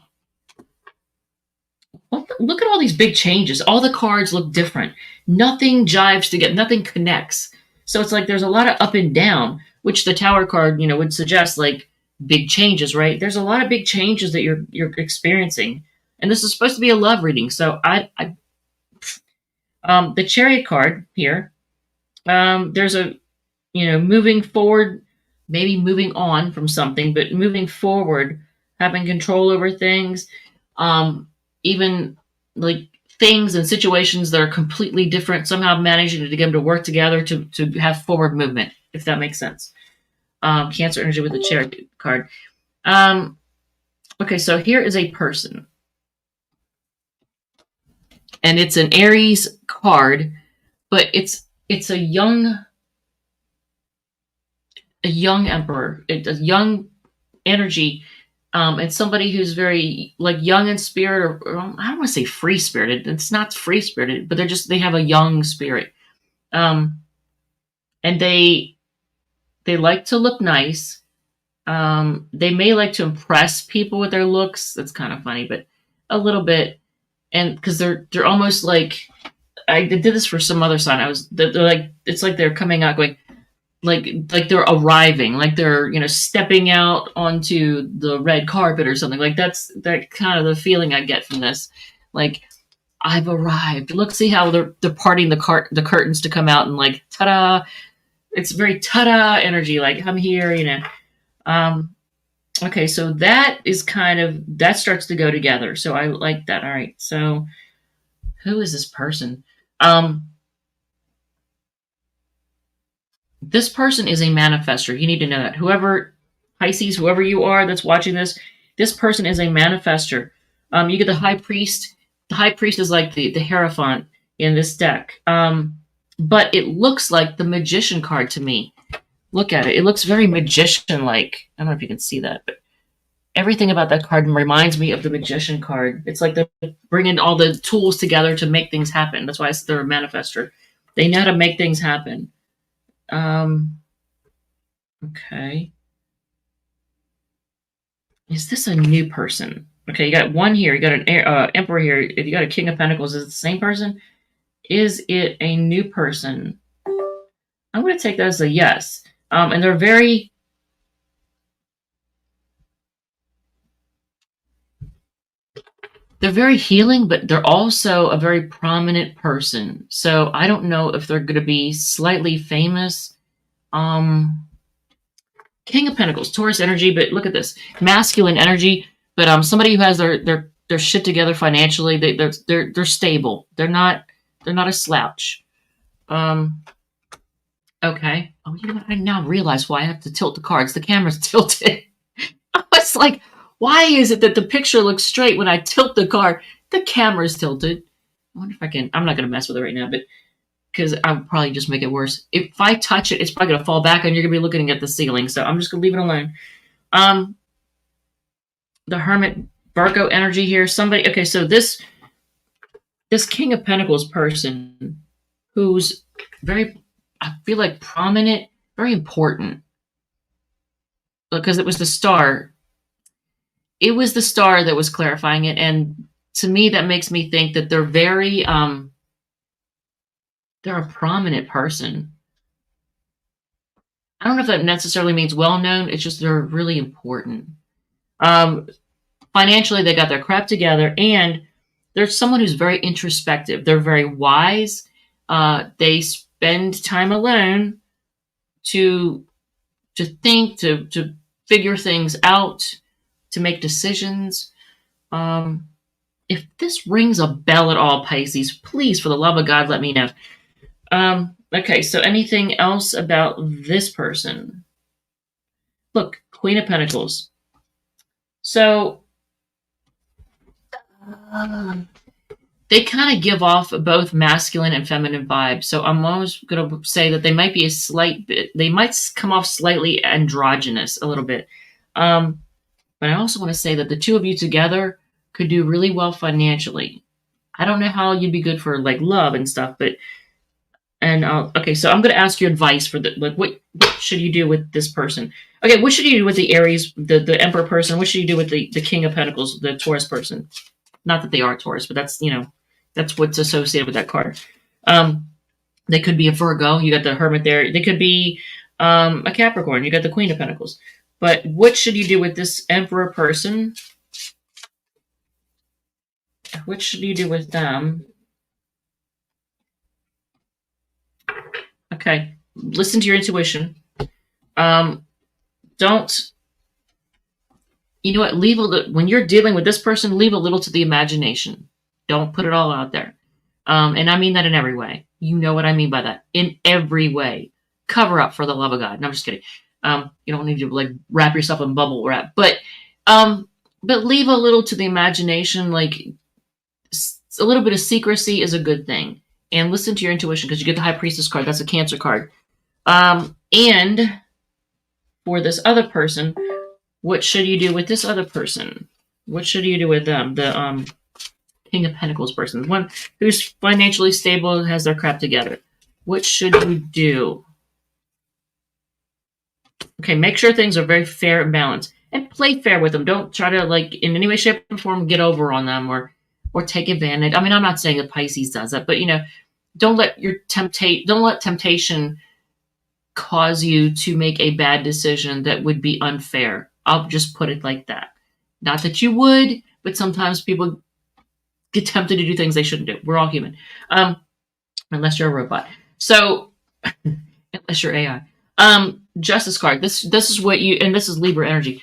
look at all these big changes. All the cards look different. Nothing jives together. Nothing connects. So it's like there's a lot of up and down, which the Tower card, would suggest like big changes, right? There's a lot of big changes that you're experiencing, and this is supposed to be a love reading. So the Chariot card here. There's a moving forward, maybe moving on from something, but moving forward, having control over things, even like things and situations that are completely different, somehow managing to get them to work together to have forward movement, if that makes sense. Cancer energy with the Chariot card. Okay, so here is a person. And it's an Aries card, but it's a young emperor. It's a young energy. And somebody who's very like young in spirit, or I don't want to say free spirited. It's not free spirited, but they have a young spirit. And they like to look nice. They may like to impress people with their looks. That's kind of funny, but a little bit. And because they're almost like, I did this for some other sign. They're like, it's like they're coming out going, like they're arriving, like they're stepping out onto the red carpet or something. Like that's kind of the feeling I get from this. Like, I've arrived. Look, see how they're parting the curtains to come out and like ta-da. It's very ta-da energy. Like, I'm here, Okay, so that starts to go together. So I like that. All right. So who is this person? This person is a manifester. You need to know that. Whoever, Pisces, whoever you are that's watching this person is a manifester. You get the High Priest. The High Priest is like the Hierophant in this deck. But it looks like the Magician card to me. Look at it. It looks very magician-like. I don't know if you can see that, but everything about that card reminds me of the Magician card. It's like they're bringing all the tools together to make things happen. That's why they're a manifester. They know how to make things happen. Okay. Is this a new person? Okay, you got one here. You got an Emperor here. If you got a King of Pentacles, is it the same person? Is it a new person? I'm going to take that as a yes. And they're very healing, but they're also a very prominent person. So I don't know if they're going to be slightly famous. King of Pentacles, Taurus energy, but look at this, masculine energy. But somebody who has their shit together financially. They're stable. They're not a slouch. Okay. Oh, I now realize why I have to tilt the cards. The camera's tilted. I was like, why is it that the picture looks straight when I tilt the card? The camera's tilted. I wonder if I can. I'm not going to mess with it right now, but because I'll probably just make it worse. If I touch it, it's probably going to fall back and you're going to be looking at the ceiling. So I'm just going to leave it alone. the Hermit, Virgo energy here. Somebody, okay, so this King of Pentacles person who's very, I feel like prominent, very important, because it was the star. It was the star that was clarifying it, and to me, that makes me think that they're very, they're a prominent person. I don't know if that necessarily means well known. It's just they're really important. Financially, they got their crap together, and there's someone who's very introspective. They're very wise. They spend time alone to think, to figure things out, to make decisions. If this rings a bell at all, Pisces, please, for the love of God, let me know. Okay, so anything else about this person? Look, Queen of Pentacles. So they kind of give off both masculine and feminine vibes. So I'm almost going to say that they might be a slight bit, they might come off slightly androgynous a little bit. But I also want to say that the two of you together could do really well financially. I don't know how you'd be good for like love and stuff, but okay, so I'm going to ask you advice for the, like, what should you do with this person? Okay, what should you do with the Aries, the Emperor person? What should you do with the King of Pentacles, the Taurus person? Not that they are Taurus, but that's, that's what's associated with that card. They could be a Virgo. You got the Hermit there. They could be a Capricorn. You got the Queen of Pentacles. But what should you do with this Emperor person? What should you do with them? Okay, listen to your intuition. Don't, you know what, leave a little, when you're dealing with this person, leave a little to the imagination. Don't put it all out there. And I mean that in every way. You know what I mean by that. In every way. Cover up, for the love of God. No, I'm just kidding. You don't need to like wrap yourself in bubble wrap. But leave a little to the imagination. Like a little bit of secrecy is a good thing. And listen to your intuition, because you get the High Priestess card. That's a Cancer card. And for this other person, what should you do with this other person? What should you do with them? The King of Pentacles person, one who's financially stable and has their crap together. What should you do? Okay, make sure things are very fair and balanced. And play fair with them. Don't try to, like, in any way, shape, or form, get over on them or take advantage. I mean, I'm not saying that Pisces does that, but, don't let temptation cause you to make a bad decision that would be unfair. I'll just put it like that. Not that you would, but sometimes people get tempted to do things they shouldn't do. We're all human. Unless you're a robot. So, unless you're AI. Justice card. This is what you, and this is Libra energy.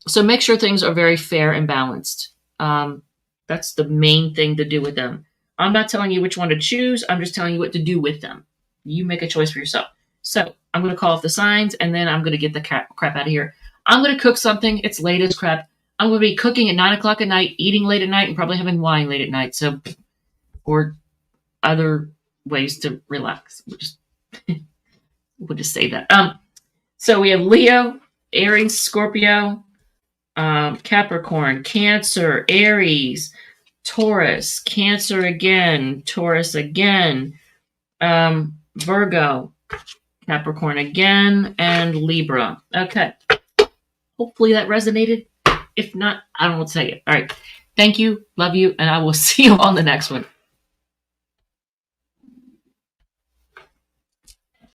So make sure things are very fair and balanced. That's the main thing to do with them. I'm not telling you which one to choose. I'm just telling you what to do with them. You make a choice for yourself. So I'm going to call off the signs, and then I'm going to get the crap out of here. I'm going to cook something. It's late as crap. I'm going to be cooking at 9 o'clock at night, eating late at night, and probably having wine late at night. So, or other ways to relax. We'll just say that. So we have Leo, Aries, Scorpio, Capricorn, Cancer, Aries, Taurus, Cancer again, Taurus again, Virgo, Capricorn again, and Libra. Okay. Hopefully that resonated. If not, I don't know what to tell you. All right. Thank you. Love you. And I will see you on the next one.